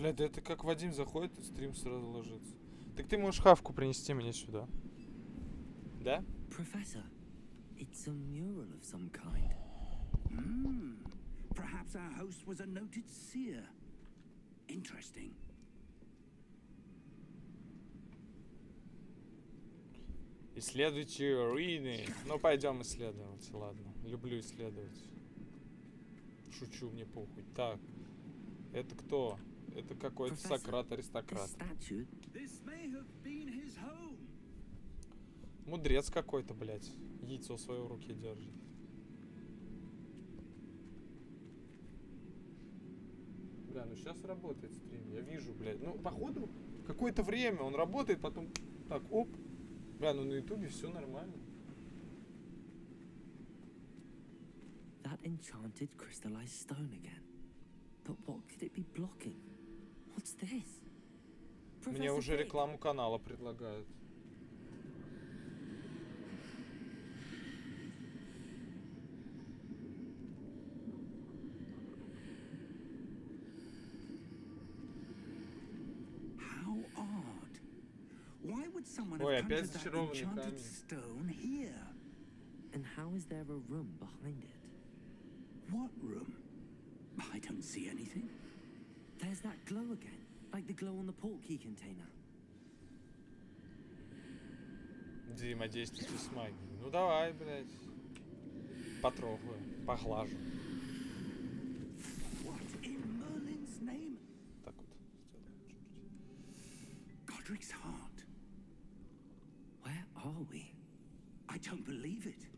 Блядь, да это как Вадим заходит и стрим сразу ложится. Так ты можешь хавку принести мне сюда. Да? Professor, it's a mural of some kind. Perhaps our host was a noted seer. Interesting. Исследуйте руины. Ну, пойдем исследовать, ладно. Люблю исследовать. Шучу, мне похуй. Так, это кто? Это какой-то Сократ-аристократ. Мудрец какой-то, блядь. Яйцо в своей руке держит. Бля, ну сейчас работает стрим. Я вижу, блядь. Ну, походу, какое-то время он работает, потом так, оп. Бля, ну на ютубе все нормально. That enchanted crystallized stone again. But what could it be blocking? What's this? Мне уже рекламу канала предлагают. Ой, опять зачарованный камень. And how is there a room behind it? What room? I don't see anything. There's that glow again, like the glow on the portkey container. Взаимодействуйте с магией. Ну давай, блядь. Потрогаю, поглажу. What in Merlin's name? Так вот. Godric's heart. Where are we? I don't believe it.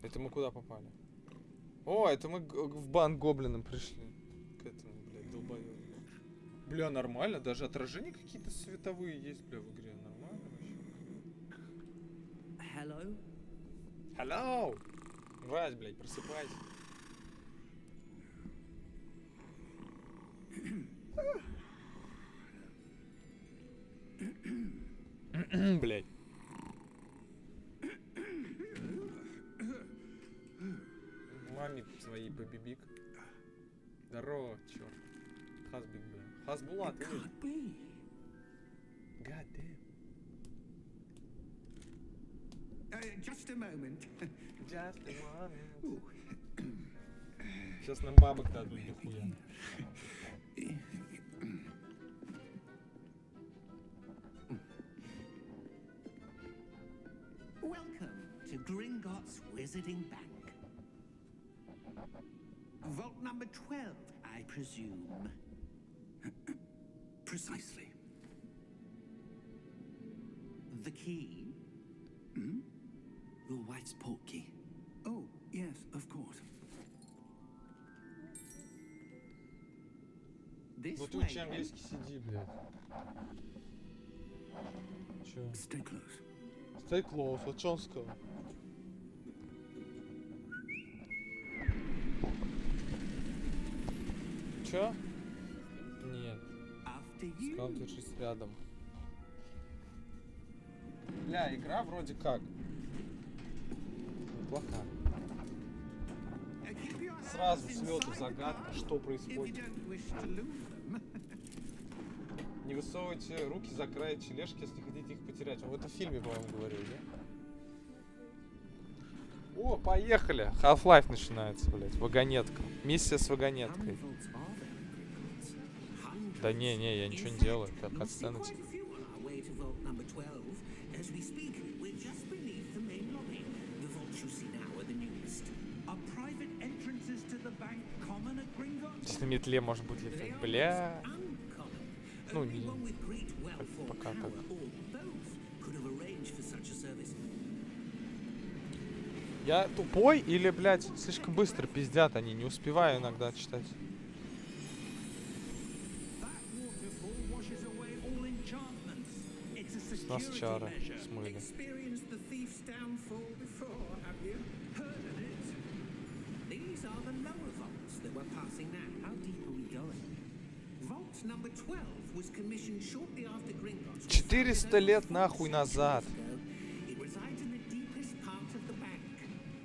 Это мы куда попали? О, это мы в банк гоблином пришли. К этому, блядь, долбоёбу. Бля, нормально. Даже отражения какие-то световые есть, бля, в игре. Нормально вообще. Hello? Hello! Вась, блядь, просыпайся. Блядь. Маме своей побибик. Здорово, чёрт. Хасбик, бля. Хасбулат, эй. God damn. Just a moment. Just a moment. Сейчас нам бабок дадут нихуя. Welcome to Gringotts Wizarding Bank. Vault number 12, I presume. Precisely. The key? Hmm? Your wife's portkey. Oh, yes, of course. This Ну ты way, учи английский, сиди, блядь. Чё? Stay close. Stay close, а чё он сказал? Чё? Нет. Сказал, держись рядом. Бля, игра вроде как неплохая. Сразу с лёту загадка, что происходит. Не высовывайте руки за край тележки, если хотите их потерять. Он в этом фильме, по-моему, говорил, да? О, поехали! Half-Life начинается, блядь. Вагонетка. Миссия с вагонеткой. Да не, я ничего не делаю. Как от сцены типа. Здесь на метле может быть летать. Бля. Ну, не. Пока так. Я тупой или, блядь, слишком быстро пиздят они? Не успеваю иногда читать. С нас чары смыли. Number 12 was commissioned shortly after Gringotts. 400 лет нахуй назад. It resides in the deepest part of the bank.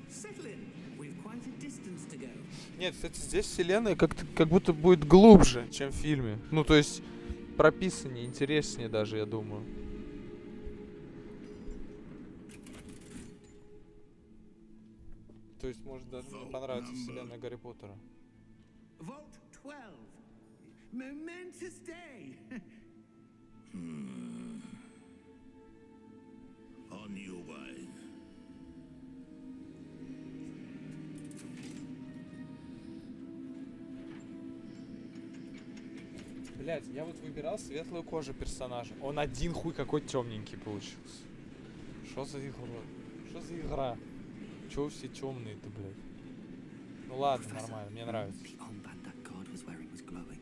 Settle in. We've quite a distance to go. Нет, кстати, здесь вселенная как будто будет глубже, чем в фильме. Ну, то есть, прописаннее, интереснее даже, я думаю. То есть, может, даже мне понравится вселенная Гарри Поттера. Vault 12. Momentous day. On your way. Блять, я вот выбирал светлую кожу персонажа. Он один хуй какой темненький получился. Что за игра? Что за игра? Чего все темные-то, блядь? Ну ладно, нормально, мне нравится. The armband that guard was wearing was glowing.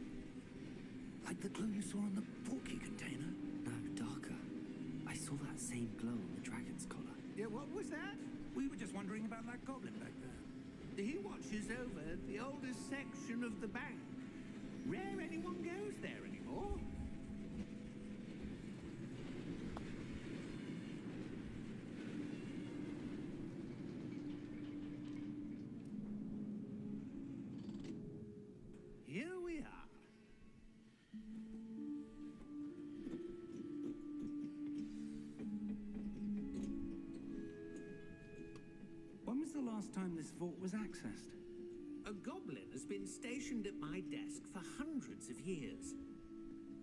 Like the glow you saw on the porky container. No, darker. I saw that same glow on the dragon's collar. Yeah, what was that? We were just wondering about that goblin back there. He watches over the oldest section of the bank. Rare anyone goes there anymore. Here we are. When was the last time this vault was accessed? A goblin has been stationed at my desk for hundreds of years.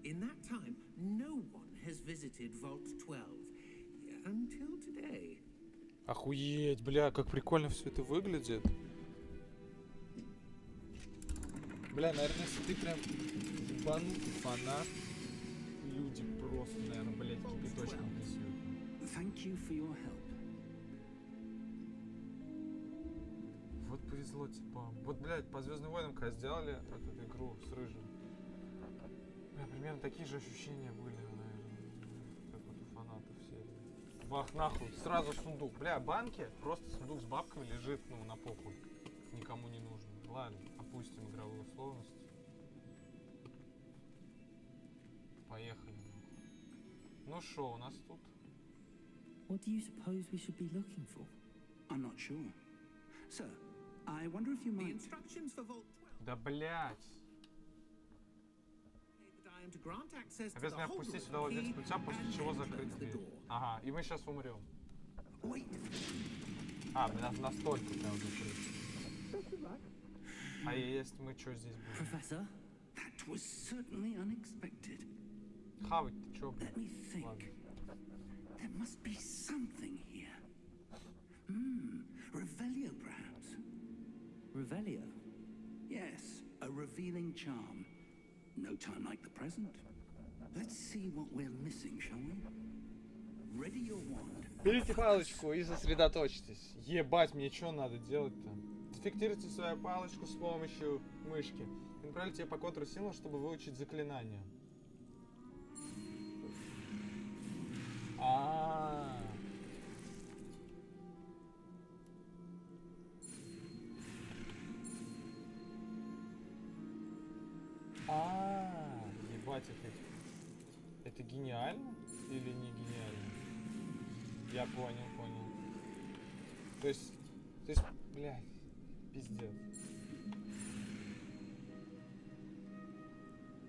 In that time, no one has visited Vault 12 until today. Охуеть, бля, как прикольно все это выглядит. Бля, наверное, если ты прям ебанутый фанат, люди просто, наверное, блядь, кипяточком несут. Thank you for your help. Вот повезло, типа. Вот, блядь, по Звездным войнам, когда сделали эту игру с рыжим. Бля, примерно такие же ощущения были, наверное, как вот у фанатов серии. Бах, нахуй, сразу сундук. Бля, банки, просто сундук с бабками лежит, ну, на похуй. Никому не нужен. Ладно, опустим игровые условности. Поехали. Ну шо, у нас тут? What do you suppose we should be looking for? I'm not sure. Sir, I wonder if you The might... instructions for Vault 12 Да блять. that I am to grant access to the Обязаны опустить Hogwarts сюда владельца key ключа, после and чего then закрыть close the дверь. door. Ага, и мы сейчас умрем. Wait. А, настолько прям закрыть. А если мы что здесь будем? Professor? That was certainly unexpected. Хавать ты чё, блядь? Let me think. Ладно. There must be something here. Revelio, perhaps. Revelio? Yes, a revealing charm. No time like the present. Let's see what we're missing, shall we? Ready your wand. Берите палочку и сосредоточьтесь. Ебать, мне что надо делать-то? Дефектируйте свою палочку с помощью мышки. И направляйте ее по контуру символа, чтобы выучить заклинание. Ебать, это гениально или не гениально? Я понял. То есть, блядь, пиздец.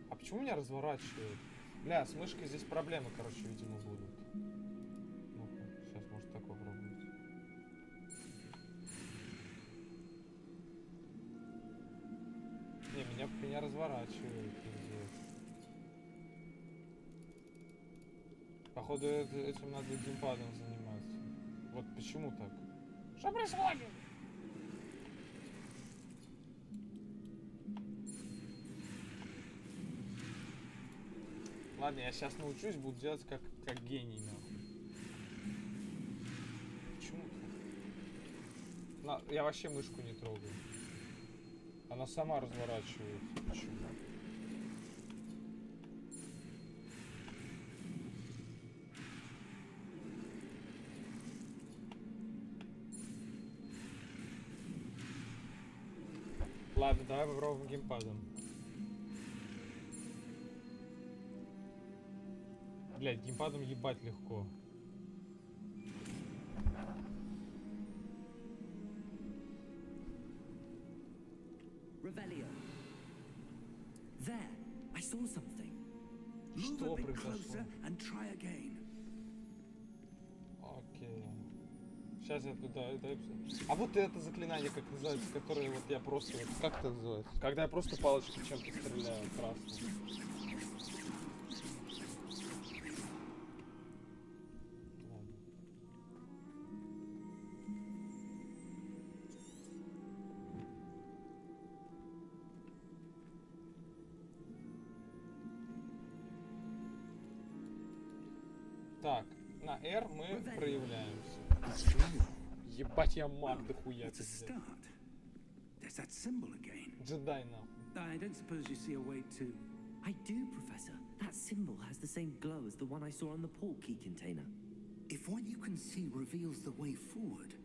А почему меня разворачивает? Бля, с мышкой здесь проблемы, короче, видимо, будут. Ну-ка, сейчас, может, так попробовать. Не, меня разворачивает, пиздец. Походу, этим надо геймпадом заниматься. Вот почему так? Что происходит? Ладно, я сейчас научусь, буду делать как гений, нахуй. Почему так? Я вообще мышку не трогаю. Она сама разворачивается. Почему? Ладно, давай попробуем геймпадом. Блять, геймпадом ебать легко. Revelio. There, I saw something. Move Что a bit произошло? closer and try again. Окей. Сейчас я туда... А вот это заклинание, как называется, которое вот я просто... Вот, как это называется? Когда я просто палочкой чем-то стреляю красным. Ладно. Так, на R мы проявляемся. Ебать, я маг дохуя, It's a пиздец. start. There's that symbol again. Джедай нахуй. I don't suppose you see a way to... I do, Professor. That symbol has the same glow as the one I saw on the port key container. If what you can see reveals the way forward,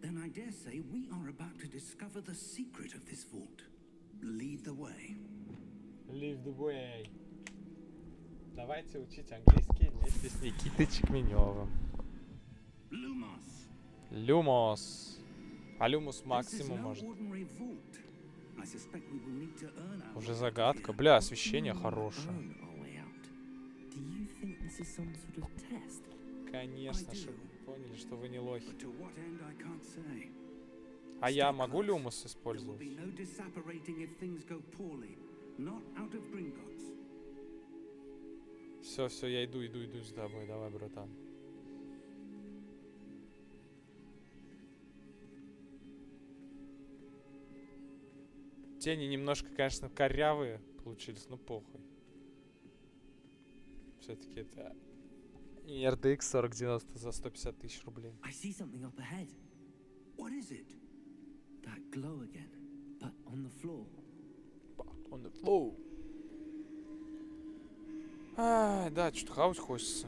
then I dare say we are about to discover the secret of this vault. Lead the way. Leave the way. Давайте учить английский вместе с Никитой Чекменевым. Lumos. Люмос. А люмус This is максимум no может. ordinary vault. I suspect we will need to earn our Уже way out загадка. here. Бля, освещение хорошее. Earn our way out. Do you think this is some sort of test? Конечно, I do. чтобы вы поняли, что вы не лохи. But to what end I can't say. А я Stay могу close. люмус There will использовать? be no disapparating if things go poorly. Not out of Gringotts. Все, я иду с тобой. Давай, братан. Тени немножко, конечно, корявые получились, но похуй. Все-таки это не RTX 4090 за 150 тысяч рублей. I see something up ahead. What is it? That glow again, but on the floor. On the floor. Да, что-то хавать хочется.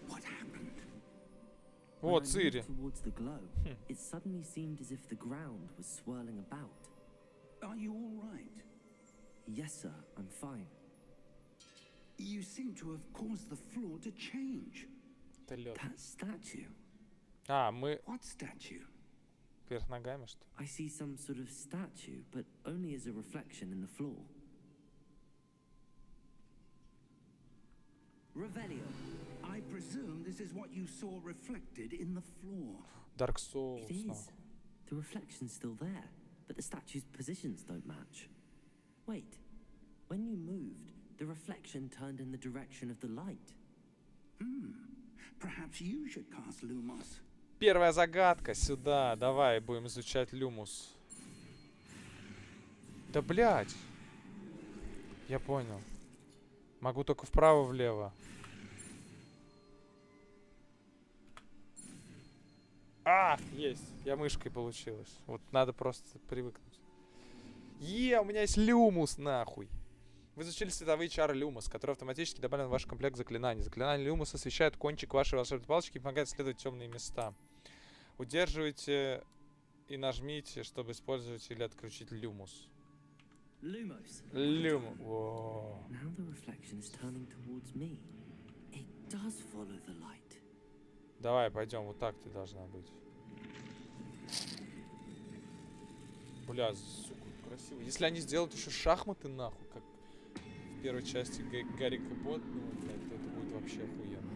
What happened? When Вот, I Цири. moved towards the glow, it suddenly seemed as if the ground was swirling about. Are you all right? Yes, sir, I'm fine. You seem to have caused the floor to change. Это лед. That statue. Мы What statue? вверх ногами, что ли? I see some sort of statue, but only as a reflection in the floor. Revelio. I presume this is what you saw reflected in the floor. Dark Souls. It is. нахуй. The reflection's still there, but the statue's positions don't match. Wait. When you moved, the reflection turned in the direction of the light. Perhaps you should cast Lumos. Первая загадка сюда. Давай будем изучать люмус. Да блять. Я понял. Могу только вправо-влево. Есть. Я мышкой получилось. Вот надо просто привыкнуть. У меня есть люмус, нахуй. Вы изучили световые чары люмус, которые автоматически добавлены в ваш комплект заклинаний. Заклинание люмус освещает кончик вашей волшебной палочки и помогает исследовать темные места. Удерживайте и нажмите, чтобы использовать или отключить люмус. Lumos. Люмус. Now the reflection is turning towards me. It does follow the light. Давай, пойдем. Вот так ты должна быть. Бля, сука, красиво. Если они сделают еще шахматы, нахуй, как в первой части Гарри Капот, ну, блядь, то это будет вообще охуенно.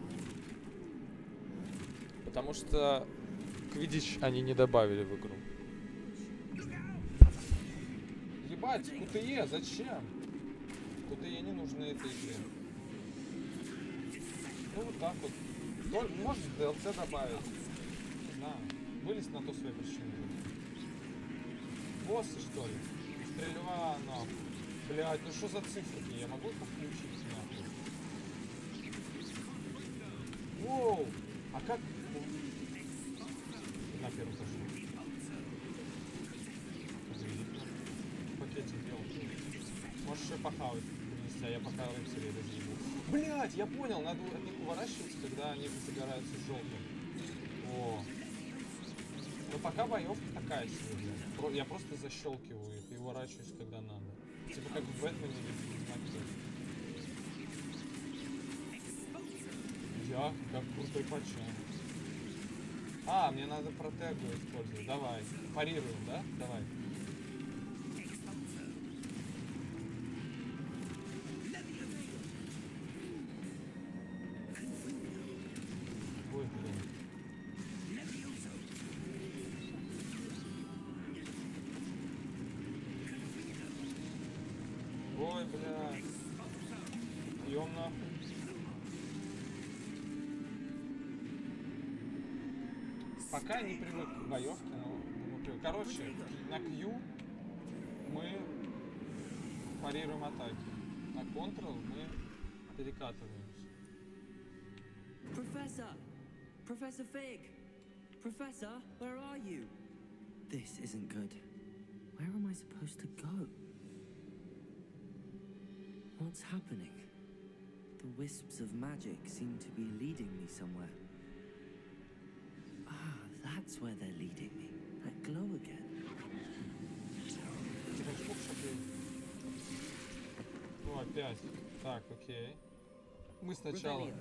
Потому что Квиддич они не добавили в игру. Ебать, КТЕ, зачем? КТЕ не нужно этой игре. Ну вот так вот. Может DLC добавить. Не знаю. Вылез на то своей причине. Боссы, что ли? Стрельба, нахуй. Блядь, ну что за цифры? Я могу их включить, нахуй? Воу! А как? На первый зашел. Пакетик делал. Можешь еще похавать принести, а я пока рыцарей разъебу. Блядь, я понял, надо от них уворачиваться, когда они загораются желтым. О. Но пока боевка такая себе, блядь. Я просто защелкиваю их и уворачиваюсь, когда надо. Типа как в Бэтмене или в Ведьмаке. Я как крутой пачан. А, мне надо протегу использовать. Давай. Парируем, да? Давай. Ой, блин. Ой, бля. Ём нахуй. Пока не привык к боевке, но думаю, привык. Короче, на Q мы парируем атаки. На Ctrl мы перекатываемся. Professor! Professor Fig! Professor, where are you? This isn't good. Where am I supposed to go? What's happening? The wisps of magic seem to be leading me somewhere. Ah, that's where they're leading me. That glow again. Ну, опять. Так, окей. Мы сначала I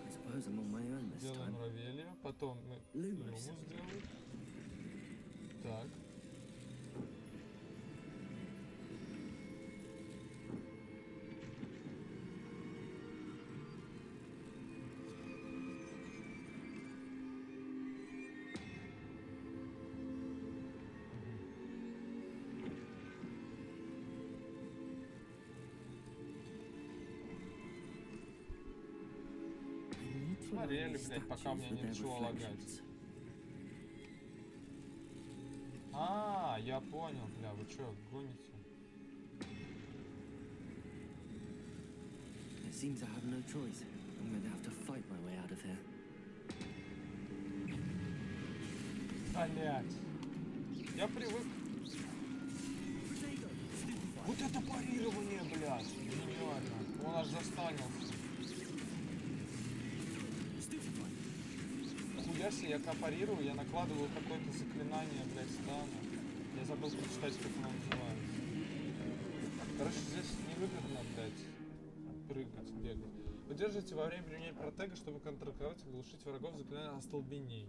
suppose I'm on my own this делаем time. Равелия, потом мы Lumos сделаем. Так. Смотрели, блядь, пока у меня не начало лагать. А, я понял, бля, вы чё, гоните? It seems I have no choice. I'm going to have to fight my way out of here. Блять. Я привык. Вот это парирование, блядь. Гениально. Он аж застанился. Хуяси, я парирую, я накладываю какое-то заклинание, блядь, стана. Я забыл прочитать, как оно называется. Короче, здесь невыгодно, блядь, прыгать, бегать. Удержите во время применения протега, чтобы контратаковать и оглушить врагов заклинания остолбеней.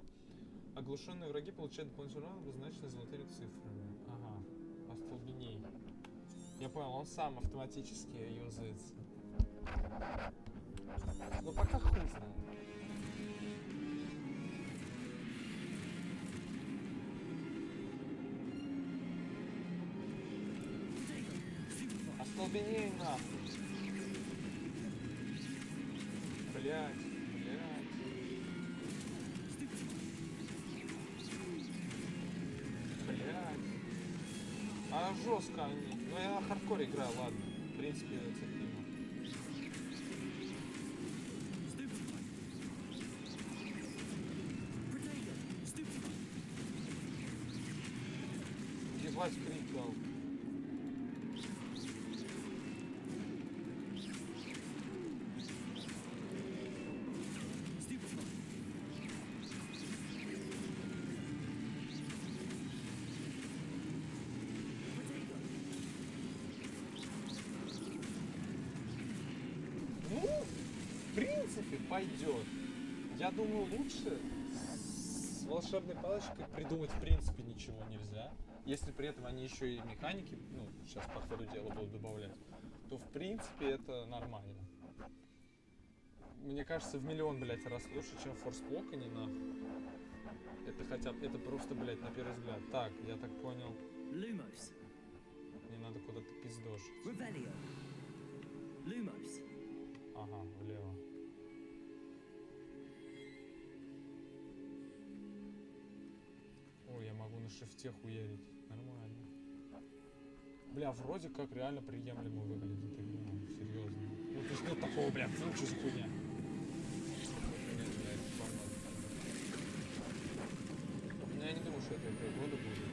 Оглушенные враги получают дополнительный урон, обозначенный золотыми цифрами. Ага, остолбеней. Я понял, он сам автоматически юзается. Ну пока хуй знает. Остолбеней нахуй. Блять, блять. Блять. А жестко они. Ну я на хардкоре играю, ладно. В принципе, терпимо. Ебать, крик дал. В принципе, пойдет. Я думаю, лучше с волшебной палочкой придумать в принципе ничего нельзя. Если при этом они еще и механики, ну, сейчас по ходу дела будут добавлять, то в принципе это нормально. Мне кажется, в миллион, блядь, раз лучше, чем форсблок, а не нахуй. Это хотя бы, это просто, блядь, на первый взгляд. Так, я так понял. Lumos. Мне надо куда-то пиздошить. Revelio. Lumos. Ага, влево. Ой, я могу на шифте хуярить. Нормально. Бля, вроде как реально приемлемо выглядит игра. Серьезно. Ну, то есть нет такого, бля, фу, что за хуйня. Но я не думаю, что это игра года будет.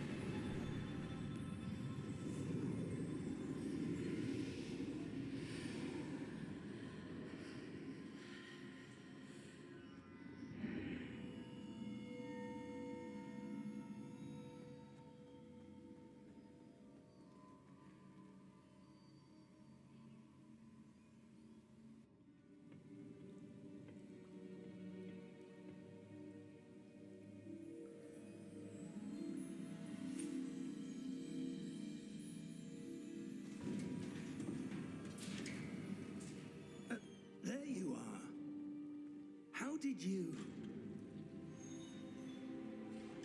did you...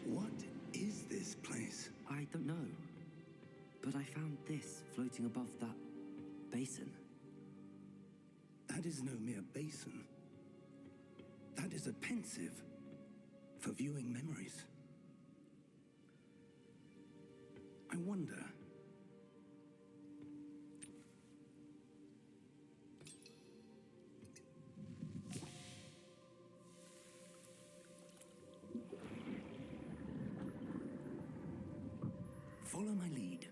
What is this place? I don't know. But I found this floating above that basin. That is no mere basin. That is a pensive for viewing memories. I wonder... Follow my lead.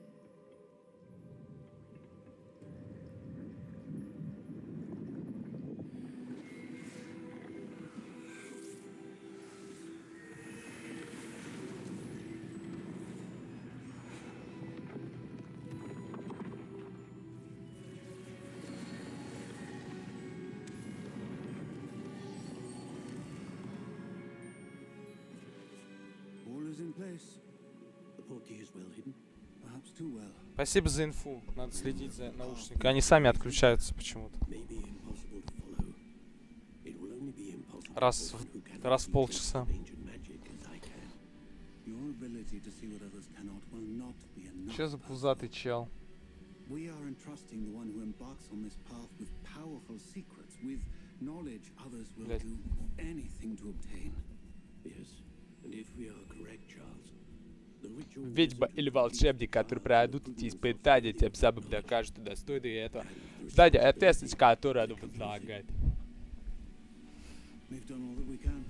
All is in place. The portkey is well hidden, perhaps too well. Спасибо за инфу. Надо следить за наушниками. Они сами отключаются почему-то. Maybe impossible to follow. It will only be impossible Раз for one who cannot в see полчаса. ancient magic as I can. Your ability to see what others cannot will not be enough. Че за пузатый чел? We are entrusting the one who embarks on this path with powerful secrets, with knowledge others will Блядь. do anything to obtain. Yes, and if we are correct, Charles, the ritual Ведьма wizard или who волшебник, teaches которые the пройдут power эти of испытания, тем самым докажут, что достойны этого. Здание ответственность, которую оно предлагает. We've done all that we can.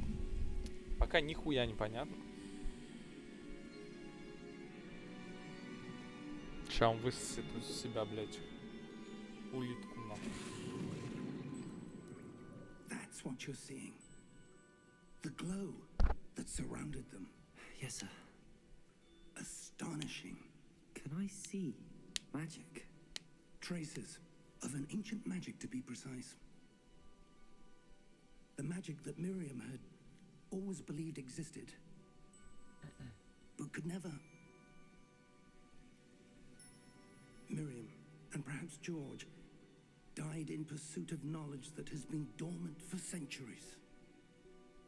Пока нихуя не понятно. Ща он высосет из себя, блядь, улитку нахуй. That's what you're seeing. The glow that surrounded them. Yes, sir. Astonishing. Can I see magic? Traces of an ancient magic, to be precise. The magic that Miriam had always believed existed, but could never. Miriam, and perhaps George, died in pursuit of knowledge that has been dormant for centuries.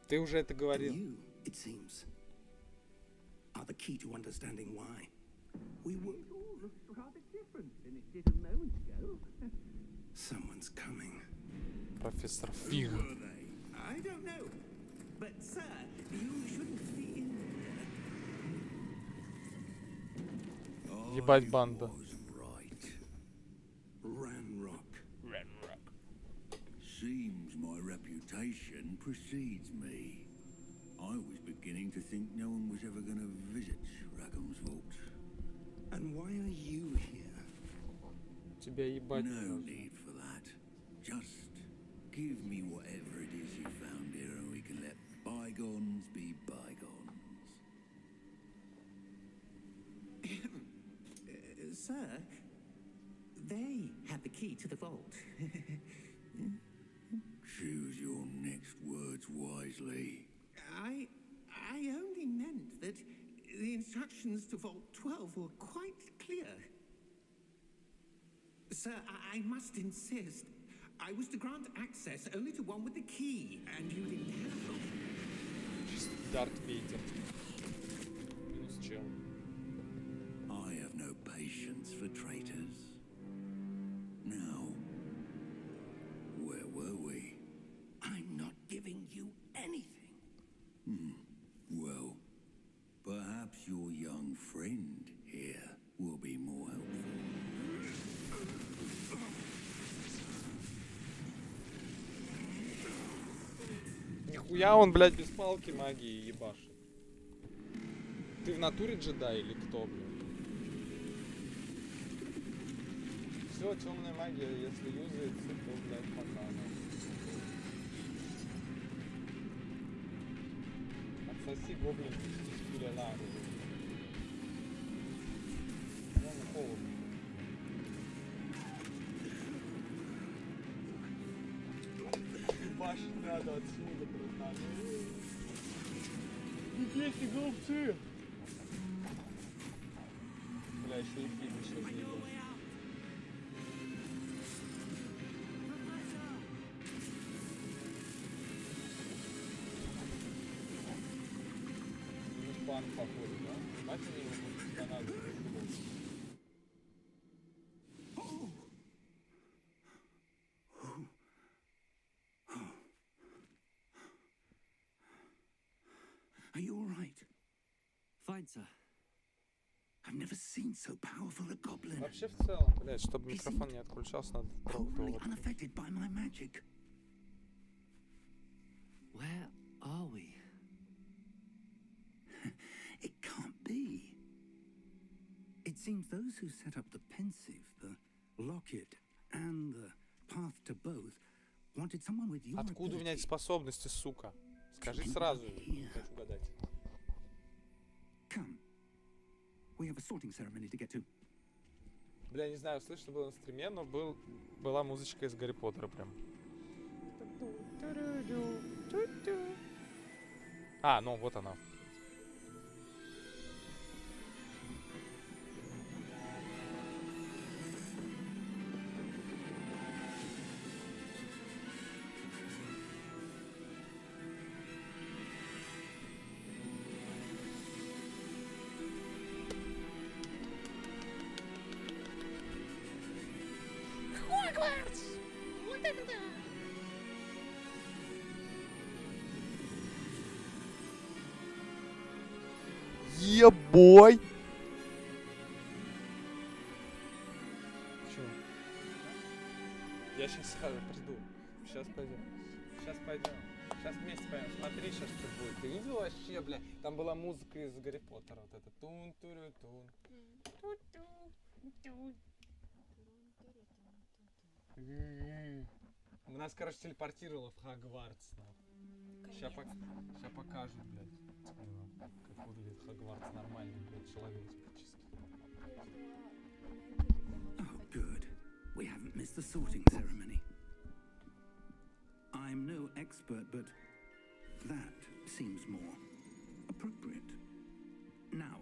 Ты уже это And говорил. you, it seems, are the key to understanding why. We were... It all looks rather different than it did a moment ago. Someone's coming. Профессор Фиг. I don't know. But, sir, you shouldn't be in there. Ебать банда. Right. Ranrock. Seems my reputation precedes me. I was beginning to think no one was ever going to visit Rackham's vault. And why are you here? Тебя ебать. No need for that. Just give me whatever it is you found here and we can let bygones be bygones. Sir, they had the key to the vault. Choose your next words wisely. I only meant that the instructions to Vault 12 were quite clear. Sir, I must insist. I was to grant access only to one with the key, and you didn't have them. Чисто Дарт Вейдер. Минус чел. I have no patience for traitors. Now, where were we? I'm not giving you anything. Well, perhaps your young friend here will be more helpful. Нихуя он, блядь, без палки магии ебашит. Ты в натуре джедай или кто, блядь? Все, темная магия, если юзается, то, блядь, пока. Отсоси гоблин из пуля на руку. Ну, холодно. Ебашить надо отсюда, братан. Бегите, голубцы! Бля, еще и фильм сейчас ебать. банк, походу, да? Мать они его будут останавливать. Are you all right? Fine, sir. I've never seen so powerful a goblin. Вообще в целом, блядь, чтобы микрофон не отключался, надо трогать Wholly его. unaffected by my magic. Where are we? It can't be. It seems those who set up the pensive, the locket, and the path to both wanted someone with your Откуда у меня эти ability. способности, сука? Скажи сразу, не хочу гадать. Come. We have a sorting ceremony to get to. Бля, не знаю, слышно было на стриме, но была музычка из Гарри Поттера прям. А, ну вот она. Hogwarts! Вот это да! Ебой! Чё? Я сейчас приду. Сейчас пойдем. Сейчас пойдем. Сейчас вместе пойдем. Смотри, сейчас что будет. Ты видел вообще, бля? Там была музыка из Гарри Поттера. Вот это тун-турю-тун. Нас, короче, телепортировало в Хогвартс. Сейчас покажут, блядь. Как выглядит Хогвартс нормальный, блядь, человеческий. Oh, good. We haven't missed the sorting ceremony. I'm no expert, but that seems more appropriate. Now,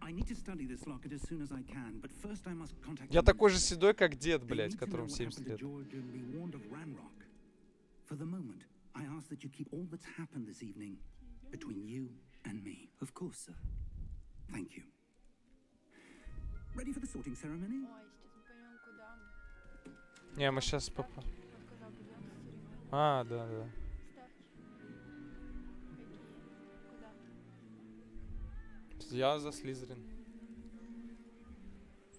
I need to study this locket as soon as I can, but first I must contact. Я такой же седой, как дед, They блядь, need to know которому what 70 happened to лет. George and be warned of Ranrock. For the moment, I ask that you keep all that's happened this evening between you and me. Of course, sir. Thank you. Ready for the sorting ceremony? Ой, сейчас мы поймем, куда мы. Не, мы сейчас попа. Он сказал, пойдем на церемонию. А, да, да. Ставки. Какие? Куда? Я за Слизерин.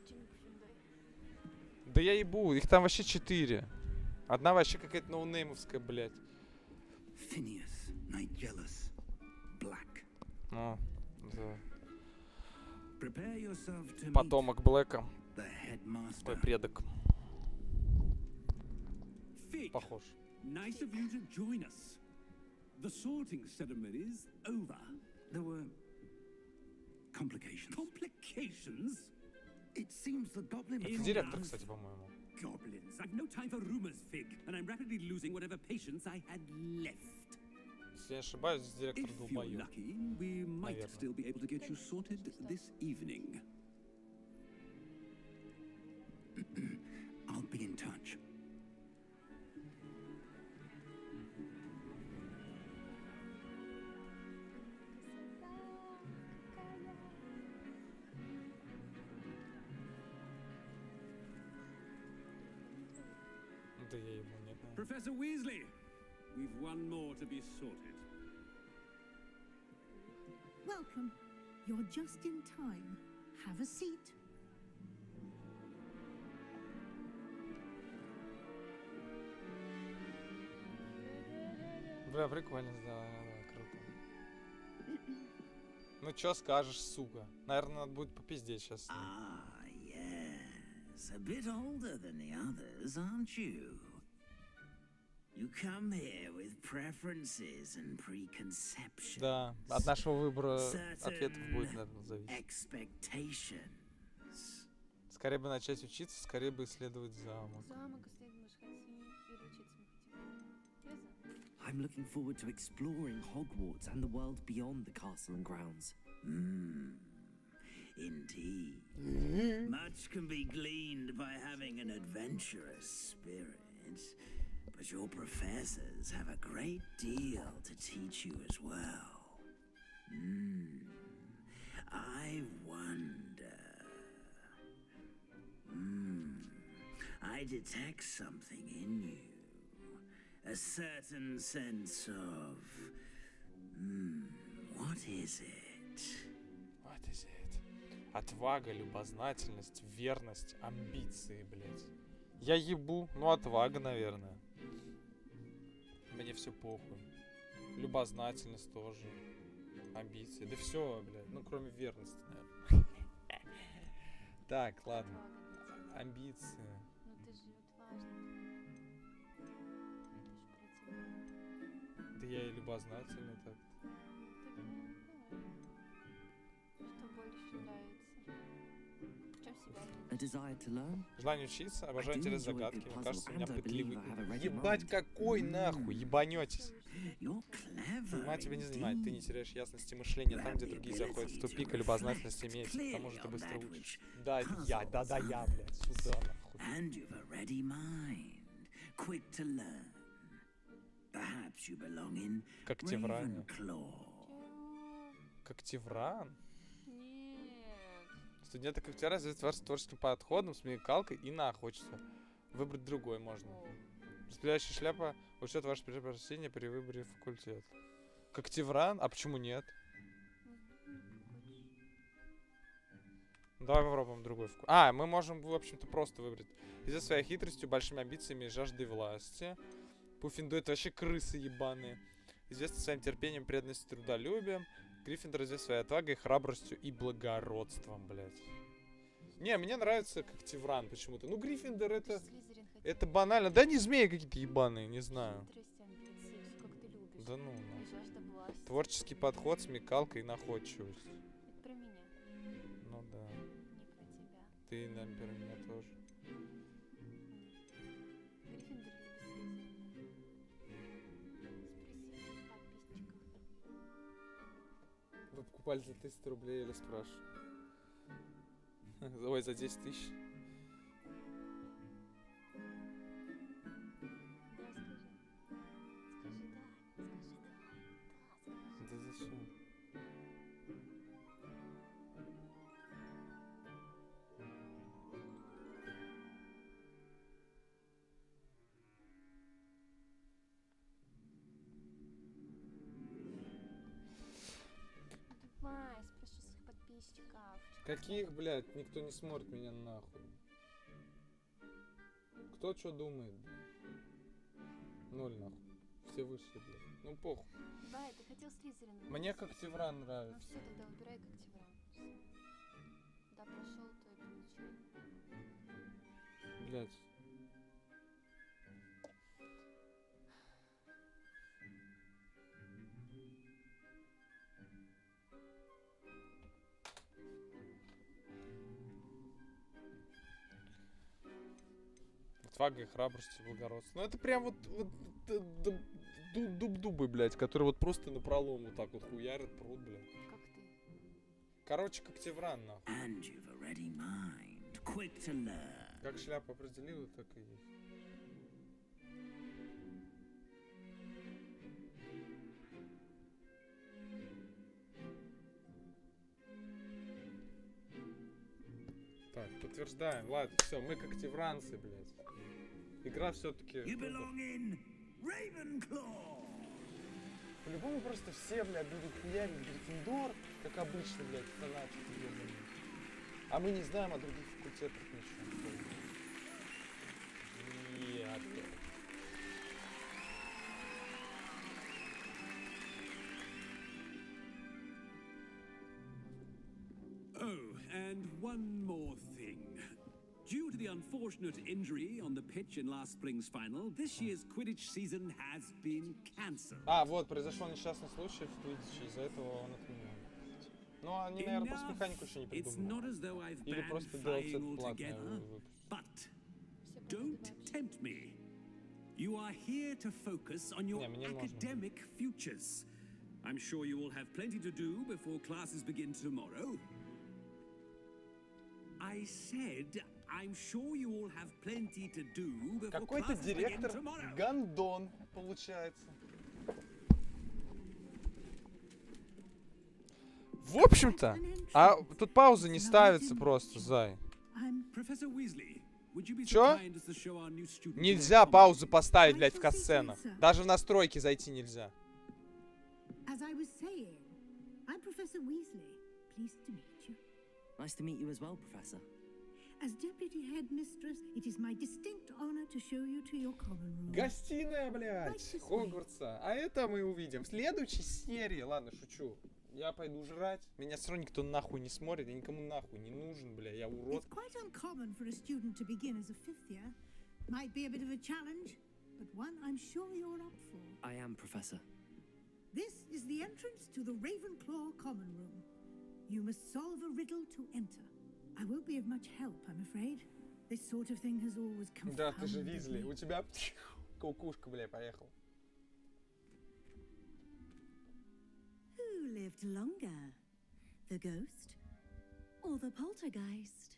Тяни Гриффиндор. Да я ебу, их там вообще 4. Одна вообще какая-то ноунеймовская, блядь. Phineas, Nigelus, Black. Ну, да. Prepare yourself to meet Потомок Блэка. the headmaster. Ой, предок. Fig, Похож. nice of you to join us. The sorting ceremony's over. There were complications. Complications? It seems the goblin. In- Директор, кстати, по-моему. Goblins. I've no time for rumors, Fig, and I'm rapidly losing whatever patience I had left. Если я не ошибаюсь, директор If you're долбоёб. lucky, we might Наверное. still be able to get you sorted this evening. I'll be in touch. Да я его нет. наверное. Professor Weasley, we've one more to be sorted. Welcome. You're just in time. Have a seat. Бля, прикольно сделано, да, круто. Ну чё скажешь, сука? Наверное, надо будет попиздеть сейчас. Ah, yes. A bit older than the others, aren't you? You come here with preferences and preconceptions. Да, от нашего выбора Certain ответов будет, наверное, зависеть. expectations. Скорее бы начать учиться, скорее бы исследовать замок. Замок исследуем, хотим или учиться мы хотим. Я за. I'm looking forward to exploring Hogwarts and the world beyond the castle and grounds. Indeed. Much can be gleaned by having an adventurous spirit, but your professors have a great deal to teach you as well. I wonder. I detect something in you. A certain sense of... what is it? What is it? Отвага, любознательность, верность, амбиции, блядь. Я ебу, ну отвага, наверное. Мне все похуй. Любознательность тоже. Амбиции. Да все, блядь. Ну, кроме верности, наверное. Так, ладно. Амбиции. Ну ты же отважный. Это ж про тебя. Да я и любознательный так. Ты прям, что больше нравится? Причем себя A desire to learn? Желание учиться, обожаю I do интерес enjoy a загадки. good Мне puzzle, кажется, у меня and I пытливый. believe I have a ready Ебать, mind. какой нахуй, ебанетесь. You're clever. Занимать тебя не занимает, ты не теряешь ясности мышления там, где другие заходят в тупик, и любознательность имеется, к тому же ты быстро учишь. Да, я, блядь, сюда нахуй. And you've a ready mind, quick to learn. Perhaps you belong in Когтевране. Ravenclaw. Когтевран? Нет. Студенты Когтеврана занимаются творческим подходом, смекалкой и находчеством. Выбрать другой можно. Распределяющая шляпа учет ваше предпочтение при выборе факультета. Когтевран? А почему нет? Давай попробуем другой факультет. А, мы можем, в общем-то, просто выбрать. Из-за своей хитростью, большими амбициями и жаждой власти. Пуффиндуй — это вообще крысы ебаные. Известный своим терпением, преданностью, трудолюбием. Гриффиндор известен своей отвагой, храбростью и благородством, блядь. Не, мне нравится Когтевран почему-то. Ну, Гриффиндор это... Слизерин хотя Это банально. Да не змеи какие-то ебаные, не знаю. хитрость, амбиции, всё, как ты любишь. Да ну, И жажда власти. Творческий подход, смекалка и находчивость. Это про меня, Ну да. не про тебя. Ты, наверное, меня тоже. Гриффиндор или Слизерин? Спроси подписчиков. Вы покупали за 300 рублей или спрашиваю? Ой, за 10 тысяч. Да, скажи. Скажи да. Скажи да. Да, скажи. Да зачем? Давай, спрошу своих подписчиков. Каких, блядь, никто не смотрит меня нахуй. Кто что думает? Ноль нахуй. Все вышли, блядь. Ну похуй. Давай, ты хотел Слизерина. Мне Когтевран Ну нравится. все, тогда выбирай Когтевран. Всё. Да, прошел, то и получил. Блядь. Отвага и храбрость и благородство. Ну это прям вот дуб-дубы, блядь, которые вот просто напролом вот так вот хуярят, прут, блядь. Как ты? Короче, Когтевран, нахуй. And you've a ready mind, quick to learn. Как шляпа определила, так и есть. Так, подтверждаем. Ладно, все, мы когтевранцы, блядь. Игра все-таки. You belong in Ravenclaw. По-любому просто все, блядь, будут хуярить Гриффиндор, как обычно, блядь, фанатики ебаные. А мы не знаем о других факультетах ничего. Нет. Oh, and one more thing. Due to the unfortunate injury on the pitch in last spring's final, this year's Quidditch season has been cancelled. А, вот, произошел несчастный случай в Квиддиче, из-за этого он отменил. Ну, они, наверное, просто механику еще не It's not придумали. as though I've Или banned просто flying DLC платное altogether, выпустить. but Все don't победы tempt me. You are here to focus on your Не, мне можно. academic futures. I'm sure you will have plenty to do before classes begin tomorrow. I said, I'm sure you all have plenty to do before Какой-то classes begin директор tomorrow. гандон, получается. В общем-то, а тут пауза не ставится просто, зай. Professor Weasley, would you be Чё? so kind as to show our new student Нельзя their паузу common room? поставить, блядь, в катсценах. Даже в настройки зайти нельзя. As I was saying, I'm Professor Weasley. Pleased to meet you. Nice to meet you as well, Professor. As Deputy Headmistress, it is my distinct honor to show you to your common room. Гостиная, блядь, Хогвартса. А это мы увидим в следующей серии. Ладно, шучу. Я пойду жрать. Меня все равно никто нахуй не смотрит. Я никому нахуй не нужен, бля. Я урод. It's quite uncommon for a student to begin as a fifth year. Might be a bit of a challenge, but one I'm sure you're up for. I am, Professor. This is the entrance to the Ravenclaw common room. You must solve a riddle to enter. I won't be of much help, I'm afraid. This sort of thing has always confounded Да, ты же Визли. me. У тебя кукушка, бля, поехал. Who lived longer? The ghost or the poltergeist?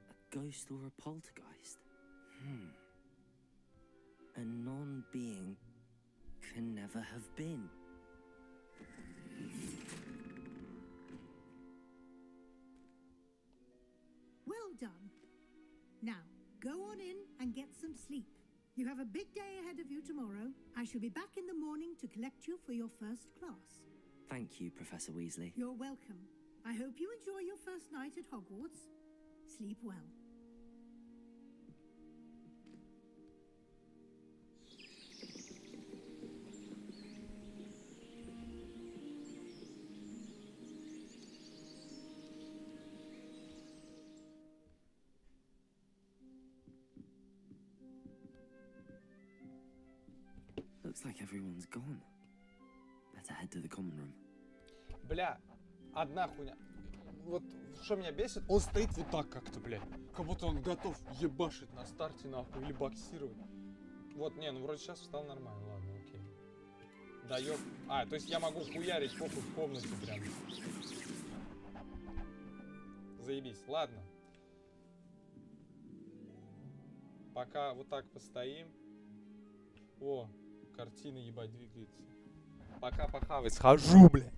A ghost or a poltergeist? A non-being can never have been. Well done. Now, go on in and get some sleep. You have a big day ahead of you tomorrow. I shall be back in the morning to collect you for your first class. Thank you, Professor Weasley. You're welcome. I hope you enjoy your first night at Hogwarts. Sleep well. Looks like everyone's gone. Better head to the common room. Бля, одна хуйня. Вот что меня бесит, он стоит вот так как-то, бля. Как будто он готов ебашить на старте нахуй или боксировать. Вот, не, ну вроде сейчас встал нормально, ладно, окей. Да ёб... А, то есть я могу хуярить похуй в комнате прям. Заебись, ладно. Пока вот так постоим. О, картина ебать двигается. Пока похавать схожу, бля.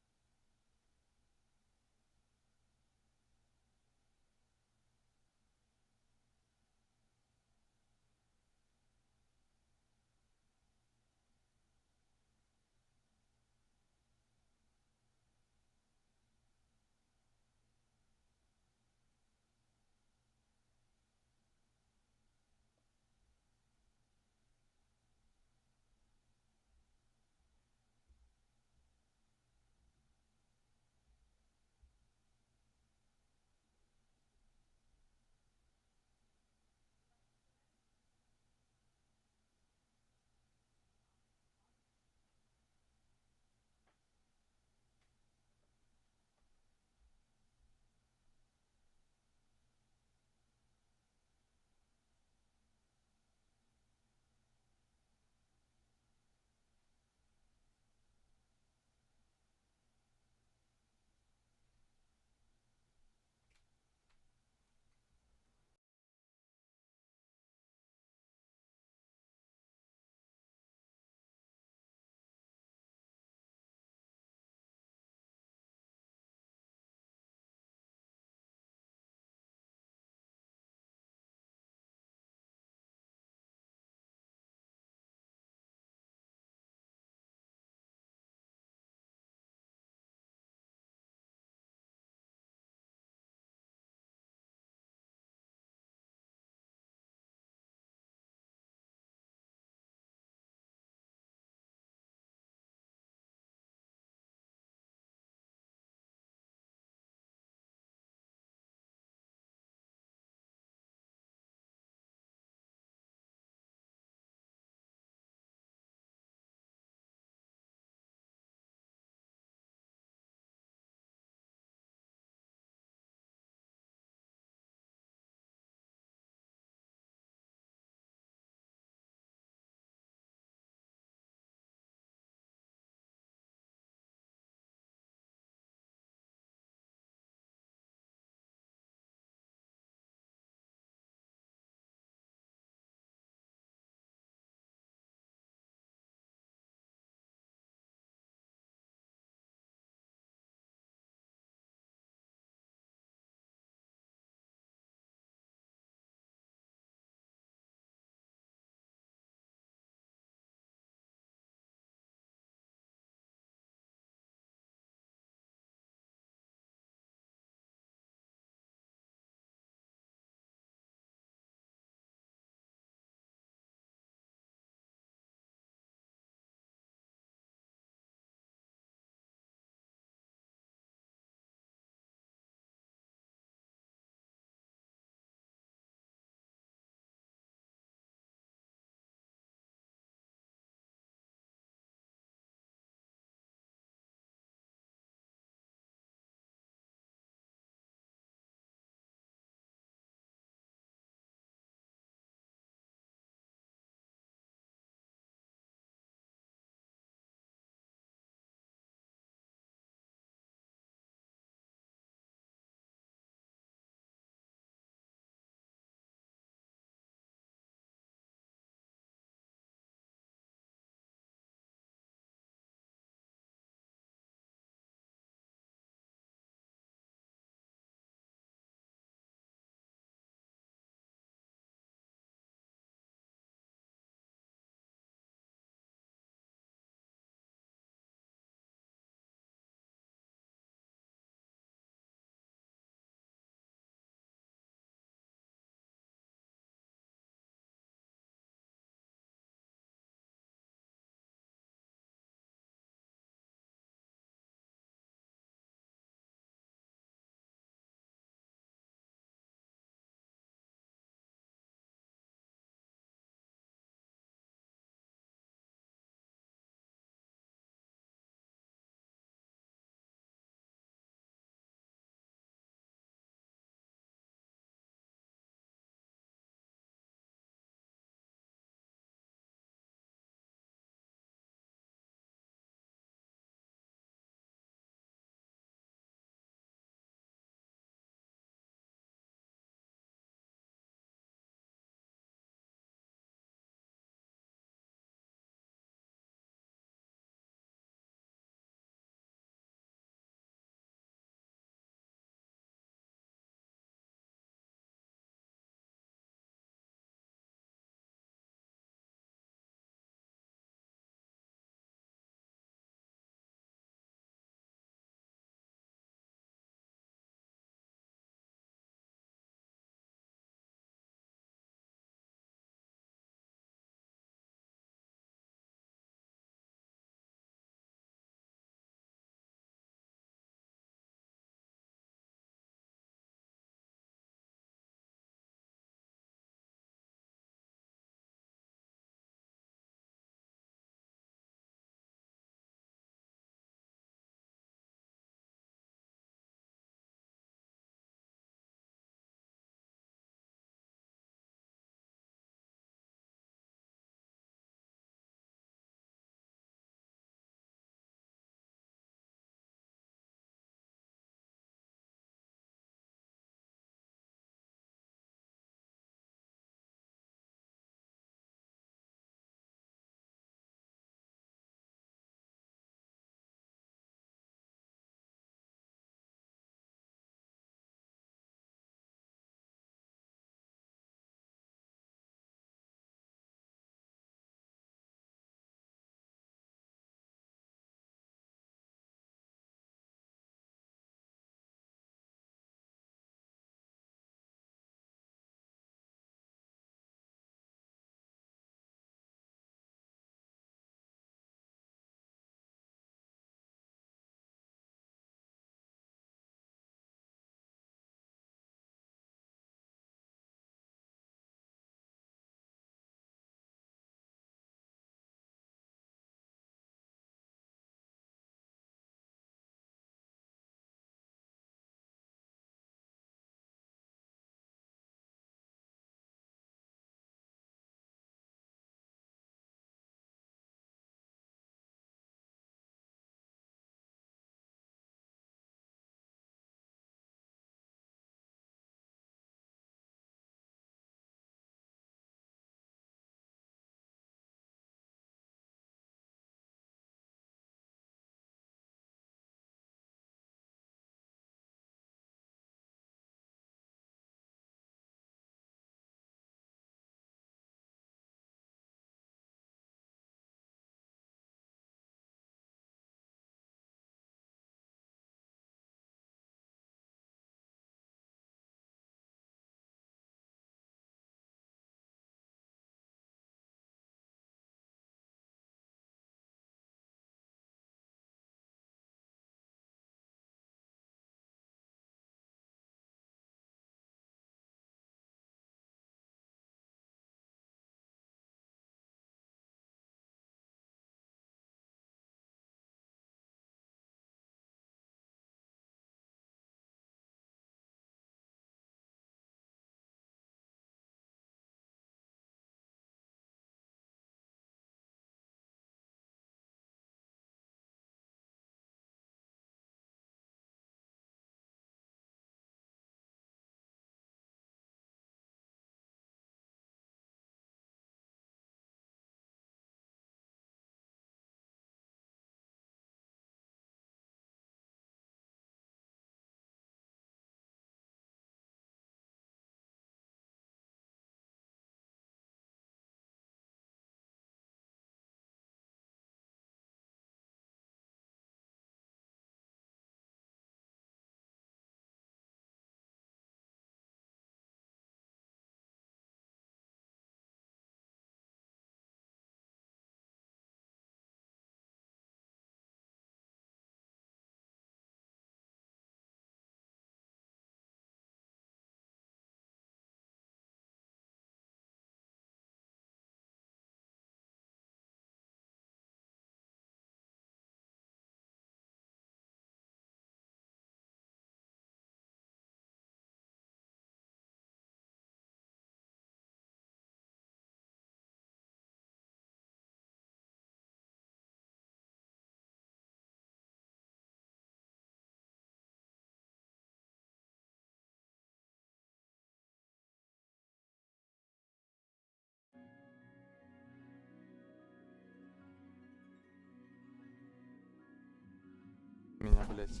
блядь.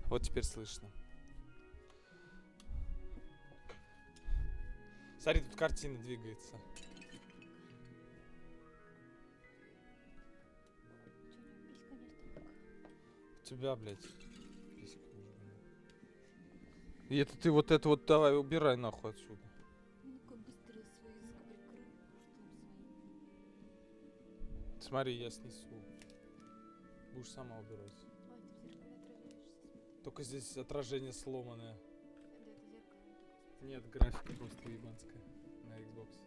Вот теперь слышно. Смотри, тут картина двигается. У тебя, блядь, писька. И это ты вот это вот давай убирай нахуй отсюда. Ну-ка быстрее свой язык прикрой, что свои. Смотри, я снесу. Будешь сама убирать. Ой, ты в зеркале отражаешься, смотри. Только здесь отражение сломанное. Да, это зеркало не такое. Нет, графика просто ебанская на Xbox.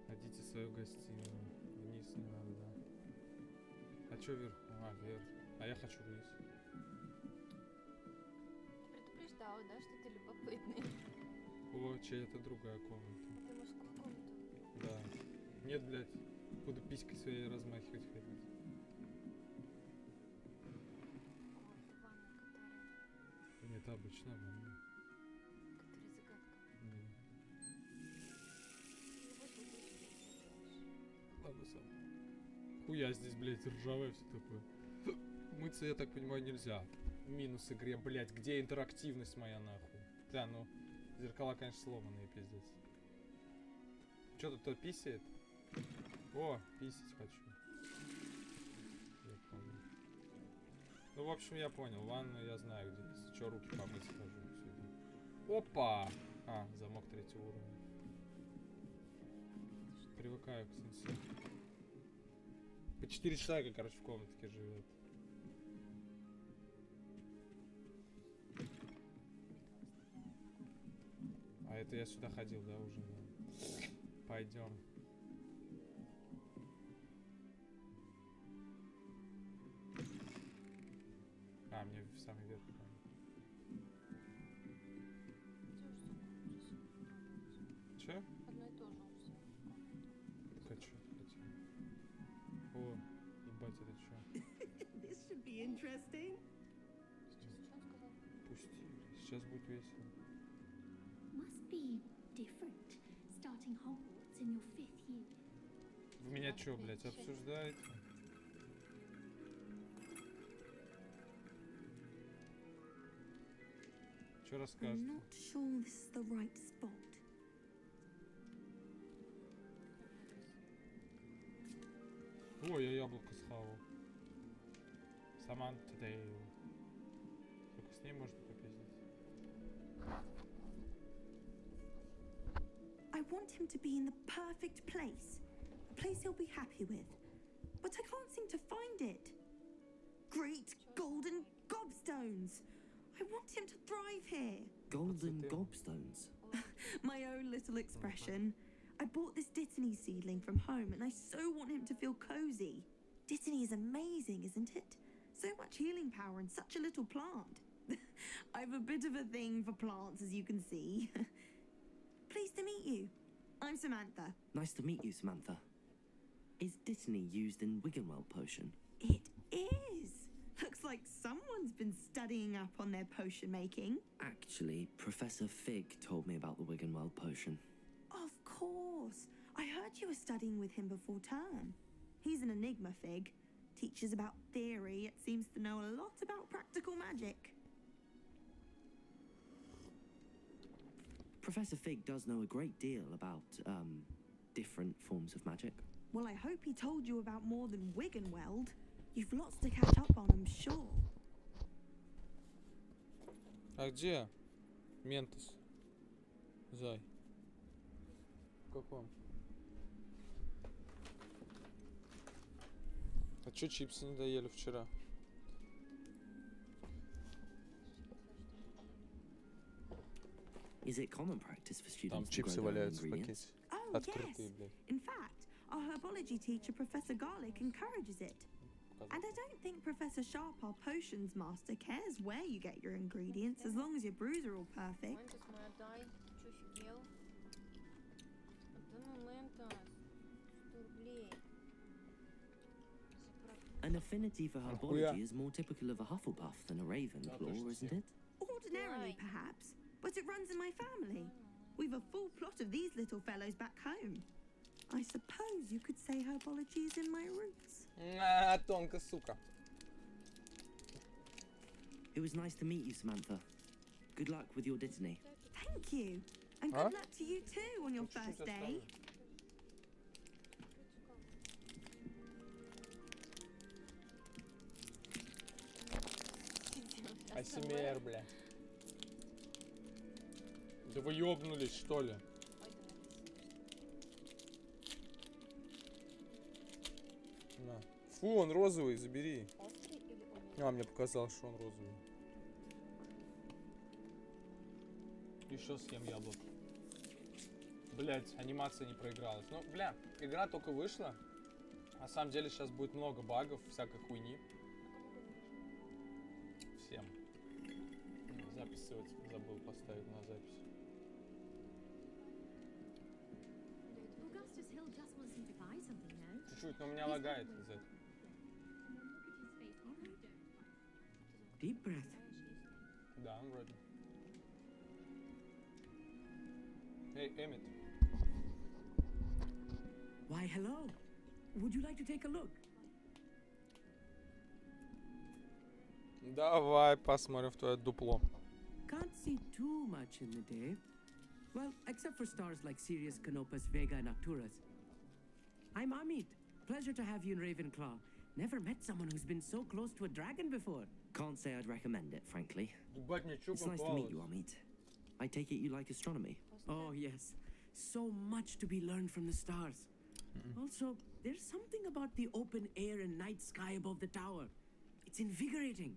Найдите свою гостиную. Вниз не надо, да. А чё вверх? А, вверх. А я хочу вниз. Предупреждал, да, что ты любопытный. О, чья-то другая комната. Это мужскую комнату. Да. Нет, блядь. Буду писькой своей размахивать ходить. Ой, это ванна, которая... Нет, обычная ванна. Которая загадка. Да. Вот ты делаешь. Ладно, сам. Хуя здесь, блядь, ржавая все такое. Мыться, я так понимаю, нельзя. Минус игре, блядь, где интерактивность моя нахуй? Да, ну, зеркала, конечно, сломанные, пиздец. Чё тут кто писает? О, писать хочу. Я понял. Ну, в общем, я понял. Ванну я знаю, где. Если чё, руки помыть схожу сюда. Опа! А, замок 3-го уровня. Привыкаю к сенсу. По 4 человека, короче, в комнатке живет. А это я сюда ходил, да, уже? Да. Пойдем. А, мне в самый верх. Че? Одно и то же у всех. Хочу. О, ебать, это чё? This should be interesting. Что он сказал? Пусти. Сейчас будет весело. Must be different, starting Hogwarts in your 5th year. Вы меня чё, блядь, обсуждаете? Чё I'm расскажете? not sure this is the right spot. Ой, я яблоко схавал. Саманта Дейл. Только с ней можно попиздить. I want him to be in the perfect place, a place he'll be happy with. But I can't seem to find it. Great golden gobstones! I want him to thrive here. Golden it? gobstones. My own little expression. I bought this Dittany seedling from home and I so want him to feel cozy. Dittany is amazing, isn't it? So much healing power in such a little plant. I've a bit of a thing for plants, as you can see. Pleased to meet you. I'm Samantha. Nice to meet you, Samantha. Is Dittany used in Wiggenweld potion? It is. Looks like someone's been studying up on their potion making. Actually, Professor Fig told me about the Wiggenweld potion. Of course. I heard you were studying with him before term. He's an enigma, Fig. Teaches about theory, yet seems to know a lot about practical magic. Professor Fig does know a great deal about, different forms of magic. Well, I hope he told you about more than Wiggenweld. You've lots to catch up on, I'm sure. А где Ментос? Зай. В каком? А чё чипсы не доели вчера? Is it common practice for Там students to чипсы grow their own валяются в ingredients? пакете. Oh, Открытые, yes. блядь. In fact, our herbology teacher, Professor Garlic, encourages it. And I don't think Professor Sharp, our potions master, cares where you get your ingredients as long as your brews are all perfect. Ментос мой отдай. Ты чё, офигел? Отдай мой Ментос. 100 рублей. An affinity for Нахуя? herbology is more typical of a Hufflepuff than a Ravenclaw, isn't it? Ordinarily, Why? perhaps, but it runs in my family. We've a full plot of these little fellows back home. I suppose you could say herbology is in my roots. Тонко, сука. It was nice to meet you, Samantha. Good luck with your dittany. Thank you. And good luck to you too on your first day. АСМР, бля. Да вы ёбнулись, что ли? На. Фу, он розовый, забери. А, мне показалось, что он розовый. Еще съем яблоко. Блять, анимация не проигралась. Ну, бля, игра только вышла. На самом деле сейчас будет много багов, всякой хуйни. Всем. Записывать забыл поставить на запись. Чуть-чуть, но у меня лагает из-за этого. Deep breath. Да, он вроде. Эй, Эммет. Why, hello. Would you like to take a look? Давай посмотрим в твое дупло. Can't see too much in the day. Well, except for stars like Sirius, Canopus, Vega, and Arcturus. I'm Amit. Pleasure to have you in Ravenclaw. Never met someone who's been so close to a dragon before. Can't say I'd recommend it, frankly. It's nice to meet you, Amit. I take it you like astronomy? Oh, yes. So much to be learned from the stars. Also, there's something about the open air and night sky above the tower. It's invigorating.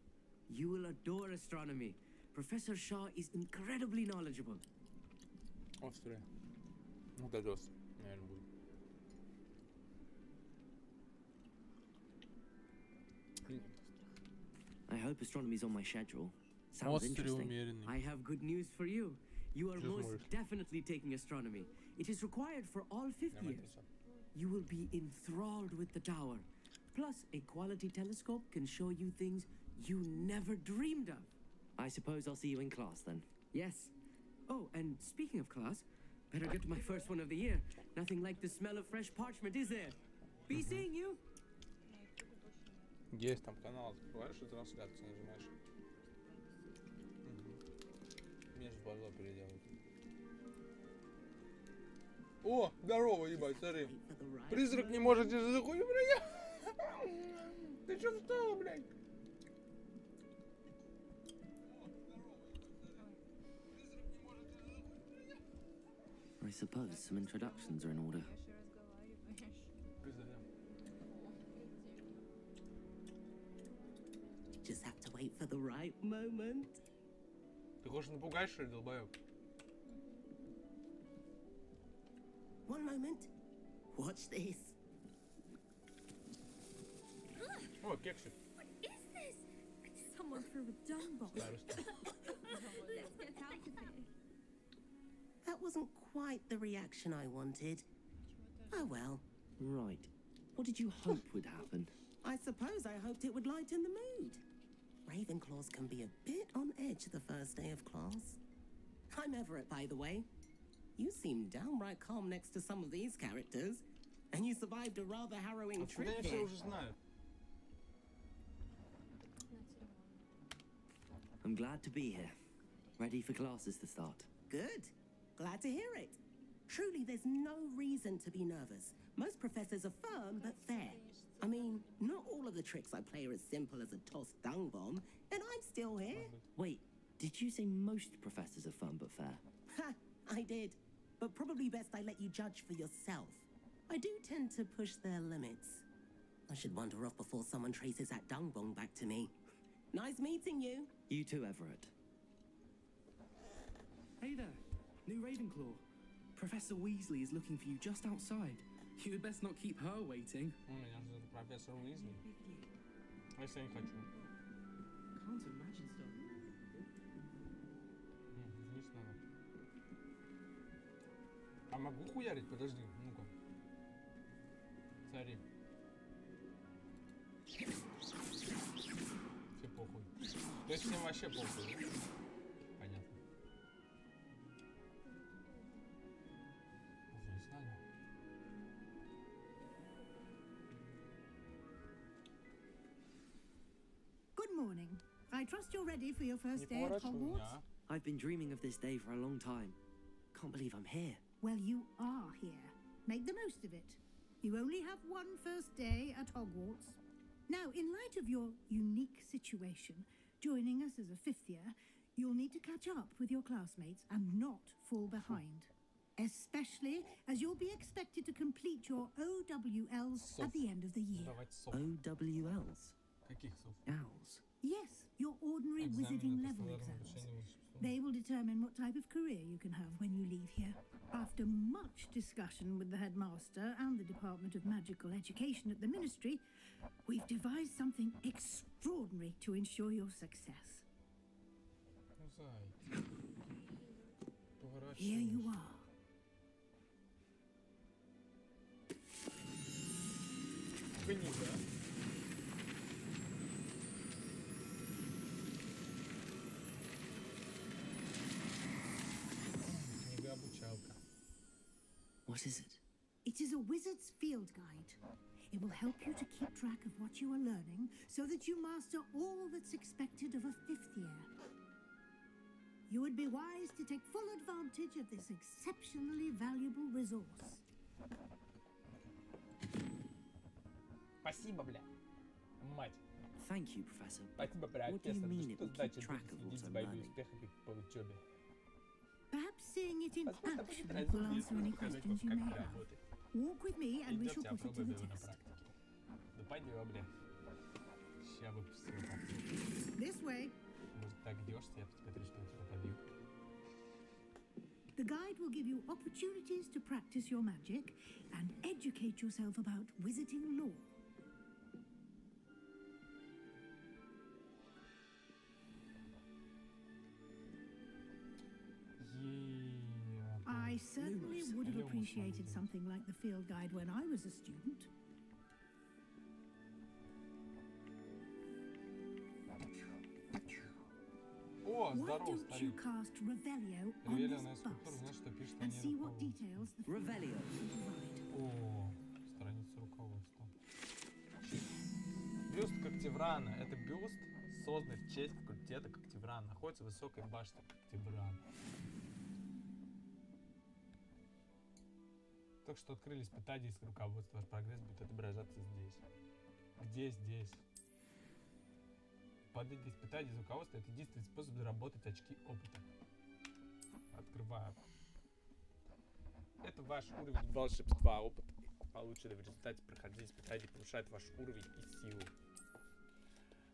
You will adore astronomy. Professor Shaw is incredibly knowledgeable. Острый. Ну, дождётся, наверное, будет. I hope astronomy's on my schedule. Sounds interesting. I have good news for you. You are most definitely taking astronomy. It is required for all fifth years. You will be enthralled with the tower. Plus, a quality telescope can show you things you never dreamed of. I suppose I'll see you in class then. Yes. Oh, and speaking of class, better get to my first one of the year. Nothing like the smell of fresh parchment, is there? Be seeing you. Есть там канал, открываешь и трансляцию нажимаешь. Между база переделывать. О, здорово, ебать, смотри. Призрак не может из-за захуя, блядь. Ты чё встала, блядь? I suppose some introductions are in order. Just have to wait for the right moment. Ты хочешь напугать, что ли, долбоёб? One moment. Watch this. О, кексик. What is this? Someone threw a dung bomb. Let's get out of here. That wasn't quite the reaction I wanted. Oh well. Right. What did you hope would happen? I suppose I hoped it would lighten the mood. Ravenclaws can be a bit on edge the first day of class. I'm Everett, by the way. You seem downright calm next to some of these characters. And you survived a rather harrowing trip here. I'm glad to be here. Ready for classes to start. Good. Glad to hear it. Truly, there's no reason to be nervous. Most professors are firm but fair. I mean, not all of the tricks I play are as simple as a tossed dung bomb, and I'm still here. Wait, did you say most professors are firm but fair? Ha, I did. But probably best I let you judge for yourself. I do tend to push their limits. I should wander off before someone traces that dung bomb back to me. Nice meeting you. You too, Everett. Hey there, new Ravenclaw. Professor Weasley is looking for you just outside. You had best not keep her waiting. Меня ждет профессор Уизли. А если я не хочу? Can't imagine stuff. Вниз надо. А могу хуярить? Подожди, ну-ка. Смотри. Все похуй. То есть всем вообще похуй, да? Понятно. Вниз надо. I trust you're ready for your first day at Hogwarts? I've been dreaming of this day for a long time. Can't believe I'm here. Well, you are here. Make the most of it. You only have one first day at Hogwarts. Now, in light of your unique situation, joining us as a fifth year, you'll need to catch up with your classmates and not fall behind. Especially as you'll be expected to complete your OWLs at the end of the year. OWLs? Каких сов? Owls? Yes, your ordinary wizarding level exams. They will determine what type of career you can have when you leave here. After much discussion with the headmaster and the Department of Magical Education at the Ministry, we've devised something extraordinary to ensure your success. Here you are. Книга. Книга-обучалка. What is it? It is a wizard's field guide. It will help you to keep track of what you are learning so that you master all that's expected of a fifth year. You would be wise to take full advantage of this exceptionally valuable resource. Спасибо, бля. Мать. Thank you, Professor. Спасибо, бля. What do you mean it will keep Значит, track of следить what за I'm моими learning? успехами по учебе. Perhaps seeing it in action will answer any questions you may have. Walk with me and we shall put it to the test. Да пойдем, бля. Ща выпустил. This way. Может, так идешь, я посмотрю, что я тебя побил. The guide will give you opportunities to practice your magic and educate yourself about wizarding lore. I certainly would have appreciated something like the field guide when I was a student. О, Why здорово, don't you старик. cast Revelio on Ревелионная this скульптура, bust знаешь, что пишет and они see what details the field Revelio. guide will provide? О, страница руководства. Бюст Когтеврана. Это бюст, созданный в честь факультета Когтевран. Находится в высокой башне Когтеврана. Только что открыли испытания из руководства. Ваш прогресс будет отображаться здесь. Где здесь? Подать испытания из руководства — это единственный способ заработать очки опыта. Открываю. Это ваш уровень волшебства, опыт, полученный в результате прохождения испытаний, повышает ваш уровень и силу.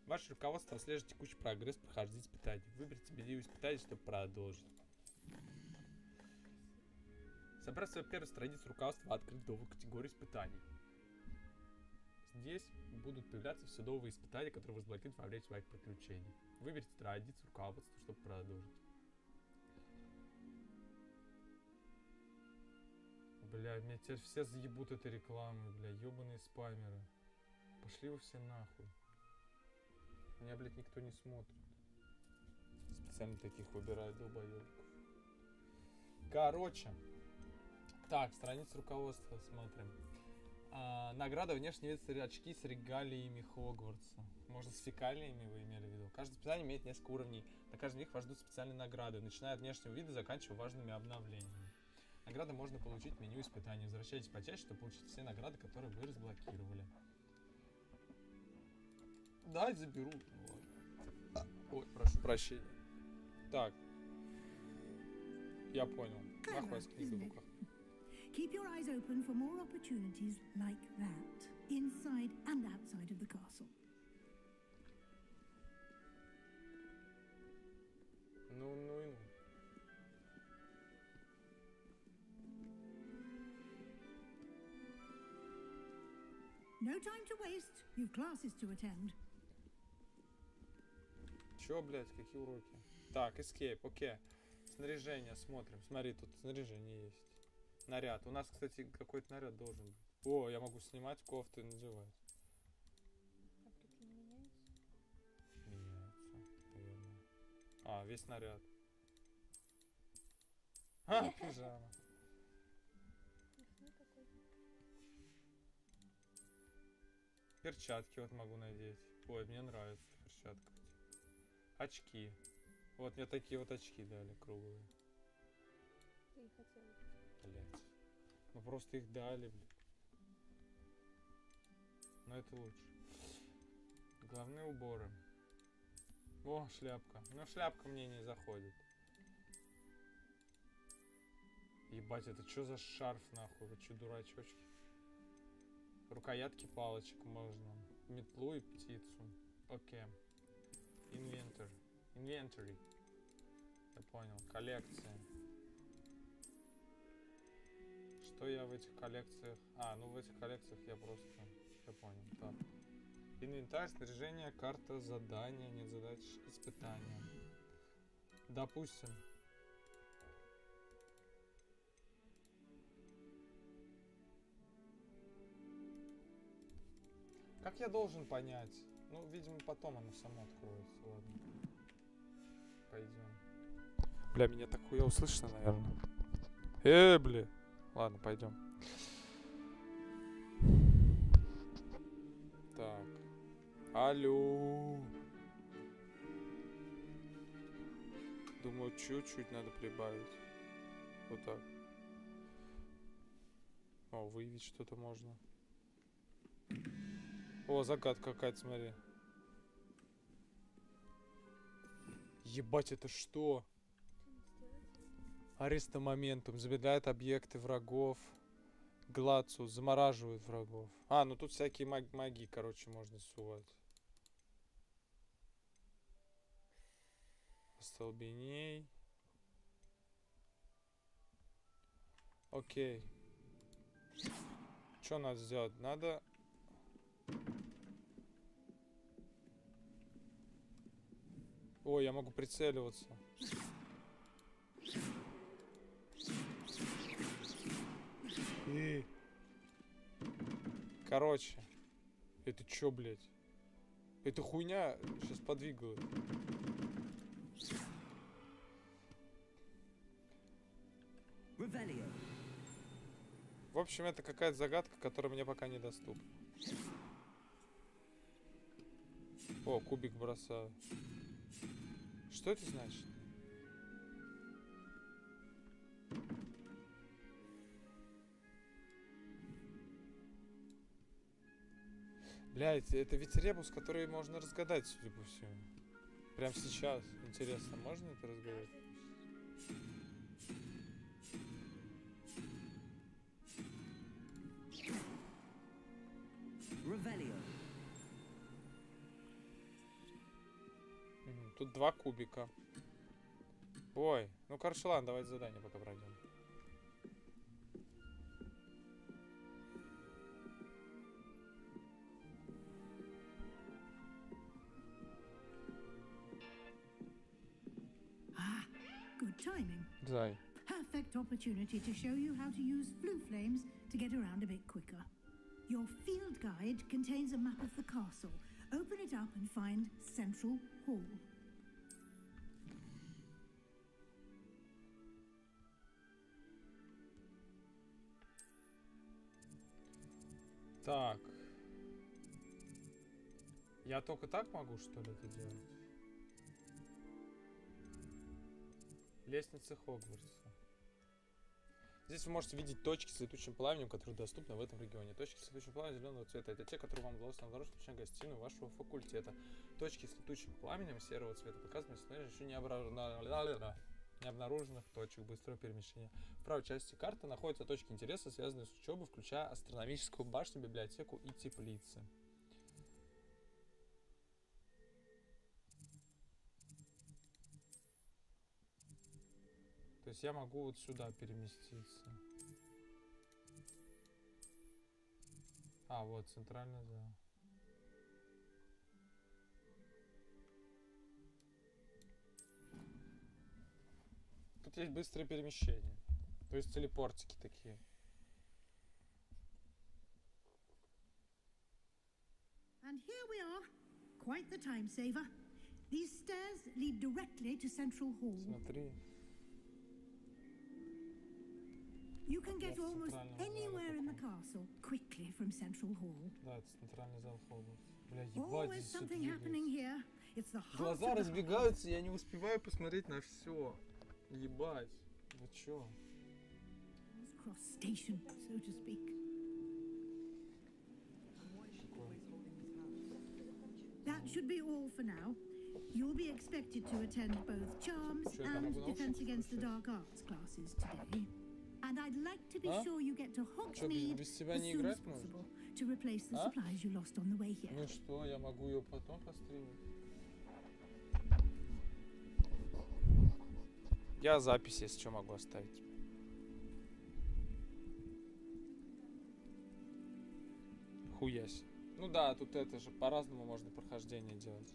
Ваше руководство отслеживает текущий прогресс прохождения испытаний. Выберите меню испытаний, чтобы продолжить. Собрав свою первую страницу руководства, открыть новую категорию испытаний. Здесь будут появляться все новые испытания, которые вы разблокируете во время своих приключений. Выберите страницу руководства, чтобы продолжить. Бля, меня теперь все заебут этой рекламой, бля, ёбаные спамеры. Пошли вы все нахуй. Меня, блядь, никто не смотрит. Специально таких выбирают долбоёбков. Короче. Так, страница руководства смотрим. Награда внешний вид очки с регалиями Хогвартса. Может, с фекалиями вы имели в виду? Каждое испытание имеет несколько уровней. На каждом из них вас ждут специальные награды, начиная от внешнего вида, заканчивая важными обновлениями. Награды можно получить в меню испытаний. Возвращайтесь почаще, чтобы получить все награды, которые вы разблокировали. Да, заберу. Ой, прошу прощения. Так. Я понял. Нахуй с книгой в руках. Keep your eyes open for more opportunities like that, inside and outside of the castle. Ну. No time to waste. You've classes to attend. Чё, блядь, какие уроки? Так, escape, окей. Снаряжение смотрим. Смотри, тут снаряжение есть. Наряд. У нас, кстати, какой-то наряд должен быть. О, я могу снимать кофту и надевать. Меняется, наверное. А, весь наряд. А, пижама. Перчатки вот могу надеть. Ой, мне нравится перчатка. Очки. Вот мне такие вот очки дали, круглые. Ты не хотел. Блять. Ну просто их дали, блядь. Но это лучше. Головные уборы. О, шляпка. Но шляпка мне не заходит. Ебать, это что за шарф нахуй? Вы что, дурачочки? Рукоятки палочек можно. Метлу и птицу. Окей. Inventory. Я понял. Коллекция. Что я в этих коллекциях... ну в этих коллекциях я просто... Я понял. Так. Инвентарь, снаряжение, карта, задания, нет задач, испытания. Допустим. Как я должен понять? Ну, видимо, потом оно само откроется. Ладно. Пойдем. Бля, меня так хуя услышно, наверное. Бля. Ладно, пойдем. Так. Алло. Думаю, чуть-чуть надо прибавить. Вот так. О, выявить что-то можно. О, загадка какая-то, смотри. Ебать, это что? Ареста моментум. Замедляет объекты врагов. Глацу. Замораживает врагов. Ну тут всякие магии, короче, можно сувать. Остолбеней. Окей. Что надо сделать? Надо... О, я могу прицеливаться. Короче. Это чё, блядь? Эта хуйня сейчас подвигает. В общем, это какая-то загадка, которая мне пока недоступна. О, кубик бросаю. Что это значит? Блядь, это ведь ребус, который можно разгадать, судя по всему. Прям сейчас. Интересно, можно это разгадать? Тут 2 кубика. Ой, ну короче, ладно, давайте задание пока пройдем. Good timing. Зай. Perfect opportunity to show you how to use flue flames to get around a bit quicker. Your field guide contains a map of the castle. Open it up and find Central Hall. Так. Я только так могу, что ли, это делать? Лестница Хогвартса. Здесь вы можете видеть точки с летучим пламенем, которые доступны в этом регионе. Точки с летучим пламенем зеленого цвета — это те, которые вам удалось обнаружить, включая гостиную вашего факультета. Точки с летучим пламенем серого цвета показывают местоположение еще не обнаруженных точек быстрого перемещения. В правой части карты находятся точки интереса, связанные с учебой, включая астрономическую башню, библиотеку и теплицы. То есть я могу вот сюда переместиться. Вот центральный зал. Тут есть быстрое перемещение. То есть телепортики такие. And here we are. Quite the time saver. These stairs lead directly to Central Hall. Смотри. You can get almost anywhere in the castle quickly from Central Hall. Да, это центральный зал Хогвартса. Бля, ебать, Always здесь something happening here. It's the heart Глаза of the разбегаются, я не успеваю посмотреть на все. Ебать. Вы чё? cross station, so to speak. That should be all for now. You'll be expected to attend both Charms and Defense Against the Dark Arts classes today. And I'd like to be sure you get to Hogsmeade as soon as possible to replace the supplies you lost on the way here. Ну что, я могу ее потом постримить? Я запись, если что, могу оставить. Хуясь. Ну да, тут это же по-разному можно прохождение делать.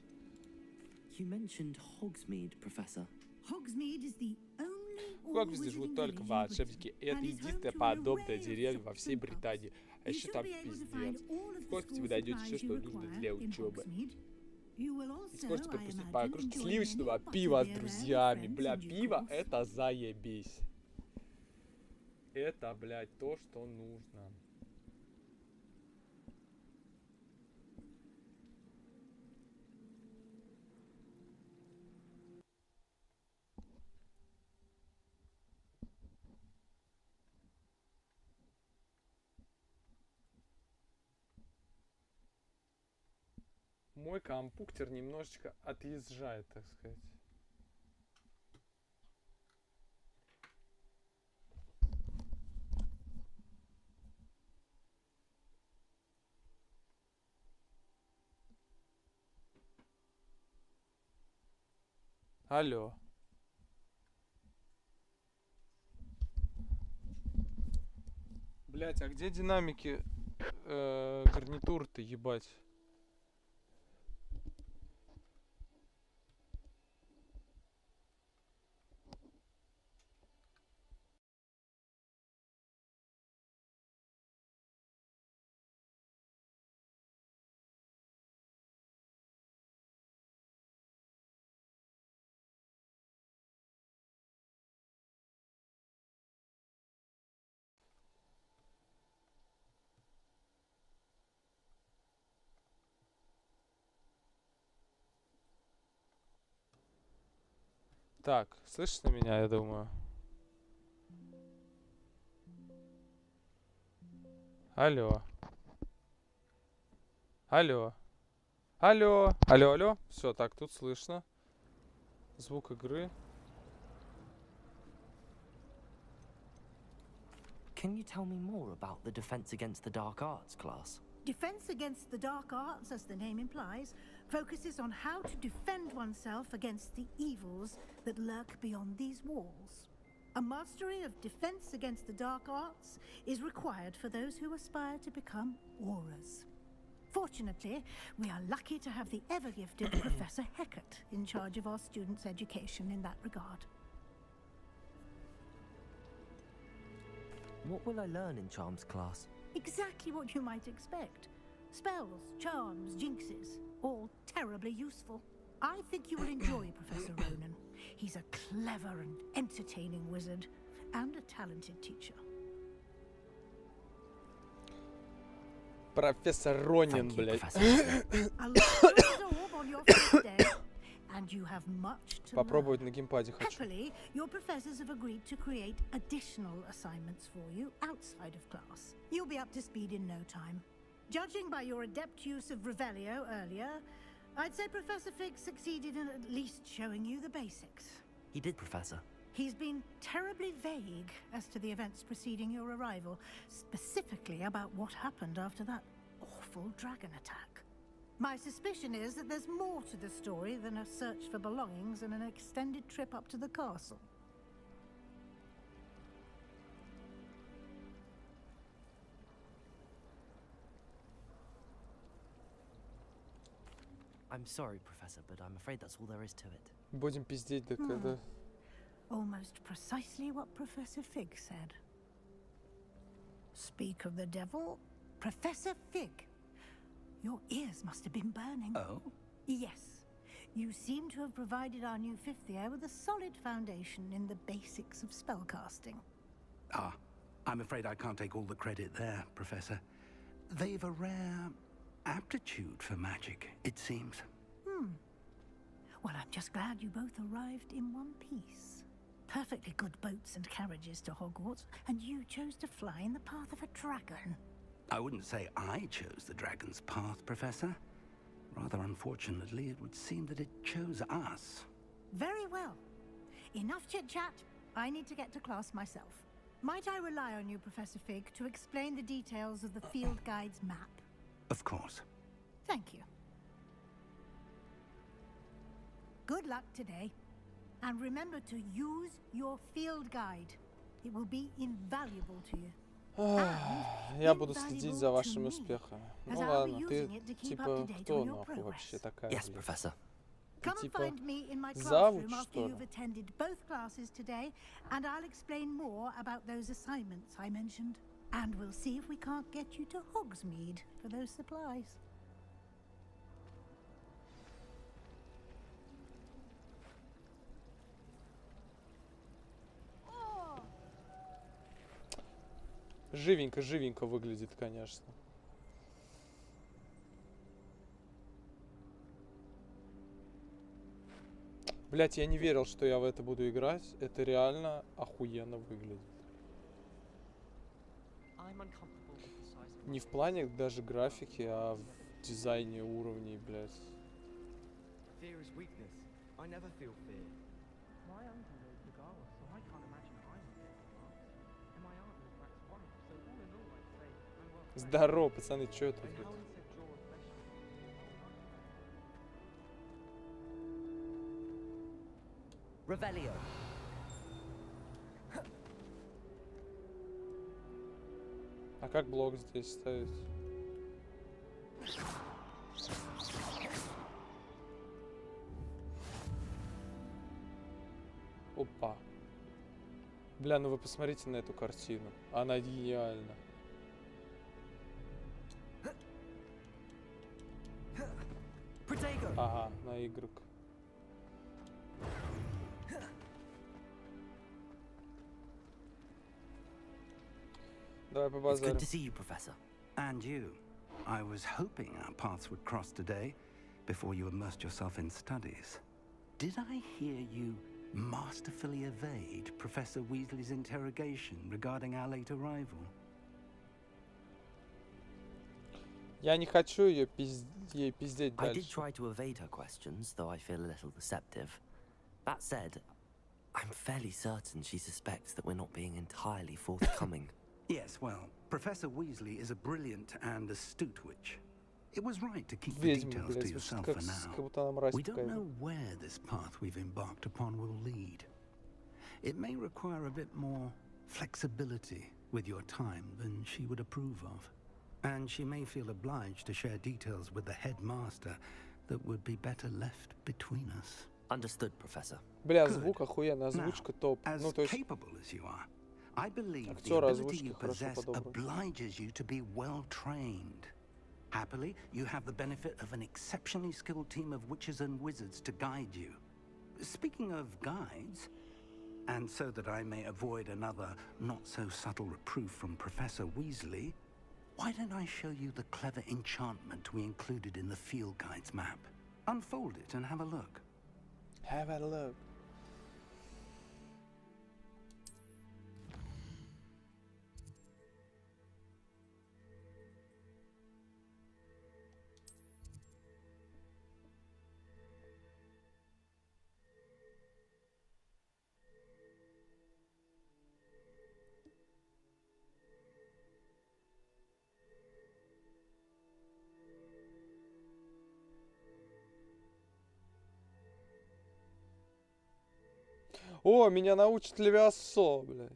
You mentioned Hogsmeade, Professor. Hogsmeade is the only Хогвартсе живут только волшебники. Это единственная подобная деревня во всей Британии. А еще там пиздец. В Хогвартсе вы найдете все, что нужно для учебы. И сможете пропустить по кружке сливочного пива с друзьями. Бля, пиво это заебись. Это, блядь, то, что нужно. Мой компьютер немножечко отъезжает, так сказать. Алло. Блять, а где динамики гарнитур-то, ебать? Так, слышно меня, я думаю? Алло. Алло. Алло. Алло, алло. Все, так, тут слышно. Звук игры. Can you tell me more about the Defense Against the Dark Arts class? Defense Against the Dark Arts, as the name implies, focuses on how to defend oneself against the evils that lurk beyond these walls. A mastery of Defense Against the Dark Arts is required for those who aspire to become Aurors. Fortunately, we are lucky to have the ever-gifted Professor Hecat in charge of our students' education in that regard. What will I learn in Charms class? Exactly what you might expect. Spells, charms, jinxes, all terribly useful. I think you will enjoy Professor Ronan. He's a clever and entertaining wizard, and a talented teacher. Профессор Ронин, блядь. Попробовать на геймпаде хочу. Happily, your professors have agreed to create additional assignments for you outside of class. You'll be up to speed in no time. Judging by your adept use of Revelio earlier, I'd say Professor Fig succeeded in at least showing you the basics. He did, Professor. He's been terribly vague as to the events preceding your arrival, specifically about what happened after that awful dragon attack. My suspicion is that there's more to the story than a search for belongings and an extended trip up to the castle. I'm sorry, Professor, but I'm afraid that's all there is to it. Будем пиздеть до когда. Almost precisely what Professor Fig said. Speak of the devil, Professor Fig. Your ears must have been burning. Oh? Yes. You seem to have provided our new fifth year with a solid foundation in the basics of spellcasting. Ah, I'm afraid I can't take all the credit there, Professor. They've a rare aptitude for magic, it seems. Well, I'm just glad you both arrived in one piece. Perfectly good boats and carriages to Hogwarts, and you chose to fly in the path of a dragon. I wouldn't say I chose the dragon's path, Professor. Rather unfortunately, it would seem that it chose us. Very well. Enough chit-chat. I need to get to class myself. Might I rely on you, Professor Fig, to explain the details of the field guide's map? Of course. Thank you. Good luck today. And remember to use your field guide. It will be invaluable to you. Я буду следить за вашими успехами. Ну ладно, ты типа кто нахуй вообще такая? Yes, Professor. Come and find me in my завуч, classroom after что ли? you've attended both classes today, and I'll explain more about those assignments I mentioned. And we'll see if we can't get you to Hogsmeade for those supplies. Живенько выглядит, конечно. Блять, я не верил, что я в это буду играть. Это реально охуенно выглядит. Не в плане даже графики, а в дизайне уровней, блять. Здорово, пацаны, чё это? Revelio. А как блок здесь ставить? Опа. Бля, ну вы посмотрите на эту картину. Она гениальна. Ага, на Y. Давай It's побазарим. good to see you, Professor. And you. I was hoping our paths would cross today before you immersed yourself in studies. Did I hear you masterfully evade Professor Weasley's interrogation regarding our late arrival? Я не хочу ей пиздеть I did дальше. try to evade her questions, though I feel a little deceptive. That said, I'm fairly certain she suspects that we're not being entirely forthcoming. Yes, well, Professor Weasley is a brilliant and astute witch. It was right to keep the Ведьма, details to блядь, yourself как for now. будто она мразь We don't какая-то. know where this path we've embarked upon will lead. It may require a bit more flexibility with your time than she would approve of. And she may feel obliged to share details with the headmaster that would be better left between us. Understood, Professor. Бля, звук охуенно, озвучка топ. As Ну, то есть, capable as you are, I believe the актёры ability озвучки you хорошо possess подобраны. obliges you to be well trained. Happily, you have the benefit of an exceptionally skilled team of witches and wizards to guide you. Speaking of guides, and so that I may avoid another not-so-subtle reproof from Professor Weasley, why don't I show you the clever enchantment we included in the field guide's map? Unfold it and have a look. Have a look. О, меня научит Левиасо, блядь.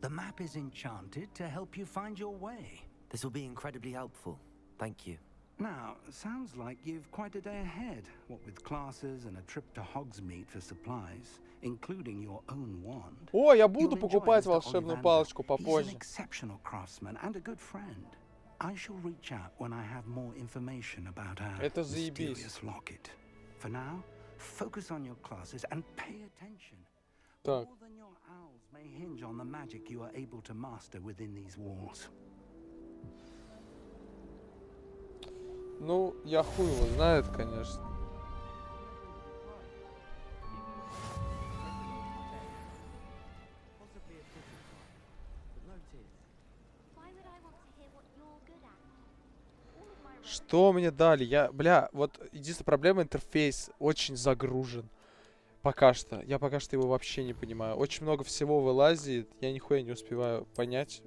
The map is enchanted to help you find your way. This will be incredibly helpful. Thank you. Now, sounds like you've quite a day ahead, what with classes and a trip to Hogsmeade for supplies, including your own wand. О, я буду You'll enjoy покупать Mr. волшебную Ollivander. палочку He's an попозже. exceptional craftsman and a good friend. I shall reach out when I have more information about our Это заебись. mysterious locket. For now, Focus on your classes and pay attention. Так. More than your owls may hinge on the magic you are able to master within these walls. Ну, я хуй его знает, конечно. Что мне дали? Бля, вот единственная проблема, интерфейс очень загружен. Пока что. Я пока что его вообще не понимаю. Очень много всего вылазит, я нихуя не успеваю понять.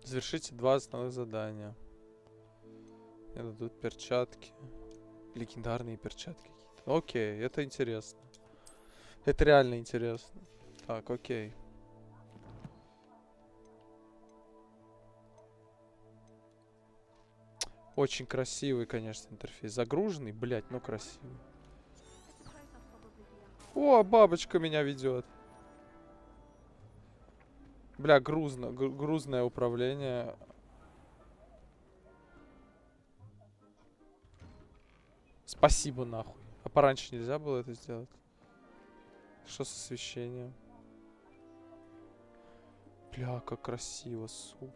Завершите 2 основных задания. Мне дадут перчатки. Легендарные перчатки какие-то. Окей, это интересно. Это реально интересно. Так, окей. Очень красивый, конечно, интерфейс. Загруженный, блять, но красивый. О, бабочка меня ведет. Бля, грузное управление. Спасибо, нахуй. А пораньше нельзя было это сделать? Что с освещением? Бля, как красиво, сука.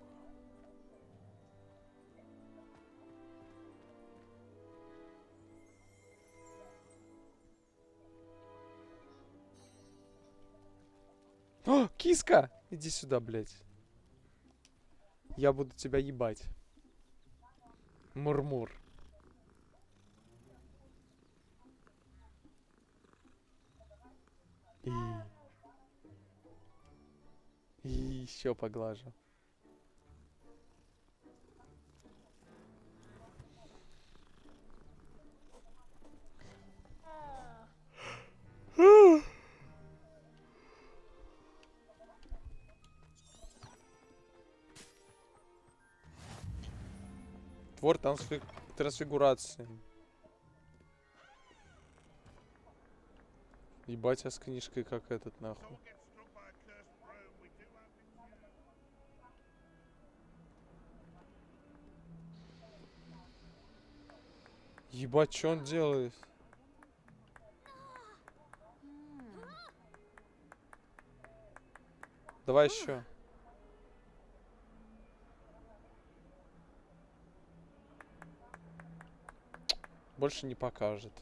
О, киска! Иди сюда, блядь. Я буду тебя ебать. Мурмур. И еще поглажу. Твор трансфигурации. Ебать, а с книжкой как этот, нахуй. Ебать, что он делает? Давай еще. Больше не покажет.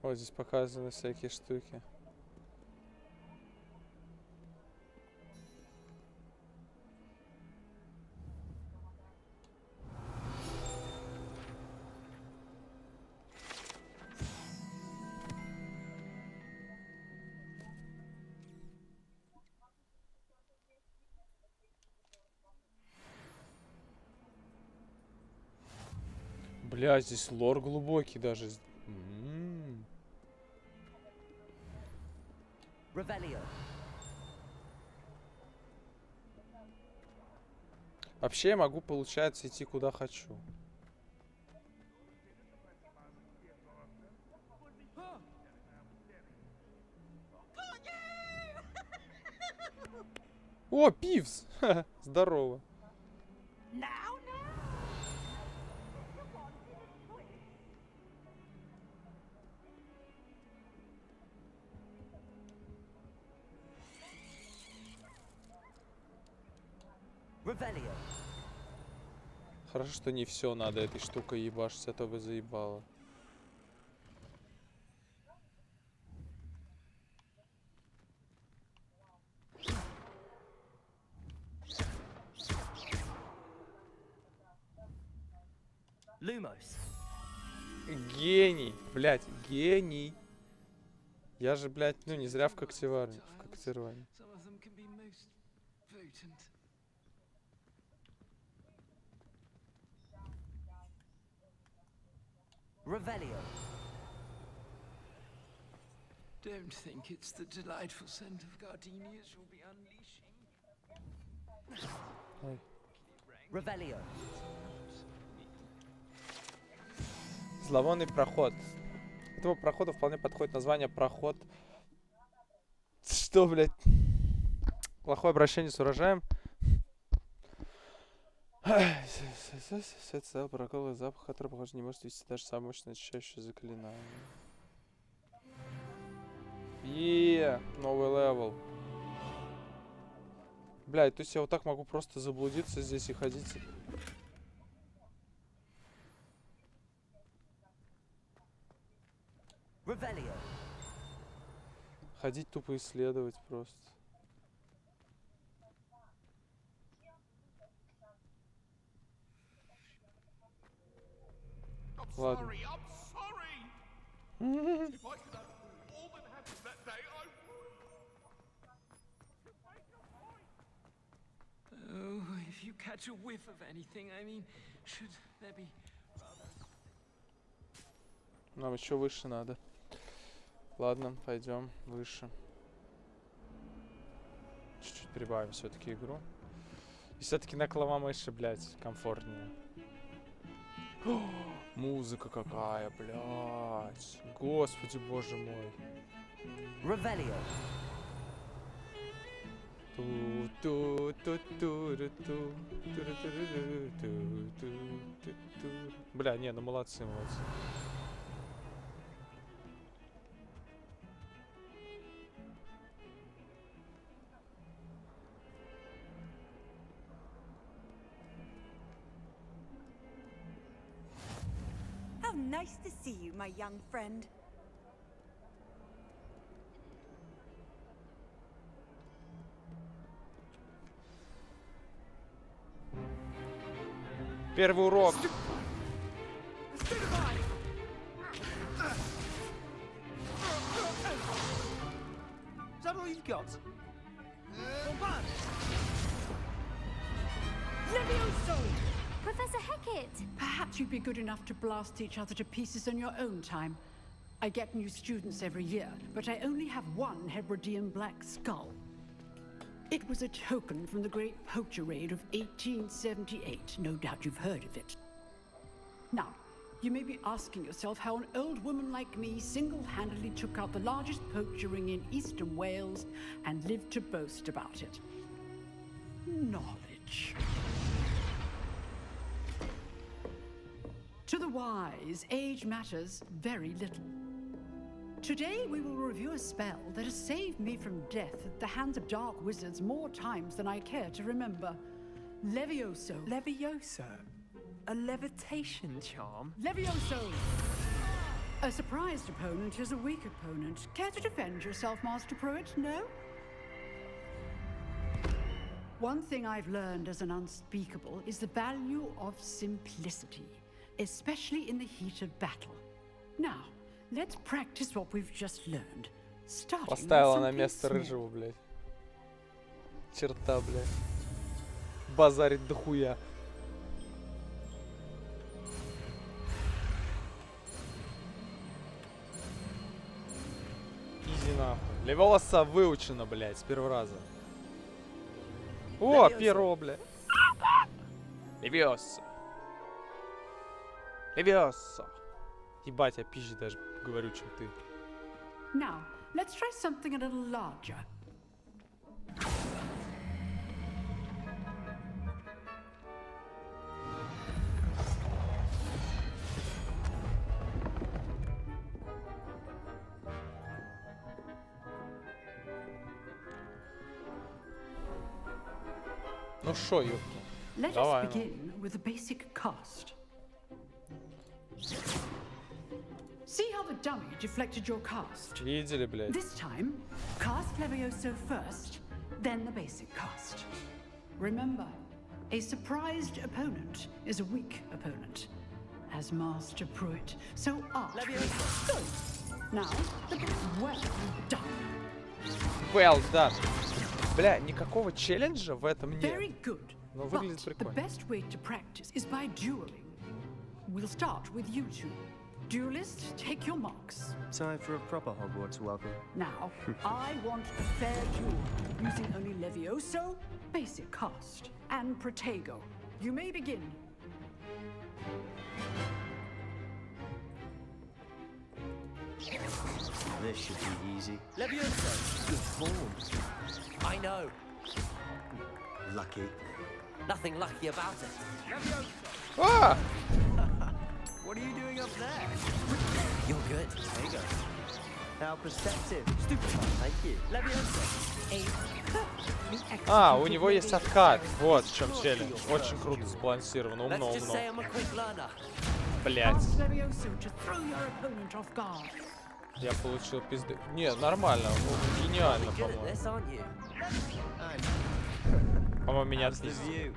Вот здесь показаны всякие штуки. Бля, здесь лор глубокий даже. Вообще я могу, получается, идти куда хочу. О, Пивс! Здорово. Хорошо, что не все надо этой штукой ебашить, а то бы заебало. Гений, блядь, гений. Я же, блядь, ну не зря в когтеварне. Don't think it's the delightful scent of gardenias you'll be unleashing. Revelio. Зловонный проход. Этого прохода вполне подходит название проход. Что, блядь? Плохое обращение с урожаем. Сет прокол запах, который, похоже, не может вести даже самое мощное очищающее заклинание. Новый левел. Блядь, то есть я вот так могу просто заблудиться здесь и ходить. Ходить тупо исследовать просто. Ладно. Oh, if you catch a whiff of anything, I mean, should there be... Нам еще выше надо. Ладно, пойдем выше. Чуть-чуть прибавим все-таки игру. И все-таки на клавомыши, блядь, комфортнее. О, музыка какая, блядь. Господи, боже мой. Revelio. Бля, не, ну молодцы, молодцы. How nice to see you, my young friend. Первый урок. Is that all you've got? Levioso! Professor Hecat! Perhaps you'd be good enough to blast each other to pieces on your own time. I get new students every year, but I only have one Hebridean black skull. It was a token from the Great Poacher Raid of 1878. No doubt you've heard of it. Now, you may be asking yourself how an old woman like me single-handedly took out the largest poacher ring in eastern Wales and lived to boast about it. Knowledge. To the wise, age matters very little. Today we will review a spell that has saved me from death at the hands of dark wizards more times than I care to remember. Levioso. Levioso? A levitation charm? Levioso! A surprised opponent is a weak opponent. Care to defend yourself, Master Pruitt? No? One thing I've learned as an unspeakable is the value of simplicity, especially in the heat of battle. Now, let's practice what we've just learned. Starting Поставила на место рыжего, блядь. Черта, блядь. Базарит дохуя. Изи нахуй. Левелоса выучено, блядь, с первого раза. О, перо, блядь. Левиоса. Левиоса. Ебать, я пизже даже говорю, чем ты. Now, let's try something a little larger. Ну шо, ёпта. Let Давай, us begin with a basic cast. See how the dummy deflected your cast? Видели, блядь. This time, cast Levioso first, then the basic cast. Remember, a surprised opponent is a weak opponent. As Master Pruitt, so art. Levioso. Now, well done. Well done. Бля, никакого челленджа в этом нет. Very good. Но выглядит But прикольно. the best way to practice is by dueling. We'll start with you two. Duelists, take your marks. Time for a proper Hogwarts welcome. Now, I want a fair duel, using only Levioso, basic cast, and Protego. You may begin. This should be easy. Levioso! Good form. I know. Lucky. Nothing lucky about it. А! What are you doing up there? You're good. There you go. How perceptive. Stupid. Thank you. А, у него есть откат. Вот в чем деле. Очень круто сбалансировано. Умно, Let's just умно. say I'm a quick learner. Блять. Ask Levioso to throw your opponent off guard. Я получил пизды. Не, нормально. Ну, гениально, Good at по-моему. this, aren't you? По-моему, меня How's the отпиздили. view?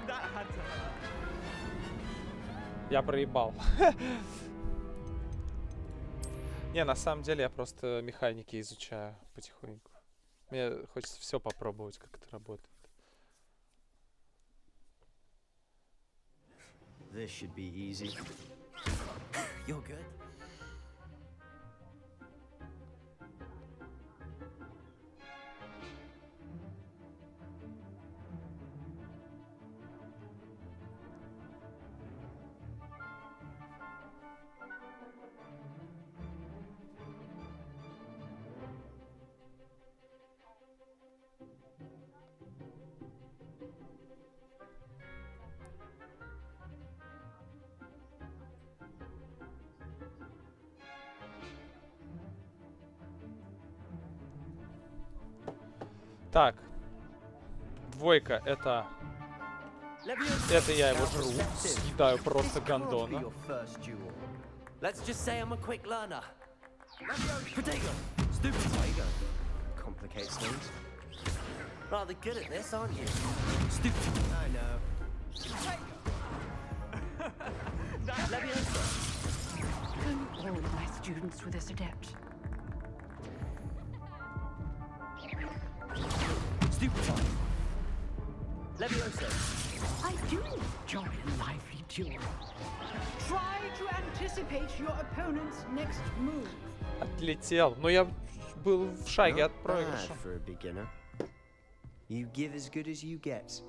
That had to hurt. Я проебал. Не, на самом деле я просто механики изучаю потихоньку. Мне хочется все попробовать, как это работает. This should be easy. You're good. Так. Двойка это... Это я его жру. Съедаю просто гандона. Let's just say I'm a quick learner. Protego. Stupid. There you go. Complicates things. Rather good at this, aren't you? Stupid. I know. Leviosa. All my students were this adept. Stupefy. Leviosa. I do enjoy a lively duel. Try to anticipate your opponent's next move. Отлетел. Но я был в шаге от Not проигрыша. bad for a beginner. You give as good as you get.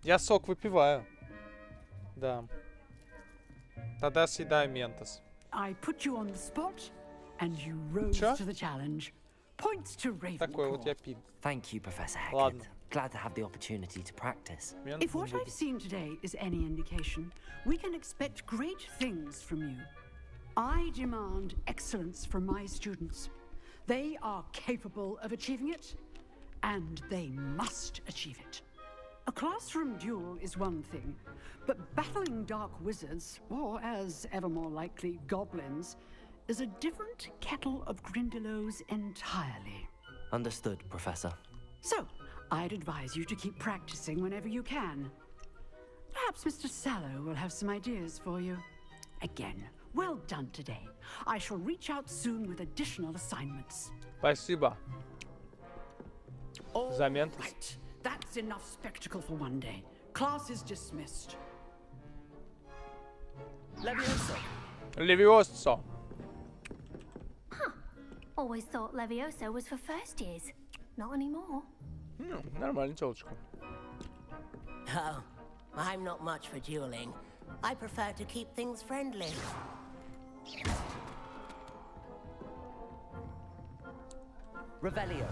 Я сок выпиваю. Да. Тогда съедаю ментос. I put you on the spot, and you rose Чё? to the challenge. Points to Такой вот Ravenclaw. я пид. Thank you, Professor Hackett. Ладно. Glad to have the opportunity to practice. If what I've seen today is any indication, we can expect great things from you. I demand excellence from my students. They are capable of achieving it, and they must achieve it. A classroom duel is one thing, but battling dark wizards, or as ever more likely, goblins, is a different kettle of Grindylows entirely. Understood, Professor. So, I'd advise you to keep practicing whenever you can. Perhaps Mr. Sallow will have some ideas for you. Again, well done today. I shall reach out soon with additional assignments. Спасибо. За ментос. Right. That's enough spectacle for one day. Class is dismissed. Leviosa. Левиосо. Always thought Levioso was for first years. Not anymore. Нормально, телочка. Oh, I'm not much for dueling. I prefer to keep things friendly. Revelio.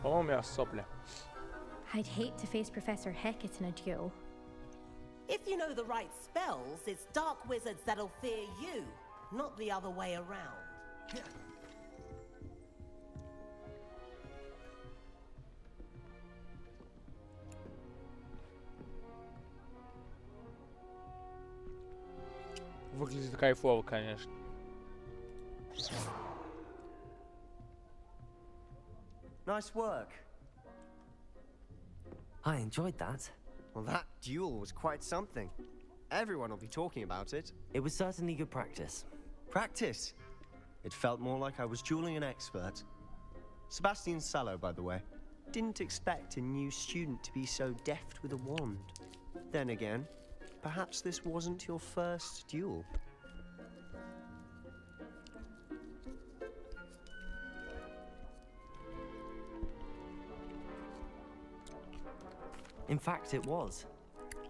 По-моему, я сопли. I'd hate to face Professor Hackett in a duel. If you know the right spells, it's dark wizards that'll fear you, not the other way around. Выглядит кайфово, конечно. Nice work. I enjoyed that. Well, that duel was quite something. Everyone will be talking about it. It was certainly good practice. Practice? It felt more like I was dueling an expert. Sebastian Sallow, by the way. Didn't expect a new student to be so deft with a wand. Then again, perhaps this wasn't your first duel. In fact, it was.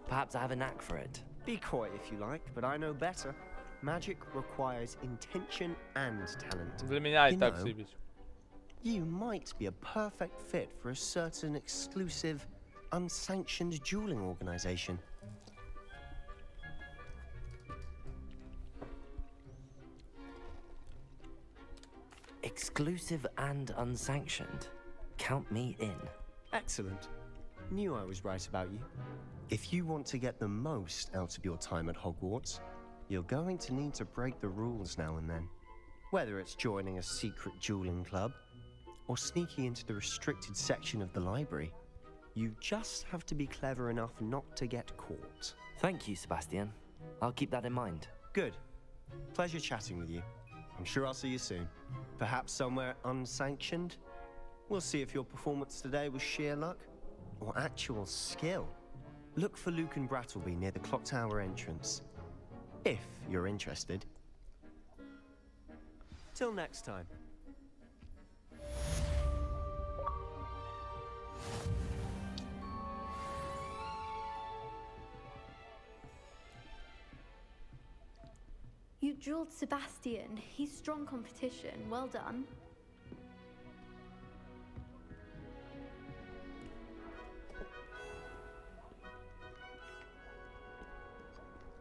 Perhaps I have a knack for it. Be coy if you like, but I know better. magic requires intention and talent. Для меня и You так know, заебись. you might be a perfect fit for a certain exclusive, unsanctioned dueling organization. Exclusive and unsanctioned. Count me in. Excellent. Knew I was right about you. If you want to get the most out of your time at Hogwarts, you're going to need to break the rules now and then. Whether it's joining a secret dueling club, or sneaking into the restricted section of the library, you just have to be clever enough not to get caught. Thank you, Sebastian. I'll keep that in mind. Good. Pleasure chatting with you. I'm sure I'll see you soon. Perhaps somewhere unsanctioned? We'll see if your performance today was sheer luck or actual skill. Look for Luke and Brattleby near the clock tower entrance, if you're interested. Till next time. You drilled Sebastian. He's strong competition. Well done.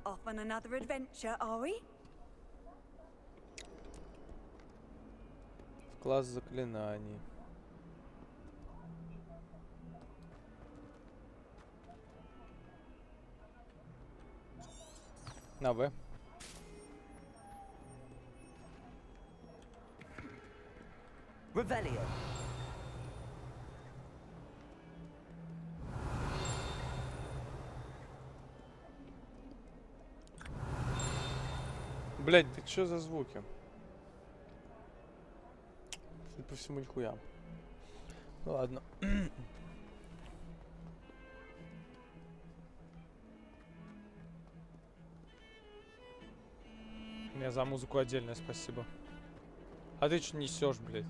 Off on another adventure, are we? В класс заклинаний. На В. Revelio. Блять, ты чё за звуки? Судя по всему, нихуя. Ну ладно. Мне за музыку отдельное спасибо. А ты что несешь, блядь?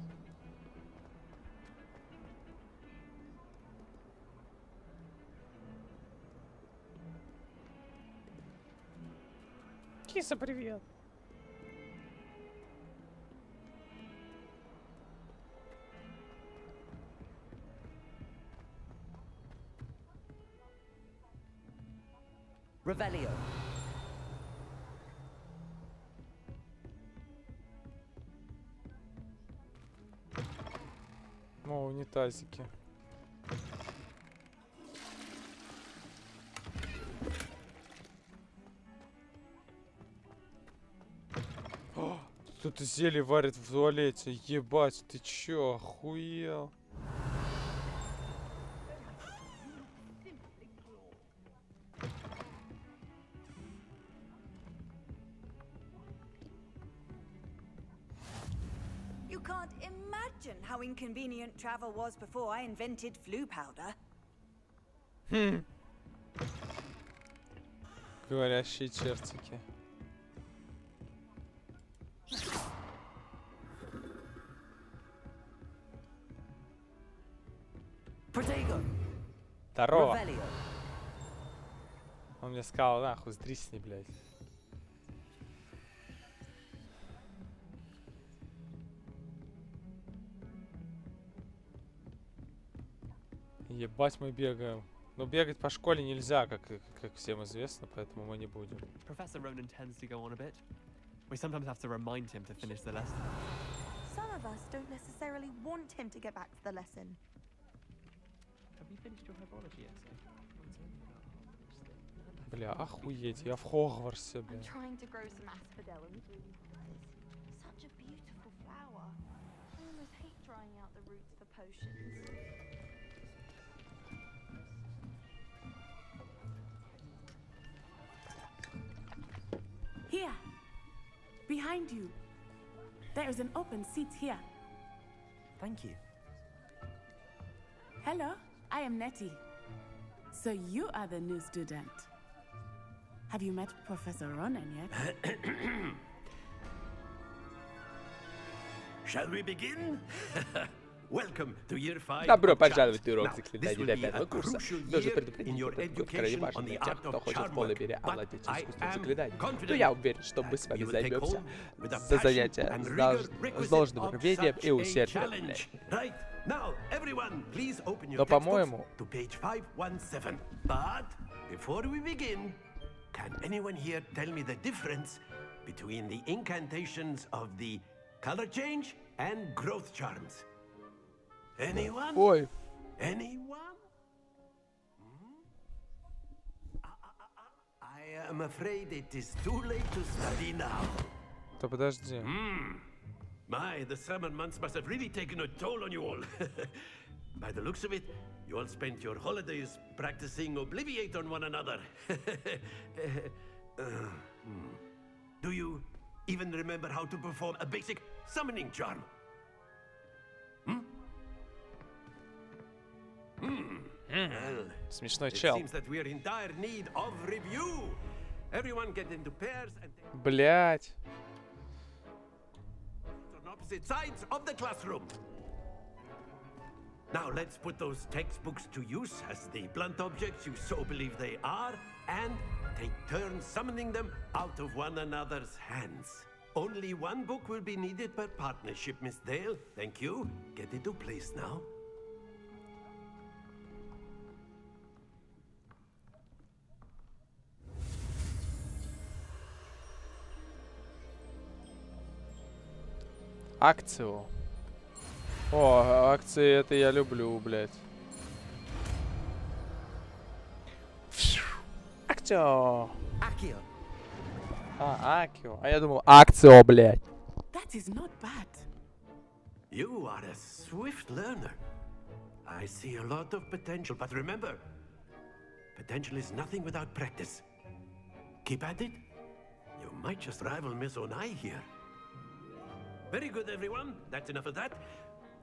Киса, привет. Revelio. О, унитазики. О, кто-то зелье варит в туалете. Ебать, ты чё, охуел? You can't imagine how inconvenient travel was before I invented flu powder. Говорящие чертики. Protego. Здорово. Revelio. Он мне сказал, нахуй, сдрисни, блядь. Ебать, мы бегаем. Но бегать по школе нельзя, как всем известно, поэтому мы не будем. Professor Ronan tends to go on a bit. We sometimes have to remind him to finish the lesson. Some of us don't necessarily want him to get back to the lesson. Have you finished your herbology essay? Бля, охуеть, я в Хогвартсе, бля. I'm trying to grow some asphodel in the green place. Such a beautiful flower. I almost hate drying out the roots for potions. Here, behind you. There is an open seat here. Thank you. Hello, I am Nettie. So you are the new student. Have you met Professor Ronan yet? Shall we begin? Welcome to year 5. Добро пожаловать на урок заклинаний до 5-го курса. Должен предупредить, этот год крайне важен для тех, кто хочет в полной мере овладеть искусством заклинаний. Но я уверен, что мы с вами займемся за занятия с должным рвением и усердием. Но, по-моему... Can anyone here tell me the difference between the incantations of the color change and growth charms? Anyone? Ой. Anyone? I am afraid it is too late to study now. То подожди. My, the summer months must have really taken a toll on you all. By the looks of it, you all spent your holidays practicing Obliviate on one another. Do you even remember how to perform a basic summoning charm? Well, Смешной it чел. seems that we are in dire need of review. Everyone get into pairs and Блять. on opposite sides of the classroom. Now let's put those textbooks to use as the blunt objects you so believe they are, and take turns summoning them out of one another's hands. Only one book will be needed per partnership, Miss Dale. Thank you. Get into place now. Акцию. О, акции это я люблю, блядь. Акцио. Accio. Акио. А я думал, акцио, блядь. That is not bad. You are a swift learner. I see a lot of potential, but remember, potential is nothing without practice. Keep at it. You might just rival Miss Onai here. Very good, everyone. That's enough of that.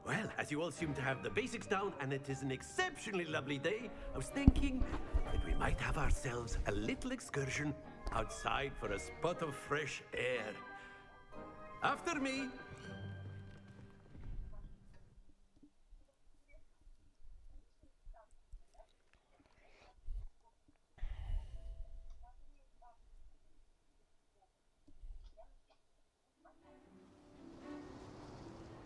Well, as you all seem to have the basics down, and it is an exceptionally lovely day, I was thinking that we might have ourselves a little excursion outside for a spot of fresh air. After me.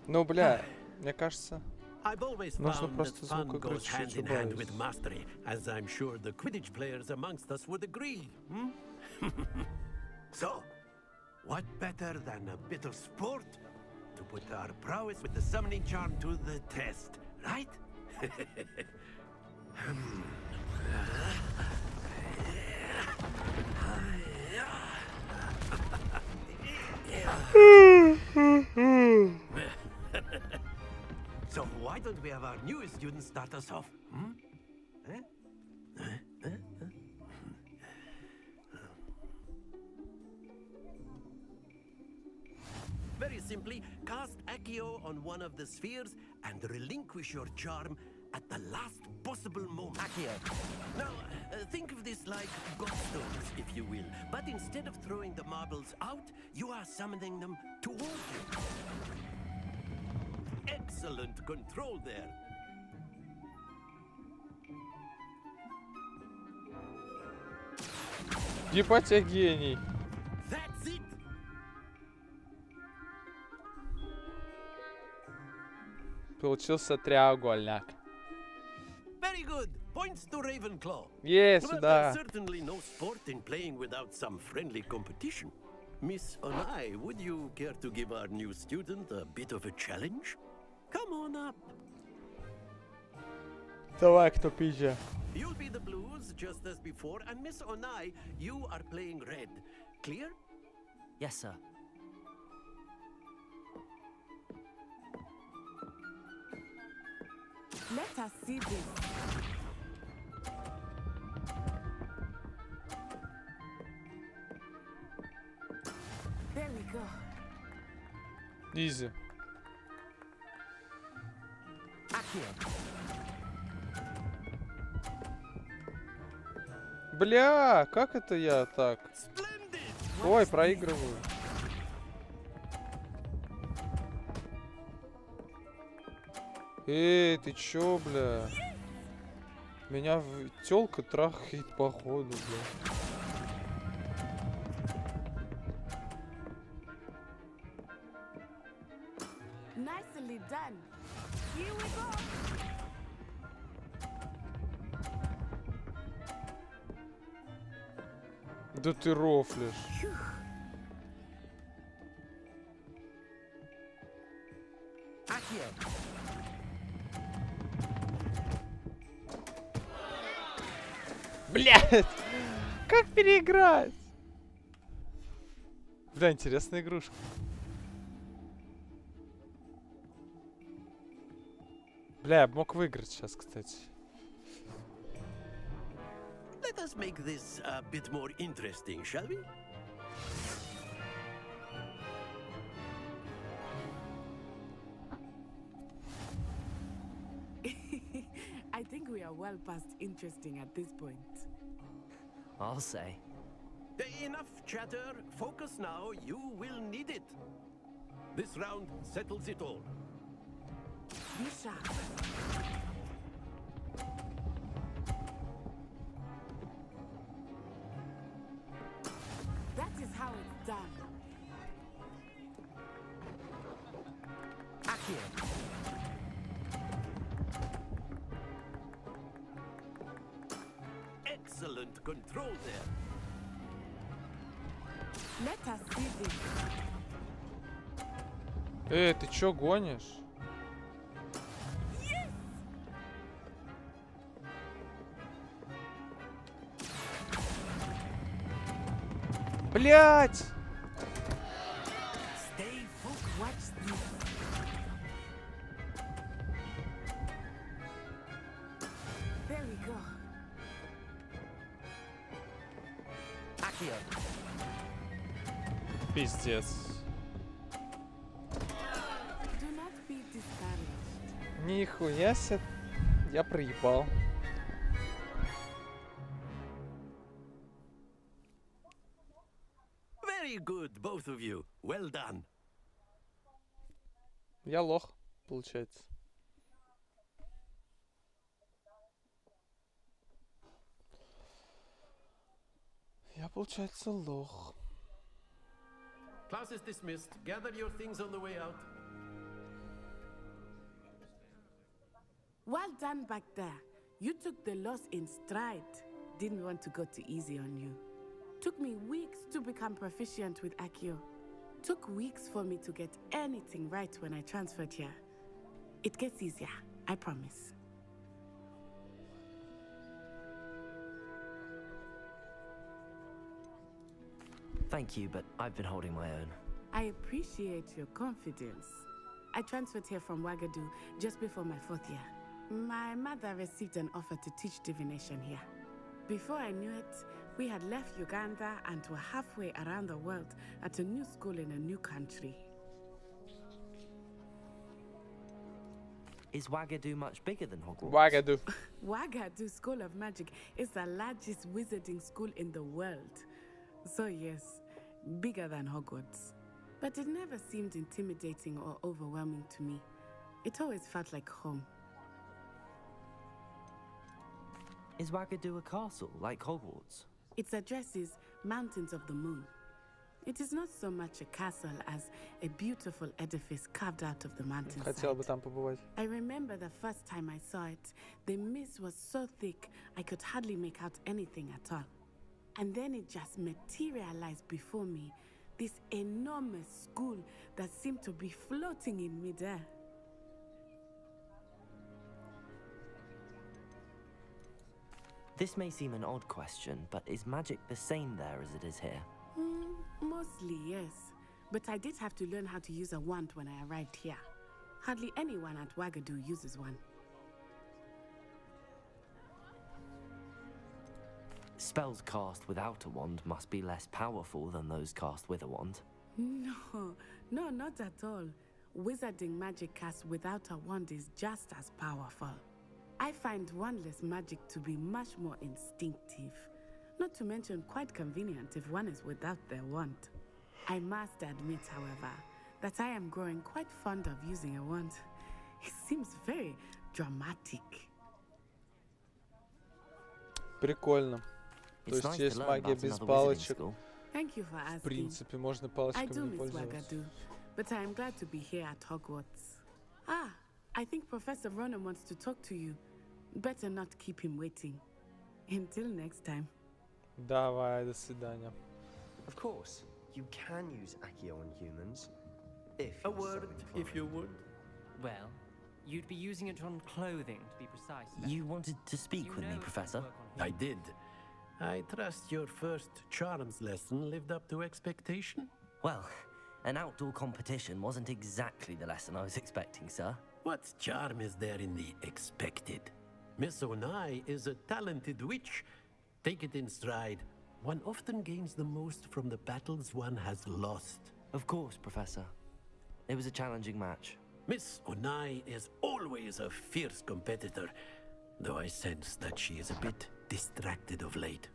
Ну, бля, мне кажется, I've always нужно found that просто fun звук goes hand чуть-чуть in hand убавить. with mastery, as I'm sure the Quidditch players amongst us would agree. So, what better than a bit of sport to put our prowess with the summoning charm to the test, right? So why don't we have our newest student start us off? Very simply, cast Accio on one of the spheres and relinquish your charm at the last possible moment. Accio. Now, think of this like godstones, if you will. But instead of throwing the marbles out, you are summoning them toward you. Excellent control there. Ебать, я гений. That's it. Получился треугольник. Very good. Points to Ravenclaw. Yes, Well, да. there's certainly no sport in playing without some friendly competition. Miss Onai, would you care to give our new student a bit of a challenge? Come on up. Давай, кто пизжа. You'll be the blues just as before, and Miss Onai, you are playing red. Clear? Yes, sir. Let us see this. There we go. Изи. Бля, как это я так? Ой, проигрываю. Ты чё, бля? Меня тёлка трахает походу, бля. Nicely done. Here we go. Да ты рофлишь. Блядь! Как переиграть? Бля, интересная игрушка. Бля, я бы мог выиграть сейчас, кстати. Let us make this a bit more interesting, shall we? I think we are well past interesting at this point. I'll say. Enough chatter. Focus now. You will need it. This round settles it all. Be sharp. That is how it's done. Accio. Excellent control there. Let us see this. Ты чё гонишь? Блять! Stay focused. Watch this. There we go. Accio. Пиздец. Do not be discouraged. Нихуя себе. Я проебал. Very good, both of you. Well done. Я лох, получается. Я, получается, лох. Class is dismissed. Gather your things on the way out. Well done back there. You took the loss in stride. Didn't want to go too easy on you. Took me weeks to become proficient with Accio. Took weeks for me to get anything right when I transferred here. It gets easier, I promise. Thank you, but I've been holding my own. I appreciate your confidence. I transferred here from Wagadu just before my 4th year. My mother received an offer to teach divination here. Before I knew it, we had left Uganda and were halfway around the world at a new school in a new country. Is Wagadu much bigger than Hogwarts? Wagadu. Wagadu School of Magic is the largest wizarding school in the world. So yes, bigger than Hogwarts. But it never seemed intimidating or overwhelming to me. It always felt like home. Is Wagadu a castle, like Hogwarts? Its address is Mountains of the Moon. It is not so much a castle as a beautiful edifice carved out of the mountainside. Хотел бы там побывать. I remember the first time I saw it, the mist was so thick I could hardly make out anything at all. And then it just materialized before me, this enormous school that seemed to be floating in midair. This may seem an odd question, but is magic the same there as it is here? Mostly, yes. But I did have to learn how to use a wand when I arrived here. Hardly anyone at Wagadu uses one. Spells cast without a wand must be less powerful than those cast with a wand. No, not at all. Wizarding magic cast without a wand is just as powerful. I find wandless magic to be much more instinctive. Not to mention quite convenient if one is without their wand. I must admit, however, that I am growing quite fond of using a wand. He seems very dramatic. Прикольно. То It's есть nice to есть learn магия about без another wizarding палочек. Thank you for В asking. принципе, можно I палочками do не miss пользоваться. Wagadu, but I am glad to be here at Hogwarts. Ah, I think Professor Ronan wants to talk to you. Better not keep him waiting. Until next time. Давай, до свидания. Of course, you can use Accio on humans. If A you're so word, inclined. if you would. Well, you'd be using it on clothing, to be precise. You wanted to speak with me, Professor? I did. I trust your first charms lesson lived up to expectation? Well, an outdoor competition wasn't exactly the lesson I was expecting, sir. What charm is there in the expected? Miss Onai is a talented witch. Take it in stride. One often gains the most from the battles one has lost. Of course, Professor. It was a challenging match. Miss Onai is always a fierce competitor, though I sense that she is a bit distracted of late.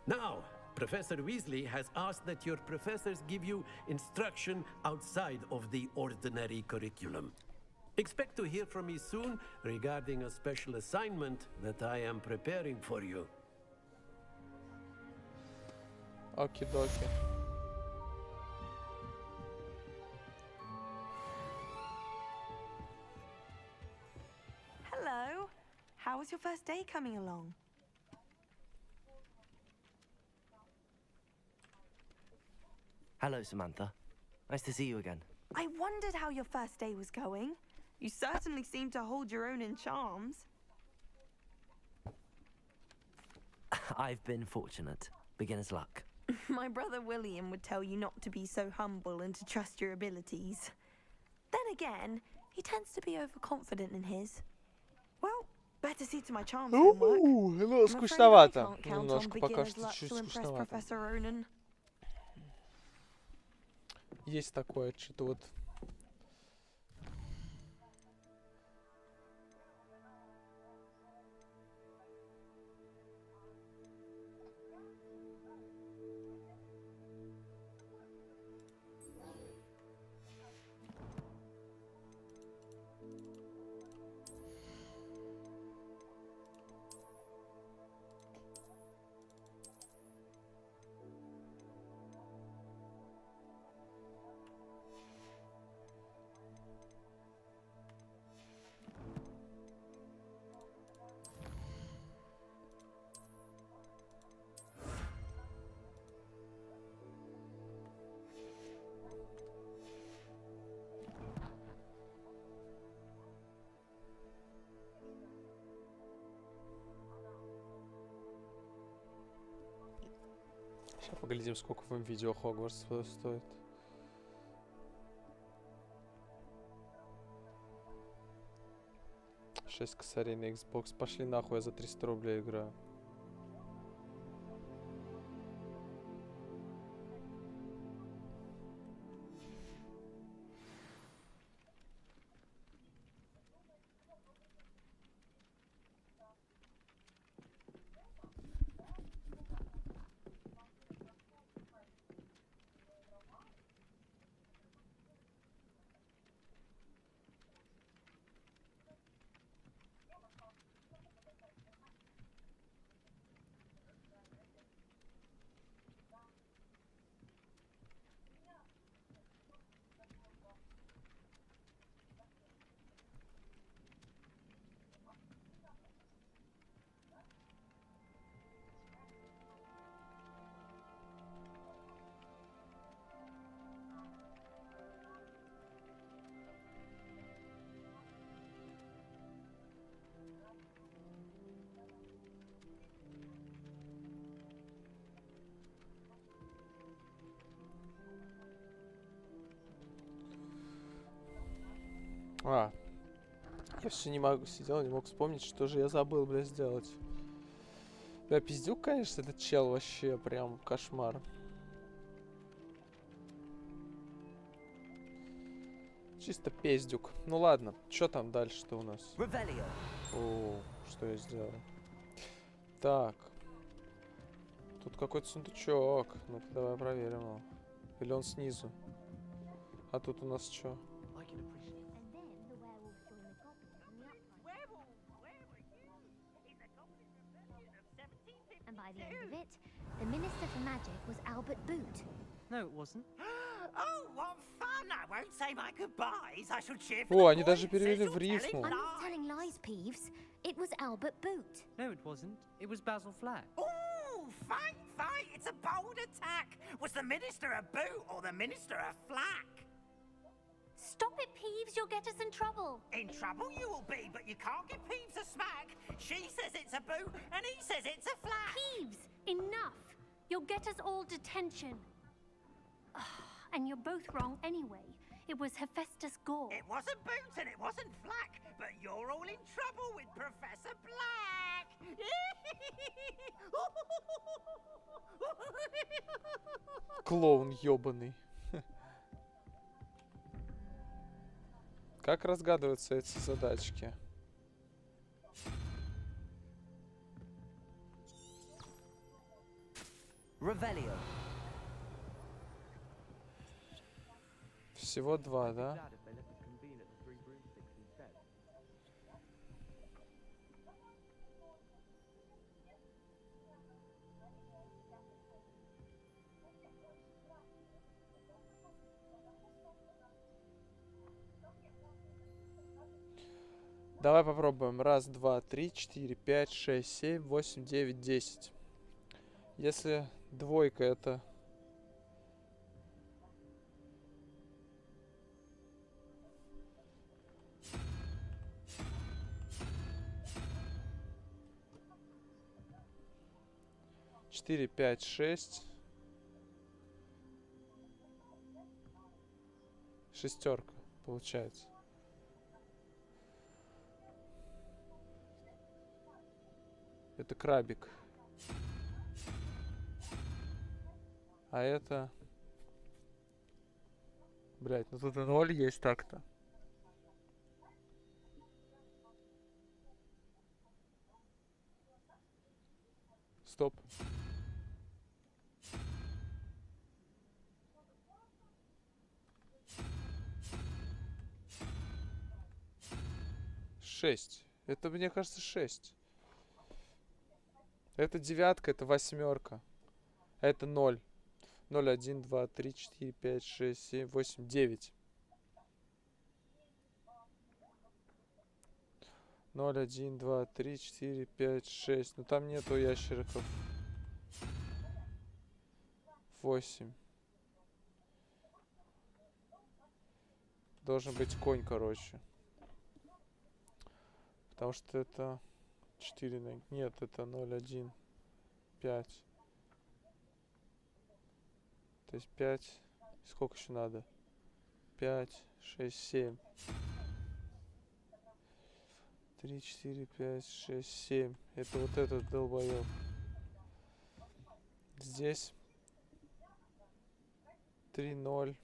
Now, Professor Weasley has asked that your professors give you instruction outside of the ordinary curriculum. Expect to hear from me soon regarding a special assignment that I am preparing for you. Оки-доки. Hello. How was your first day coming along? Hello, Samantha. Nice to see you again. I wondered how your first day was going. You certainly seem to hold your own in charms. I've been fortunate. Beginner's luck. My brother William would tell you not to be so humble and to trust your abilities. Then again, he tends to be overconfident in his. Well, better see to my charms homework. Ну, I'm afraid I скучновато. can't count on Немножко пока beginner's что luck чуть to impress скучновато. Professor Ronan. Есть такое, что-то вот. Сейчас поглядим, сколько вам видео Хогвартс стоит. Шесть косарей на Xbox. Пошли нахуй, я за 300 рублей играю. Я все не могу, сидел, не мог вспомнить, что же я забыл, бля, сделать. Бля, пиздюк, конечно, этот чел вообще прям кошмар. Чисто пиздюк. Ну ладно, что там дальше-то у нас? О, что я сделал? Так. Тут какой-то сундучок. Ну-ка, давай проверим его. Или он снизу? А тут у нас что? end of it. The Minister for Magic was Albert Boot. No, it wasn't. Oh, what fun! I won't say my goodbyes. I shall cheer for О, the они даже boy who перевели says в you're рифму. I'm not telling lies, Peeves. It was Albert Boot. No, it wasn't. It was Basil Flack. Oh, fight, fight! It's a bold attack. Was the Minister a boot or the Minister a flack? Stop it, Peeves. You'll get us in trouble. In trouble you will be, but you can't give Peeves a smack. She says it's a boot, and he says it's a flack. Peeves, enough. You'll get us all detention. And you're both wrong anyway. It was Hephaestus Gore. It wasn't boot and it wasn't flack, but you're all in trouble with Professor Black. Клоун ёбаный. Как разгадываются эти задачки? Revelio. Всего два, да? Давай попробуем. Раз, два, три, четыре, пять, шесть, семь, восемь, девять, 10. Если двойка это... Четыре, пять, шесть. Шестерка получается. Это крабик. А это... Блять, ну тут и 0 есть так-то. Стоп. Шесть. Это, мне кажется, 6. Это девятка, это восьмерка. Это 0. 0, 1, 2, 3, 4, 5, 6, 7, 8, 9. 0, 1, 2, 3, 4, 5, 6. Ну там нету ящериков. 8. Должен быть конь, короче. Потому что это 4 ноги. Нет, это 0, 1, 5. То есть 5. Сколько еще надо? 5, 6, 7. 3, 4, 5, 6, 7. Это вот этот долбоёб. Здесь 3, 0.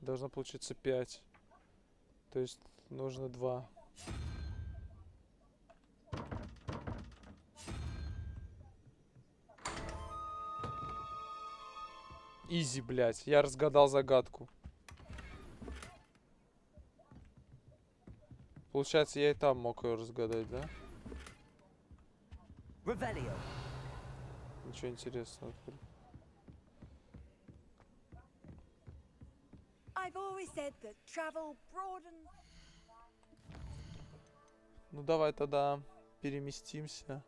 Должно получиться 5. То есть нужно 2. Изи, блядь. Я разгадал загадку. Получается, я и там мог ее разгадать, да? Revelio. Ничего интересного. I've always said that travel broadens. Ну давай тогда переместимся.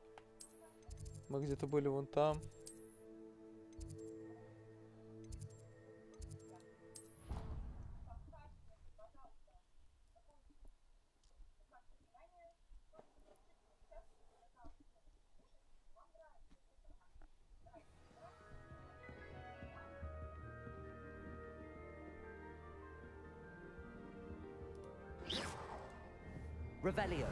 Мы где-то были вон там. Revelio.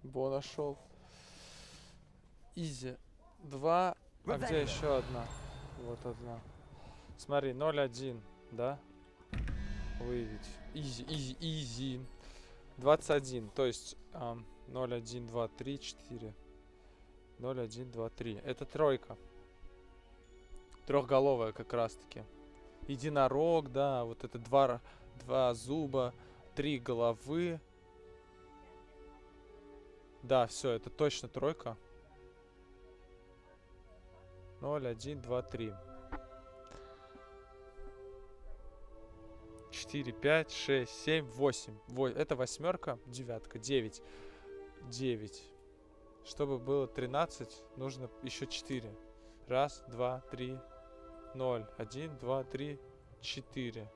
Во, нашел. Изи. 2. А где еще одна? Вот одна. Смотри, 0-1, да? Выявить. Изи, изи, изи. 21. То есть 0, 1, 2, 3, 4. 0, 1, 2, 3. Это тройка. Трехголовая как раз таки. Единорог, да. Вот это два зуба. 3 головы. Да, все, это точно тройка. 0, 1, 2, 3. 4, 5, 6, 7, 8. Это восьмерка, девятка, 9. 9. Чтобы было 13, нужно еще 4. Раз, два, три, 0. 1, 2, 3, 4.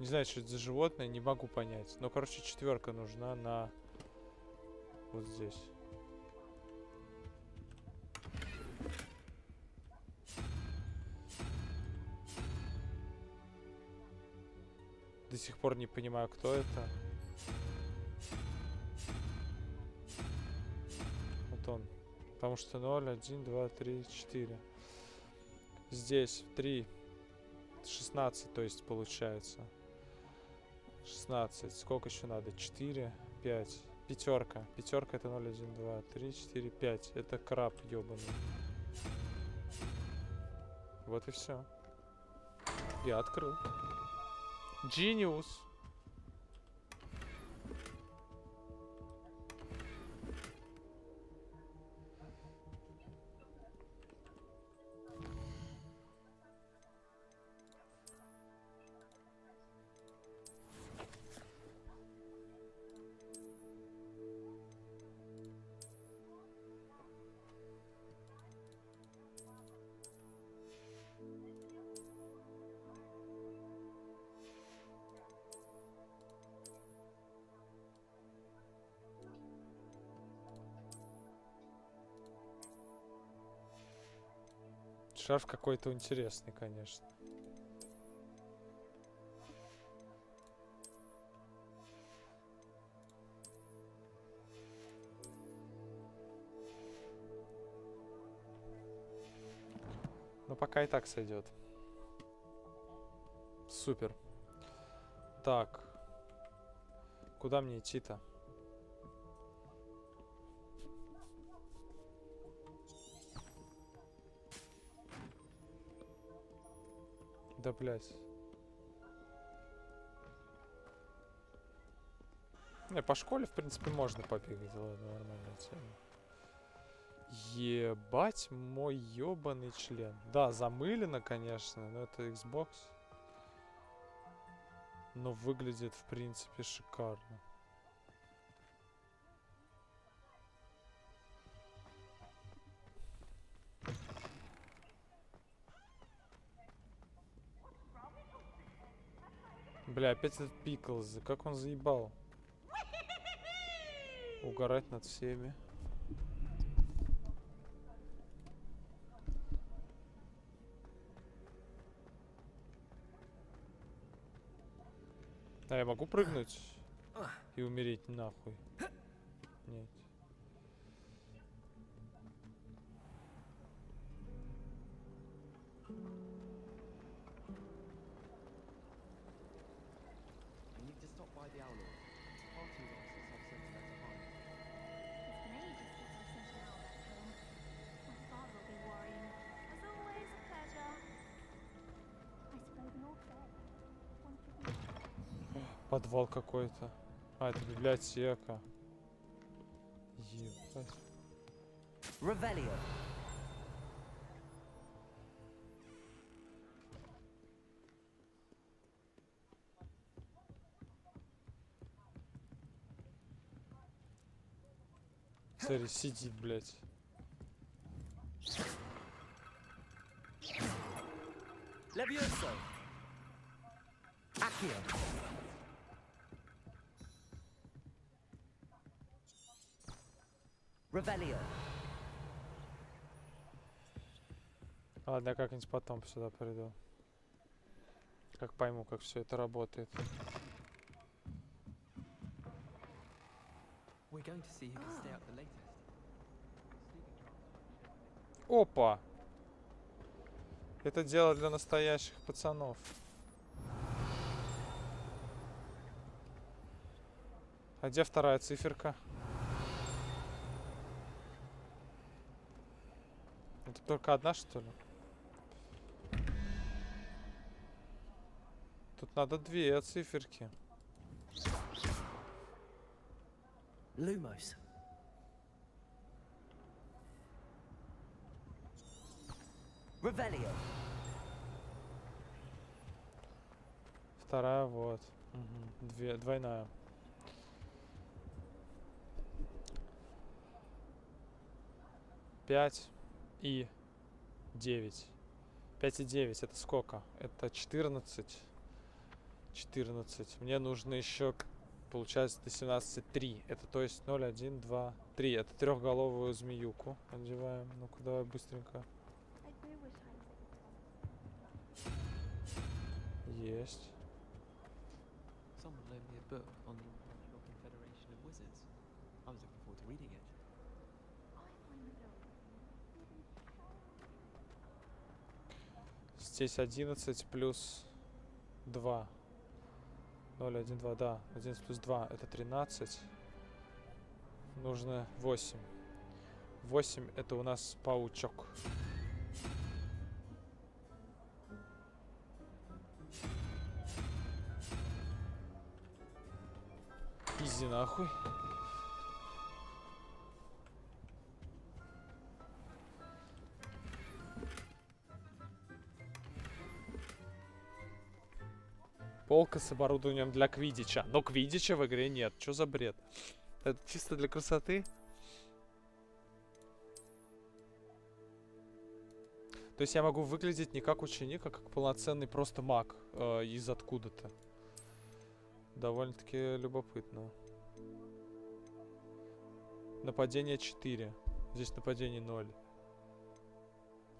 Не знаю, что это за животное, не могу понять. Но, короче, четверка нужна на вот здесь. До сих пор не понимаю, кто это. Вот он. Потому что 0, 1, 2, 3, 4. Здесь 3. 16, то есть получается. 16. Сколько еще надо? 4, 5. Пятерка. Пятерка это 0, 1, 2, 3, 4, 5. Это краб ебаный. Вот и все. Я открыл. Genius. Шарф какой-то интересный, конечно. Но пока и так сойдет. Супер. Так. Куда мне идти-то? Да, блядь. Не, по школе, в принципе, можно побегать. Ладно, нормальная тема. Ебать мой ебаный член. Да, замылено, конечно, но это Xbox. Но выглядит, в принципе, шикарно. Бля, опять этот Пиклз. Как он заебал. Угорать над всеми. А я могу прыгнуть и умереть нахуй? Нет. Подвал какой-то. А, это библиотека. Ебать. Revelio. Смотри, сидит, блядь. Levioso. Accio. Revelio. Ладно, я как-нибудь потом сюда приду. Как пойму, как все это работает. We're going to see who can stay up the latest. Опа! Это дело для настоящих пацанов. А где вторая циферка? Это только одна, что ли? Тут надо две циферки. Lumos. Revelio. Вторая вот. Угу. Двойная. Пять и 9. 5 и 9 это сколько? Это 14. 14. Мне нужно еще, получается, до 17 3. Это то есть 0, 1, 2, 3. Это трехголовую змеюку. Одеваем. Ну-ка, давай быстренько. Есть. Someone loaned me a book on the International Confederation of Wizards. I was looking forward to reading it. Здесь 11 плюс 2. 0, 1, 2, да. 11 плюс 2 это 13. Нужно 8. 8 это у нас паучок. Изи нахуй. Полка с оборудованием для квиддича. Но квиддича в игре нет. Что за бред? Это чисто для красоты? То есть я могу выглядеть не как ученик, а как полноценный просто маг из откуда-то. Довольно-таки любопытно. Нападение 4. Здесь нападение 0.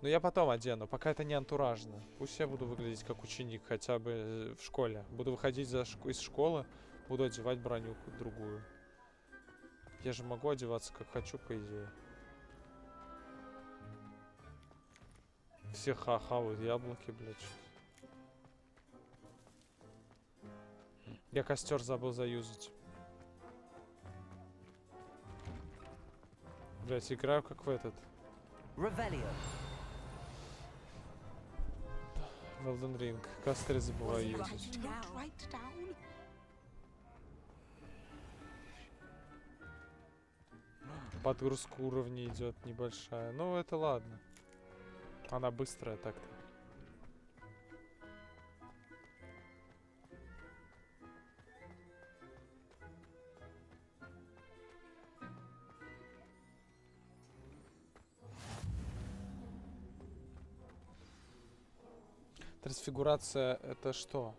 Но я потом одену, пока это не антуражно. Пусть я буду выглядеть как ученик, хотя бы в школе. Буду выходить из школы, буду одевать броню другую. Я же могу одеваться как хочу, по идее. Все хавают яблоки, блядь. Я костер забыл заюзать. Блять, играю как в этот. Revelio. В Elden Ring. Костры забываю юзать. Подгрузка уровней идет небольшая. Ну, это ладно. Она быстрая так-то. Трансфигурация это что?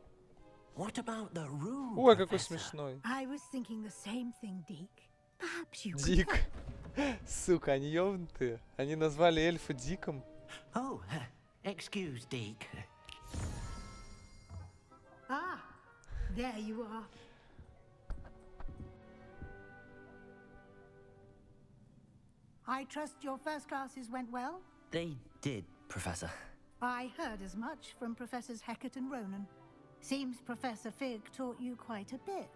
What about the room, Ой, какой Professor? смешной. I was thinking the same thing, Deke. Perhaps you could Дик. Сука, они ёбнутые. Они назвали эльфа Диком. Oh, excuse, Deke. Ah, there you are. I trust your first classes went well? They did, Professor. I heard as much from Professors Hecat and Ronan. Seems Professor Fig taught you quite a bit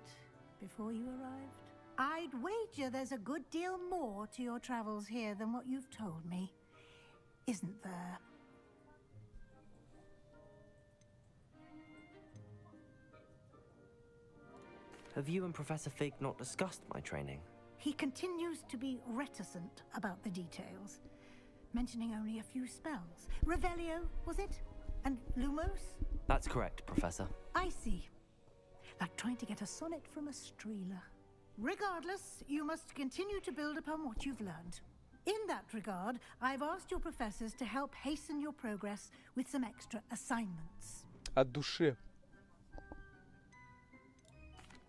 before you arrived. I'd wager there's a good deal more to your travels here than what you've told me. Isn't there? Have you and Professor Fig not discussed my training? He continues to be reticent about the details, mentioning only a few spells. Revelio, was it? And Lumos? That's correct, Professor. I see. Like trying to get a sonnet from a streeler. Regardless, you must continue to build upon what you've learned. In that regard, I've asked your professors to help hasten your progress with some extra assignments. От души.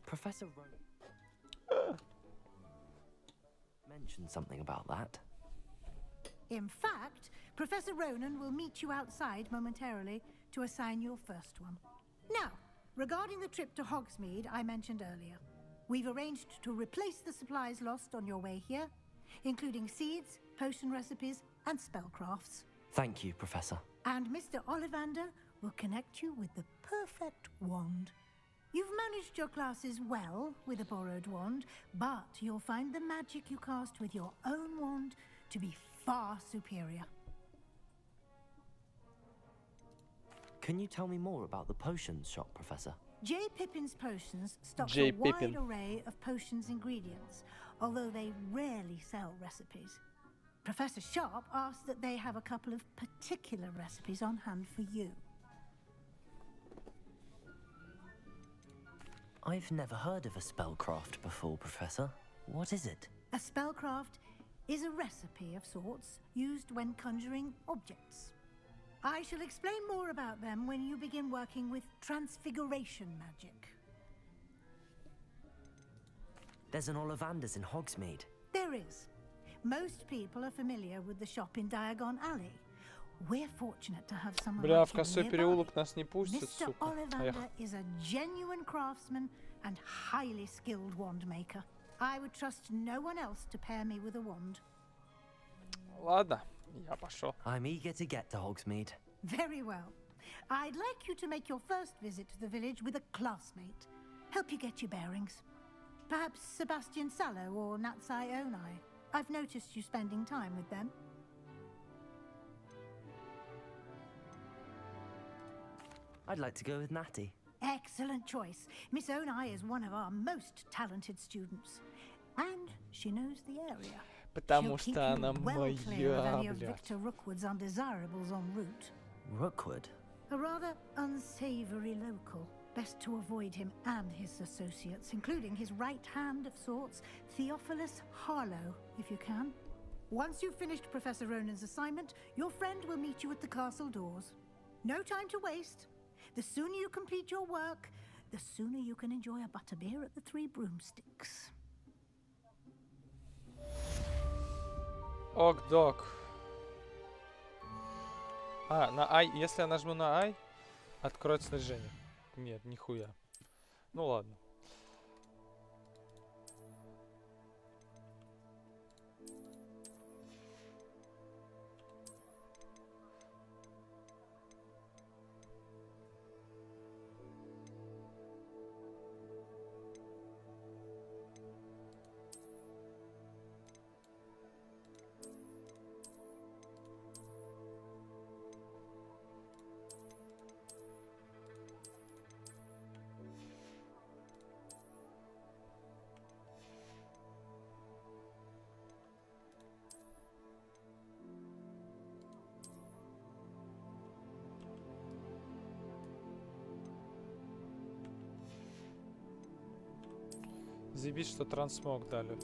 Professor Ronan mentioned something about that. In fact, Professor Ronan will meet you outside momentarily to assign your first one. Now, regarding the trip to Hogsmeade I mentioned earlier. We've arranged to replace the supplies lost on your way here, including seeds, potion recipes, and spellcrafts. Thank you, Professor. And Mr. Ollivander will connect you with the perfect wand. You've managed your classes well with a borrowed wand, but you'll find the magic you cast with your own wand to be far superior. Can you tell me more about the potions shop, Professor? J. Pippin's Potions stocks J. a wide Pippin. array of potions ingredients, although they rarely sell recipes. Professor Sharp asked that they have a couple of particular recipes on hand for you. I've never heard of a spellcraft before, Professor. What is it? A spellcraft is a recipe of sorts used when conjuring objects. I shall explain more about them when you begin working with transfiguration magic. There's an Ollivander's in Hogsmeade. There is. Most people are familiar with the shop in Diagon Alley. We're fortunate to have someone Бля, like в you косой nearby. переулок нас не пустят, Mr. сука. Ollivander is a genuine craftsman and highly skilled wand maker. I would trust no one else to pair me with a wand. Ладно, я пошел. I'm eager to get to Hogsmeade. Very well. I'd like you to make your first visit to the village with a classmate. Help you get your bearings. Perhaps Sebastian Sallow or Natsai Onai. I've noticed you spending time with them. I'd like to go with Natty. Excellent choice. Miss Onai is one of our most talented students. And she knows the area. Потому She'll keep что you она well clear of any моя, of блядь. Victor Rookwood's undesirables en route. Rookwood? A rather unsavory local. Best to avoid him and his associates, including his right hand of sorts, Theophilus Harlow, if you can. Once you've finished Professor Ronan's assignment, your friend will meet you at the castle doors. No time to waste. The sooner you complete your work, the sooner you can enjoy a butterbeer at the Three Broomsticks. Ок-док. А, на I, если я нажму на I, откроет снаряжение. Нет, нихуя. Ну ладно. Заебись, что трансмог дали.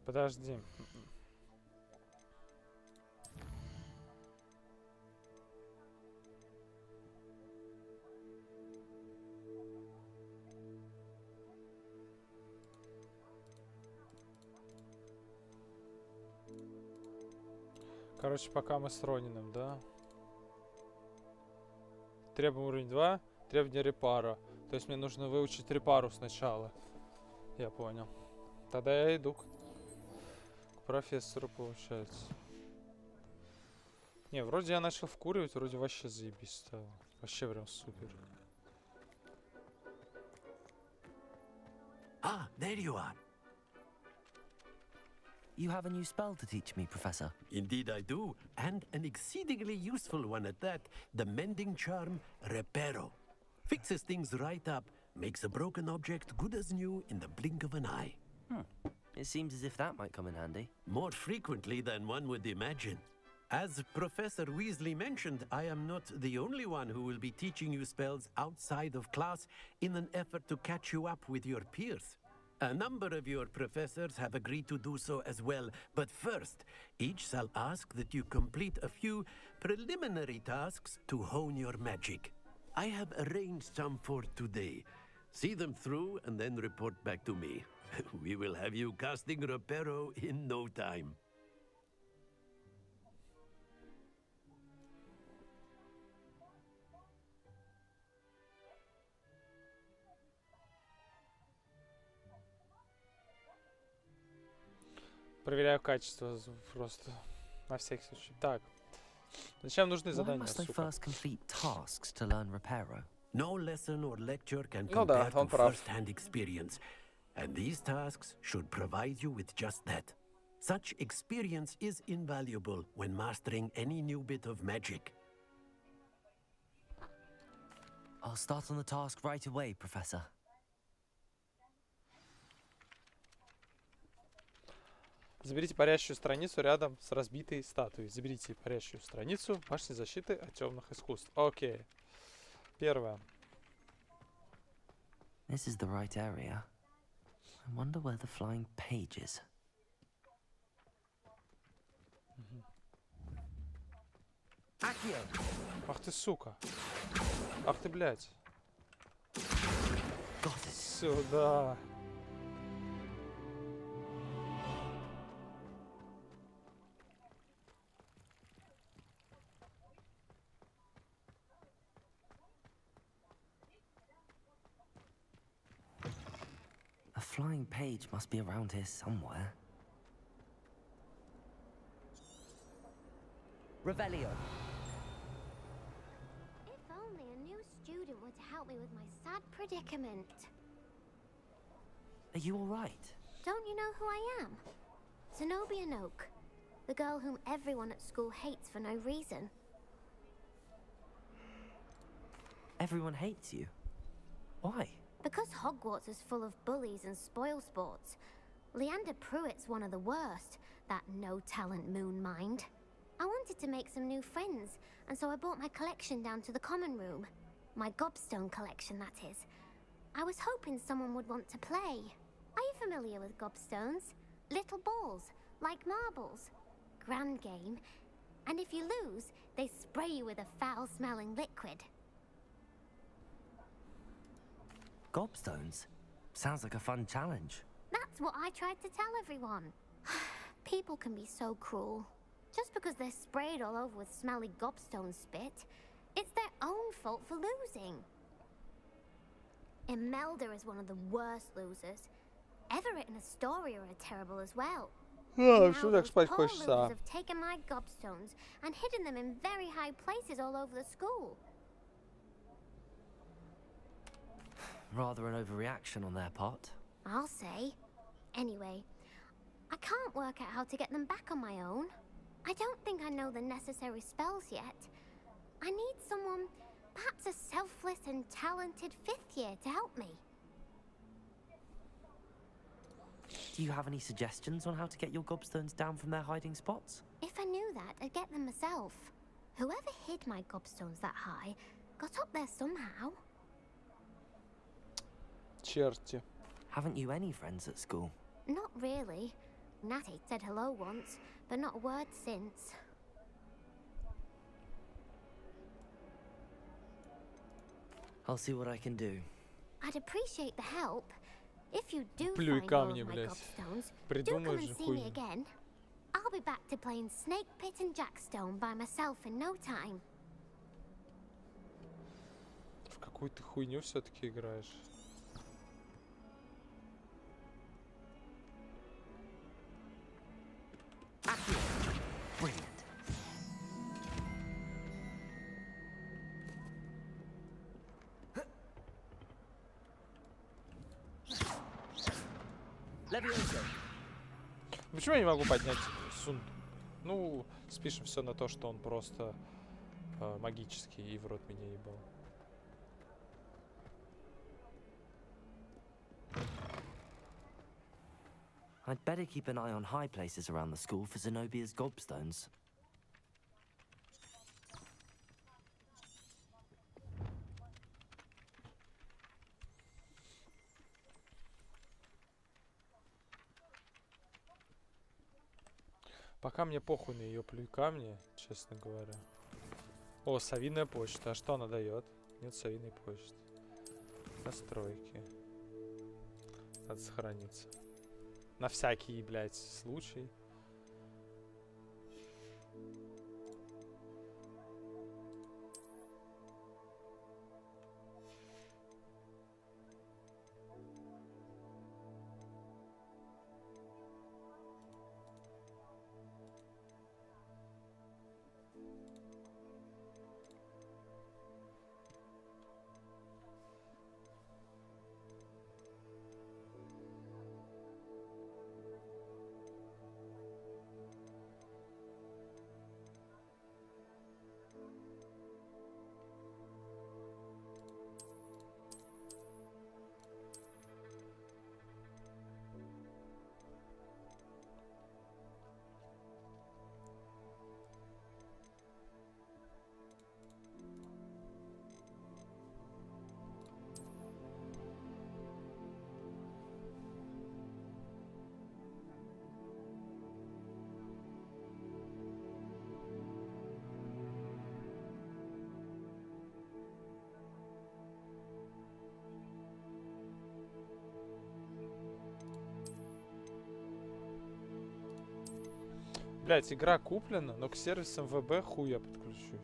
Подожди. Короче, пока мы с Ронином, да? Требуем уровень 2, требования репара. То есть мне нужно выучить репару сначала. Я понял. Тогда я иду к профессору, получается. Не, вроде я начал вкуривать, вроде вообще заебись стало. Вообще прям супер. Ah, there you are. You have a new spell to teach me, Professor. Indeed I do, and an exceedingly useful one at that. The mending charm, Reparo. Fixes things right up, makes a broken object good as new in the blink of an eye. It seems as if that might come in handy. More frequently than one would imagine. As Professor Weasley mentioned, I am not the only one who will be teaching you spells outside of class in an effort to catch you up with your peers. A number of your professors have agreed to do so as well, but first, each shall ask that you complete a few preliminary tasks to hone your magic. I have arranged some for today. See them through and then report back to me. We will have you casting Reparo in no time. Проверяю качество просто. На всякий случай. Так. Зачем нужны Why задания, must I сука? first complete tasks to learn Reparo? No lesson or lecture can Ну да, compare он to прав. first-hand experience, and these tasks should provide you with just that. Such experience is invaluable when mastering any new bit of magic. I'll start on the task right away, Professor. Заберите парящую страницу рядом с разбитой статуей. Заберите парящую страницу башни защиты от темных искусств. Окей. Первое. This is the right area. I wonder where the flying page is. Ах ты, сука. Ах ты, блядь. Сюда. A flying page must be around here somewhere. Revelio. If only a new student were to help me with my sad predicament. Are you all right? Don't you know who I am? Zenobia Noak, the girl whom everyone at school hates for no reason. Everyone hates you. Why? Because Hogwarts is full of bullies and spoilsports. Leander Pruitt's one of the worst, that no-talent moon mind. I wanted to make some new friends, and so I brought my collection down to the common room. My gobstone collection, that is. I was hoping someone would want to play. Are you familiar with gobstones? Little balls, like marbles. Grand game. And if you lose, they spray you with a foul-smelling liquid. Gobstones? Sounds like a fun challenge. That's what I tried to tell everyone. People can be so cruel. Just because they're sprayed all over with smelly gobstone spit, it's their own fault for losing. Imelda is one of the worst losers. Everett and Astoria are terrible as well. А, Now что так those спать poor хочется? losers have taken my gobstones and hidden them in very high places all over the school. Rather an overreaction on their part. I'll say. Anyway, I can't work out how to get them back on my own. I don't think I know the necessary spells yet. I need someone, perhaps a selfless and talented fifth year to help me. Do you have any suggestions on how to get your gobstones down from their hiding spots? If I knew that, I'd get them myself. Whoever hid my gobstones that high got up there somehow. Черти. Haven't you any friends at school? Not really. Natty said hello once, but not a word since. I'll see what I can do. I'd appreciate the help. If you do Плюй find all камни, of my блядь. gobstones, do come Придумаешь and же see me хуйню. again. I'll be back to playing Snake Pit and Jackstone by myself in no time. В какую ты хуйню все-таки играешь? Levioso. Почему я не могу поднять сундук? Ну, спишем все на то, что он просто магический и в рот меня ебал. I'd better keep an eye on high places around the school for Zenobia's gobstones. Пока мне похуй на ее плюй камни, честно говоря. О, совиная почта. А что она дает? Нет совиной почты. Настройки. Надо сохраниться. На всякий, блядь, случай. Блять, игра куплена, но к сервисам ВБ хуй я подключусь.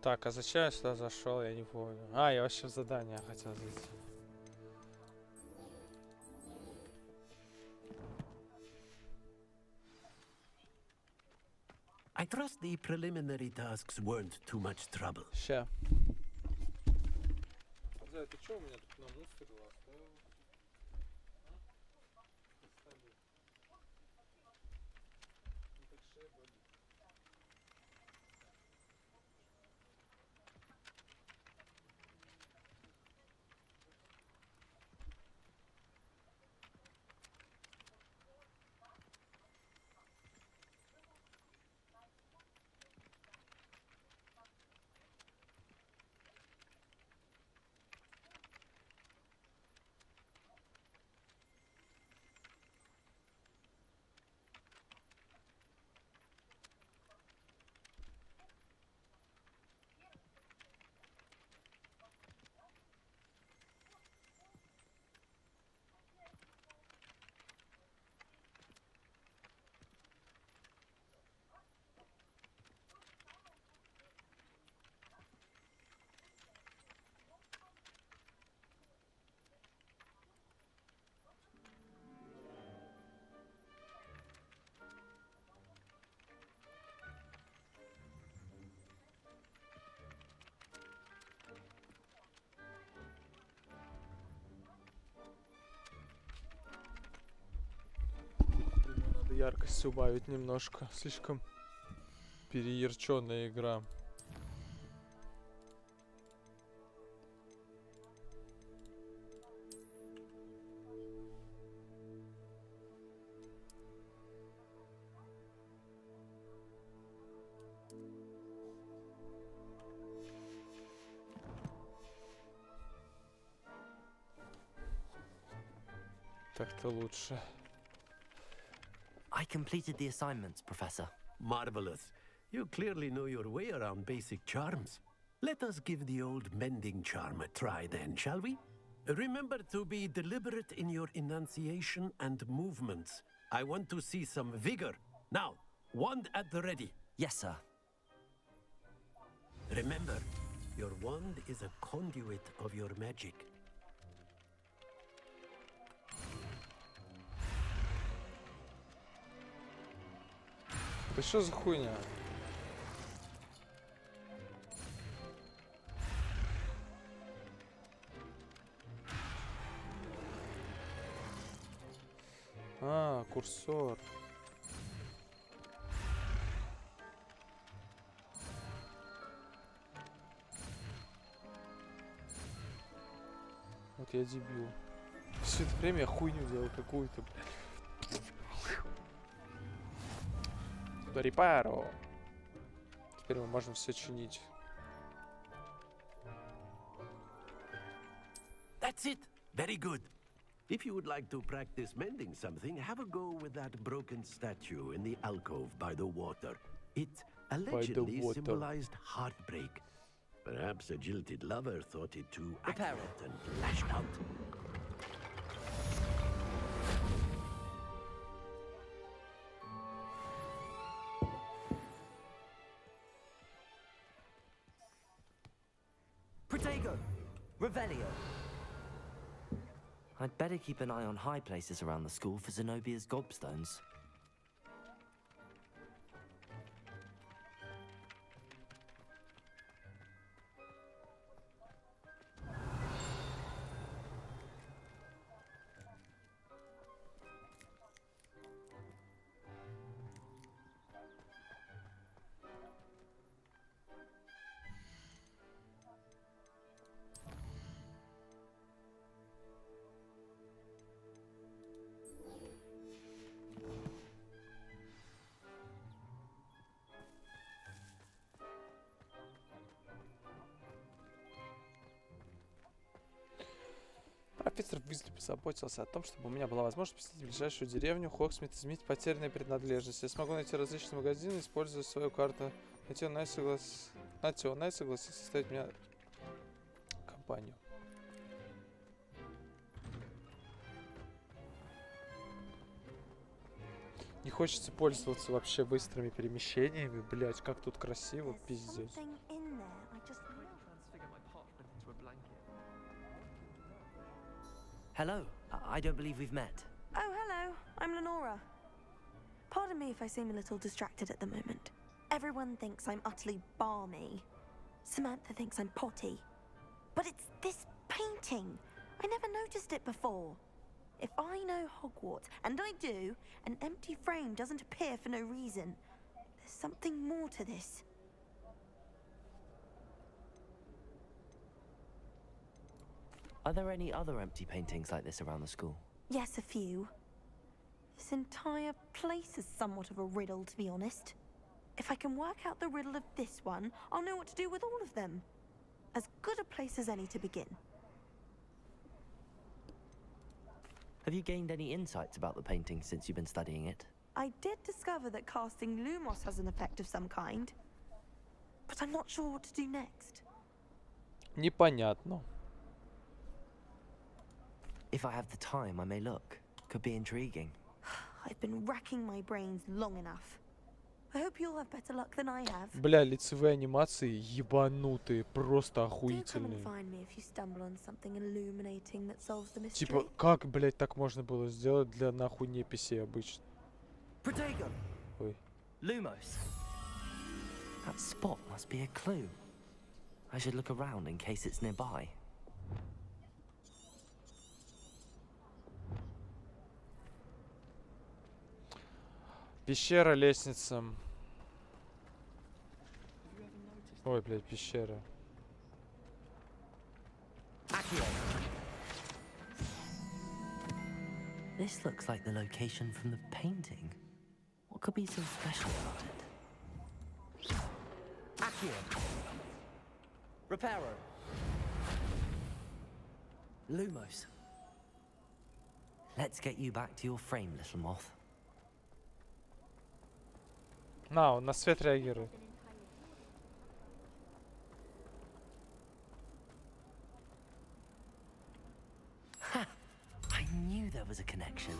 Так, а зачем я сюда зашел, я не понял. А, я вообще в задание хотел зайти. I trust the preliminary tasks weren't too much trouble. Ща. Это что у меня тут на мусоре оставил? Надо яркость убавить немножко. Слишком переярченная игра. Так-то лучше. I completed the assignments, Professor. Marvelous. You clearly know your way around basic charms. Let us give the old mending charm a try then, shall we? Remember to be deliberate in your enunciation and movements. I want to see some vigor. Now, wand at the ready. Yes, sir. Remember, your wand is a conduit of your magic. Да что за хуйня? А, курсор. Вот я дебил. Все это время я хуйню делал какую-то. Репаро. Теперь мы можем все чинить. That's it. Very good. If you would like to practice mending something, have a go with that broken statue in the alcove by the water. It allegedly symbolized heartbreak. Perhaps a jilted lover thought it too accurate and lashed out. Protego! Revelio! I'd better keep an eye on high places around the school for Zenobia's gobstones. Профессор Уизли позаботился о том, чтобы у меня была возможность посетить ближайшую деревню Хоксмит и изменить потерянные принадлежности. Я смогу найти различные магазины, используя свою карту. Натионай согласился составить меня компанию. Не хочется пользоваться вообще быстрыми перемещениями. Блять, как тут красиво, пиздец. Hello. I don't believe we've met. Oh, hello. I'm Lenora. Pardon me if I seem a little distracted at the moment. Everyone thinks I'm utterly balmy. Samantha thinks I'm potty. But it's this painting. I never noticed it before. If I know Hogwarts, and I do, an empty frame doesn't appear for no reason. There's something more to this. Are there any other empty paintings like this around the school? Yes, a few. This entire place is somewhat of a riddle, to be honest. If I can work out the riddle of this one, I'll know what to do with all of them. As good a place as any to begin. Have you gained any insights about the painting since you've been studying it? I did discover that casting Lumos has an effect of some kind. But I'm not sure what to do next. Непонятно. If I have the time, I may look. Could be intriguing. I've been racking my brains long enough. I hope you'll have better luck than I have. Бля, лицевые анимации ебанутые, просто Do come and охуительные. find me if you stumble on something illuminating that solves the mystery. Типа, как, блять, так можно было сделать для нахуй неписей обычно? Protego! Ой. Lumos! That spot must be a clue. I should look around in case it's nearby. Пещера, лестница. Ой, блядь, пещера. This looks like the location from the painting. What could be so special about it? Accio. Reparo. Lumos. Let's get you back to your frame, little moth. На, он на свет реагирует. Ha! I knew there was a connection.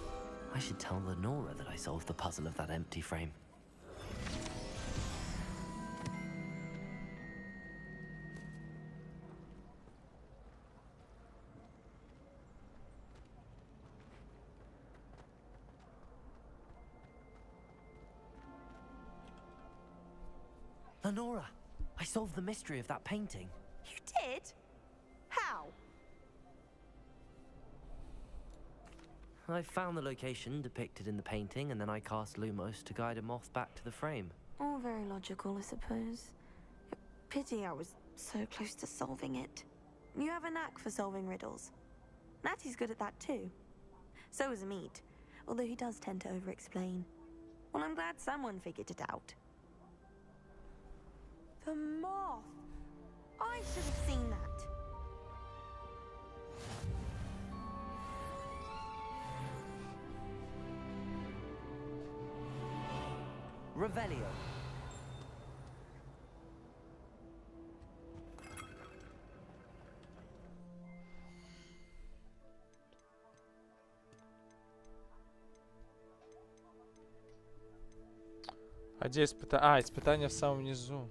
I should tell Lenora that I solved the puzzle of that empty frame. Lenora, I solved the mystery of that painting. You did? How? I found the location depicted in the painting, and then I cast Lumos to guide a moth back to the frame. All very logical, I suppose. Pity I was so close to solving it. You have a knack for solving riddles. Natty's good at that too. So is Amit, although he does tend to over-explain. Well, I'm glad someone figured it out. The moth! I should have seen that. Revelio. А где испытание? А, испытание в самом низу.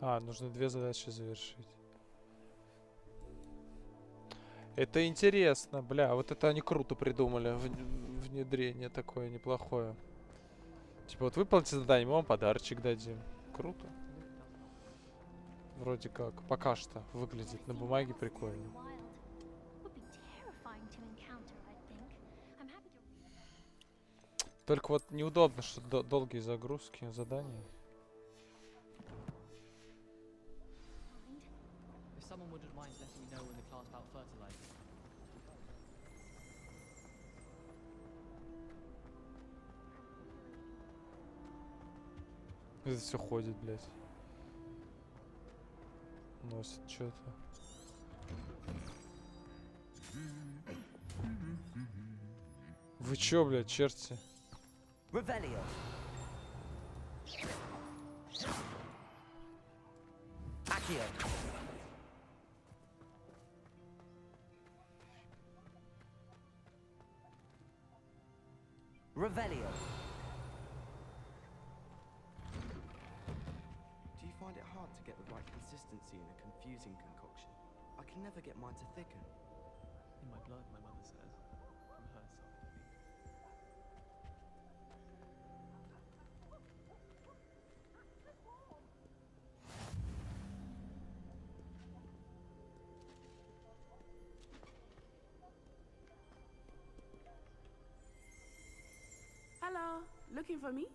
А, нужно 2 задачи завершить. Это интересно, бля, вот это они круто придумали. Внедрение такое неплохое. Типа вот выполните задание, мы вам подарочек дадим. Круто. Вроде как. Пока что выглядит на бумаге прикольно. Только вот неудобно, что долгие загрузки заданий. Someone wouldn't mind letting me know in the class about fertilizer. Это все ходит, блядь. Носит что-то. Вы чё, блядь, черти? Revelio. Accio. Revelio. Do you find it hard to get the right consistency in a confusing concoction? I can never get mine to thicken. In my blood, my mother says. From her side, I mean. Hello, looking for me?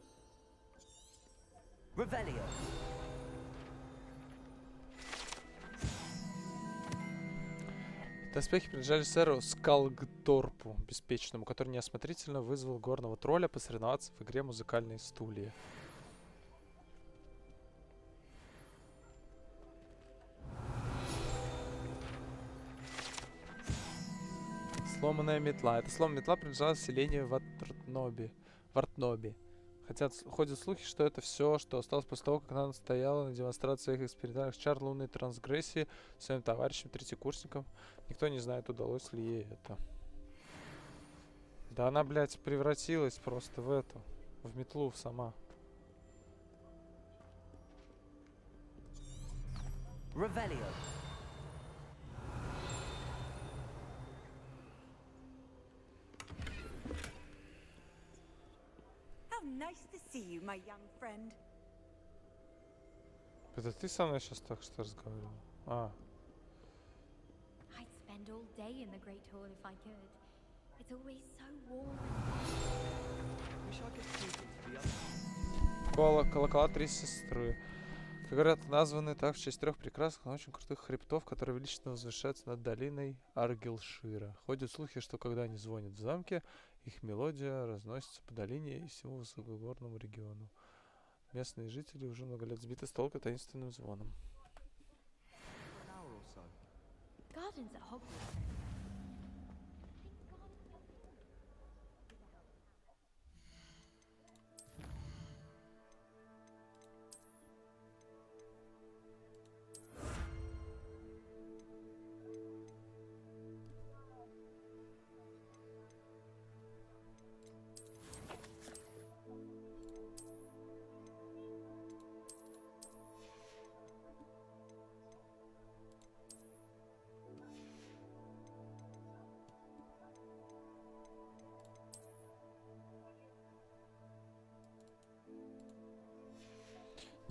Revelio. Доспехи принадлежали сэру Скалгторпу, беспечному, который неосмотрительно вызвал горного тролля посоревноваться в игре «Музыкальные стулья». Сломанная метла. Эта сломанная метла принадлежала селению Вартноби. Хотя ходят слухи, что это все, что осталось после того, как она стояла на демонстрации своих экспериментальных чар лунной трансгрессии своим товарищам, третьекурсникам. Никто не знает, удалось ли ей это. Да она, блядь, превратилась просто в эту. В метлу сама. Revelio. How nice to see you, my young friend. Это ты со мной сейчас так что разговаривал? А. I'd spend all day in the Great Hall if I could. It's always so warm. Wish I could take it to the other. Колокола три сестры. Как говорят, названы так в честь 3 прекрасных, но очень крутых хребтов, которые величественно возвышаются над долиной Аргилшира. Ходят слухи, что когда они звонят в замке, их мелодия разносится по долине и всему высокогорному региону. Местные жители уже много лет сбиты с толка таинственным звоном. Gardens at Hogwarts.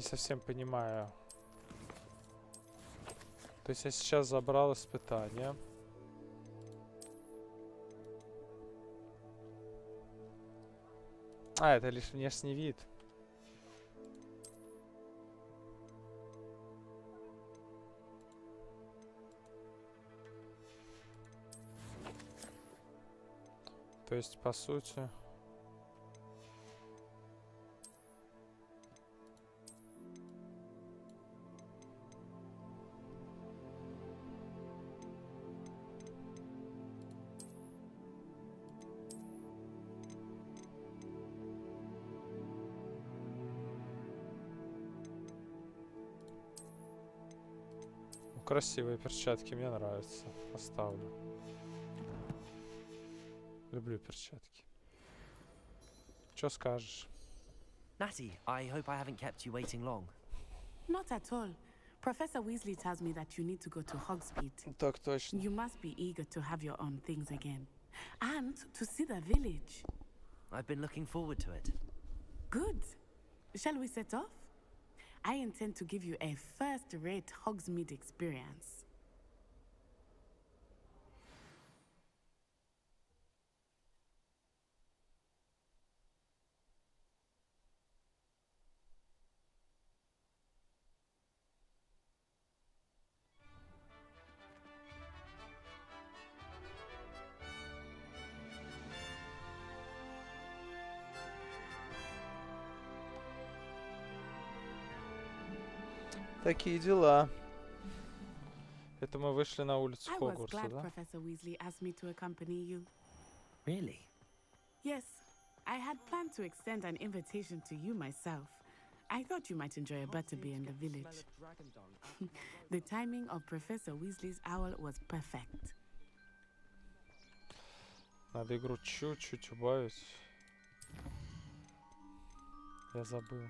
Не совсем понимаю. То есть я сейчас забрал испытание. А, это лишь внешний вид. То есть, по сути... Красивые перчатки, мне нравятся. Оставлю. Люблю перчатки. Что скажешь? Natty, I hope I haven't kept you waiting long. Not at all. Professor Weasley tells me that you need to go to Hogsmeade. Так точно. You must be eager to have your own things again. And to see the village. I've been looking forward to it. Good. Shall we set off? I intend to give you a first-rate Hogsmeade experience. Такие дела. Это мы вышли на улицу I was Хогвартса, glad да? Professor Weasley asked me to accompany you. Really? Yes, I had planned to extend an invitation to you myself. I thought you might enjoy a butterbeer in the village. The timing of Professor Weasley's owl was perfect. Надо игру чуть-чуть убавить. Я забыл.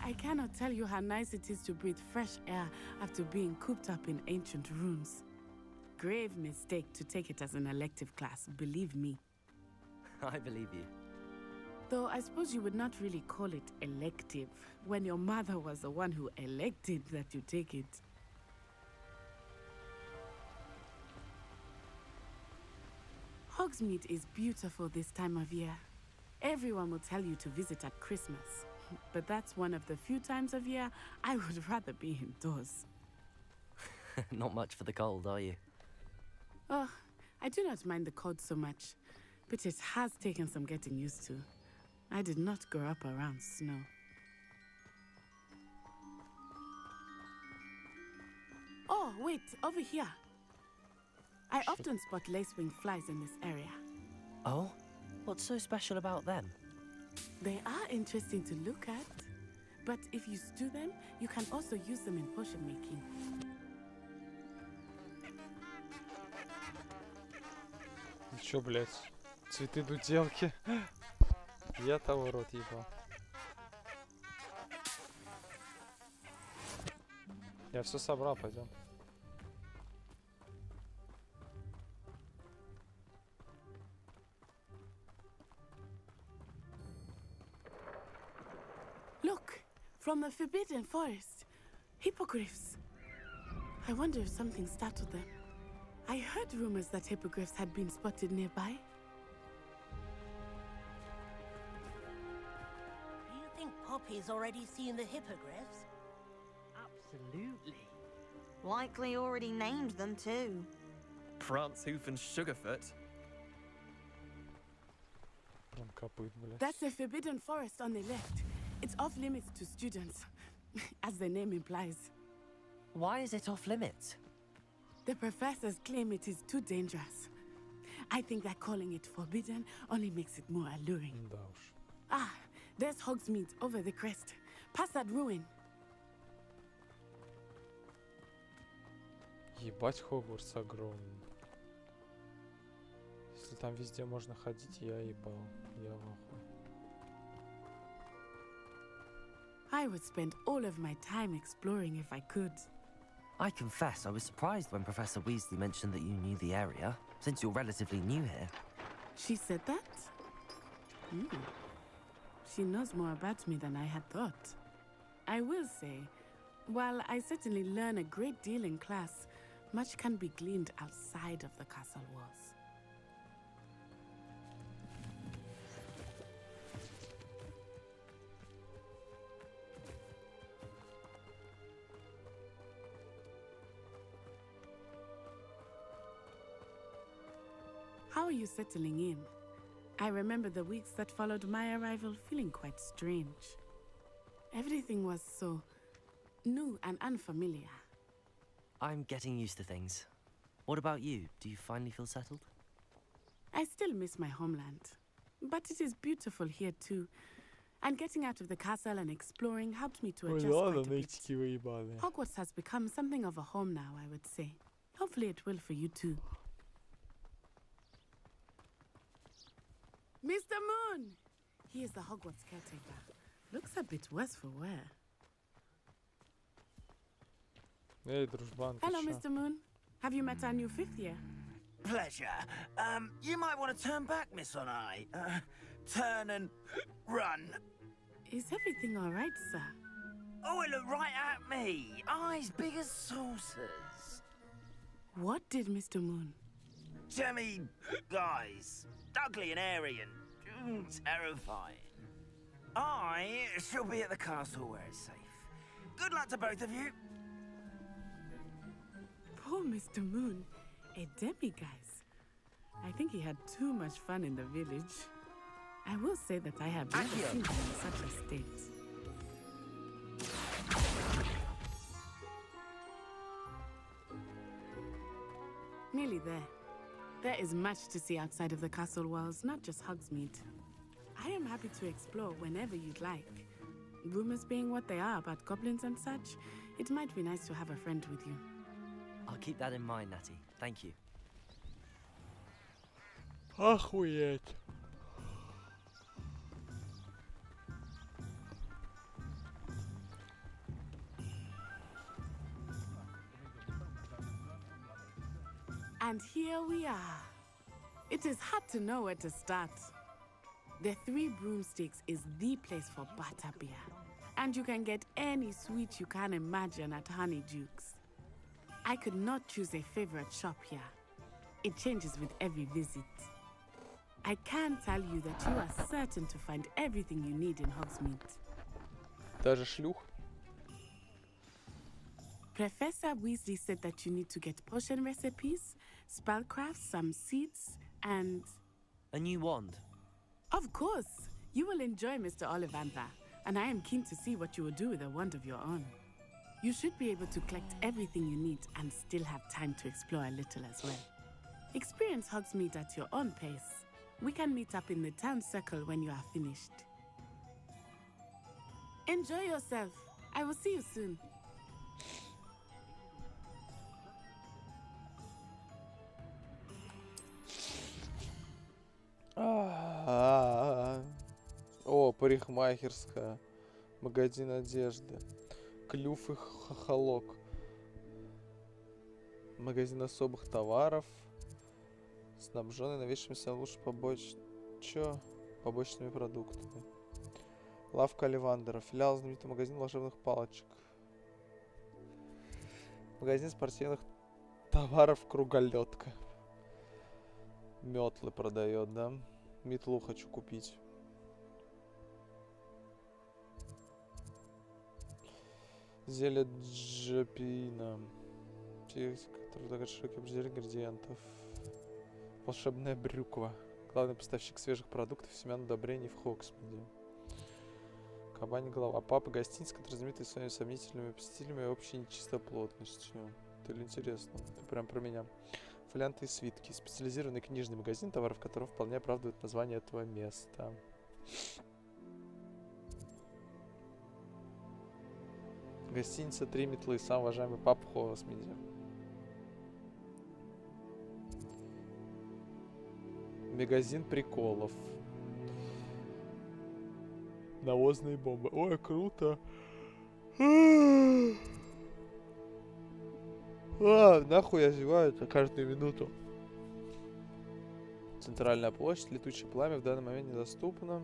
I cannot tell you how nice it is to breathe fresh air after being cooped up in ancient ruins. Grave mistake to take it as an elective class, believe me. I believe you. Though I suppose you would not really call it elective when your mother was the one who elected that you take it. Hogsmeade is beautiful this time of year. Everyone will tell you to visit at Christmas. But that's one of the few times of year I would rather be indoors. Not much for the cold, are you? Oh, I do not mind the cold so much, but it has taken some getting used to. I did not grow up around snow. Oh, wait, over here. I often spot lacewing flies in this area. Oh? What's so special about them? They are interesting to look at, but if you stew them, you can also use them in potion making. Чё, блядь? Цветы-дуделки. Я того рот ебал. Я все собрал, пойдем. Look, from the Forbidden Forest. Hippogriffs. I wonder if something startled them. I heard rumors that hippogriffs had been spotted nearby. You think Poppy's already seen the hippogriffs? Absolutely. Likely already named them too. Prance, Hoof, and Sugarfoot. That's the Forbidden Forest on the left. It's off limits to students, as the name implies. Why is it off limits? The professors claim it is too dangerous. I think that calling it forbidden only makes it more alluring. Ah, There's Hogsmeade over the crest. Past that ruin. Ебать, Хогвартс огромный. Если там везде можно ходить, я ебал. Я в ахуе. I would spend all of my time exploring if I could. I confess, I was surprised when Professor Weasley mentioned that you knew the area, since you're relatively new here. She said that? She knows more about me than I had thought. I will say, while I certainly learn a great deal in class, much can be gleaned outside of the castle walls. How are you settling in? I remember the weeks that followed my arrival feeling quite strange. Everything was so new and unfamiliar. I'm getting used to things. What about you? Do you finally feel settled? I still miss my homeland, but it is beautiful here too. And getting out of the castle and exploring helped me to adjust quite a bit. Hogwarts has become something of a home now, I would say. Hopefully it will for you too. Mr. Moon! He is the Hogwarts caretaker. Looks a bit worse for wear. Hey, дружбан, Hello, Mr. Moon. Have you met our new fifth year? Pleasure. You might want to turn back, Miss Onai. Turn and run. Is everything all right, sir? Oh, it looked right at me. Eyes big as saucers. What did Mr. Moon? Jemmy guys. Ugly and airy and terrifying. I shall be at the castle where it's safe. Good luck to both of you. Poor Mr. Moon. A demiguise. I think he had too much fun in the village. I will say that I have never seen him in such a state. Nearly there. There is much to see outside of the castle walls, not just Hogsmeade. I am happy to explore whenever you'd like. Rumors being what they are about goblins and such, it might be nice to have a friend with you. I'll keep that in mind, Natty. Thank you. Охуеть. And here we are. It is hard to know where to start. The Three Broomsticks is the place for butterbeer. And you can get any sweet you can imagine at Honeydukes. I could not choose a favorite shop here. It changes with every visit. I can tell you that you are certain to find everything you need in Hogsmeade. Даже шлюх. Professor Weasley said that you need to get potion recipes, spellcrafts, some seeds, and... A new wand. Of course! You will enjoy Mr. Ollivander, and I am keen to see what you will do with a wand of your own. You should be able to collect everything you need and still have time to explore a little as well. Experience Hogsmeade at your own pace. We can meet up in the town circle when you are finished. Enjoy yourself. I will see you soon. О, парикмахерская. Магазин одежды. Клюв и хохолок. Магазин особых товаров. Снабженный новейшими самыми лучшими побочными продуктами. Лавка Оливандера. Филиал знаменитого магазина волшебных палочек. Магазин спортивных товаров Круголетка. Метлы продает, да? Метлу хочу купить. Зелье Джапина. Который широкий объем ингредиентов. Волшебная брюква. Главный поставщик свежих продуктов, семян удобрений в Хогсмиде. Кабанья голова. Папа гостиница, который знаменитый своими сомнительными посетителями и общей нечистоплотностью. Это интересно. Это прям про меня. Фолианты и свитки. Специализированный книжный магазин, товаров которого вполне оправдывает название этого места. Гостиница «Три метлы». Сам уважаемый папа Хосмиди. Магазин приколов. Навозные бомбы. Ой, круто. Нахуй я зеваю-то каждую минуту. Центральная площадь. Летучее пламя в данный момент недоступно.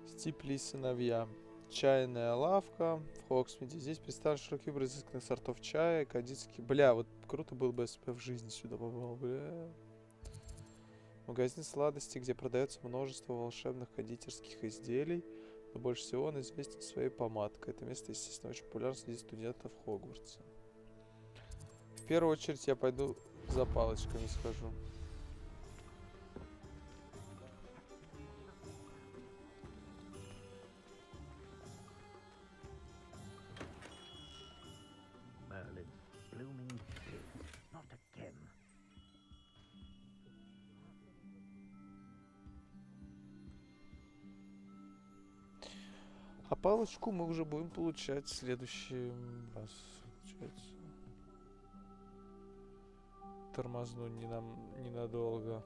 Стипли и сыновья. Чайная лавка в Хоксмиде. Здесь представлен широкий выбор изысканных сортов чая, кадитский. Бля, вот круто было бы, если бы я в жизни сюда попал, бля. Магазин сладостей, где продается множество волшебных кондитерских изделий, но больше всего он известен своей помадкой. Это место, естественно, очень популярно среди студентов Хогвартса. В первую очередь я пойду за палочками схожу. А палочку мы уже будем получать в следующий раз. Получается. Тормозну ненадолго.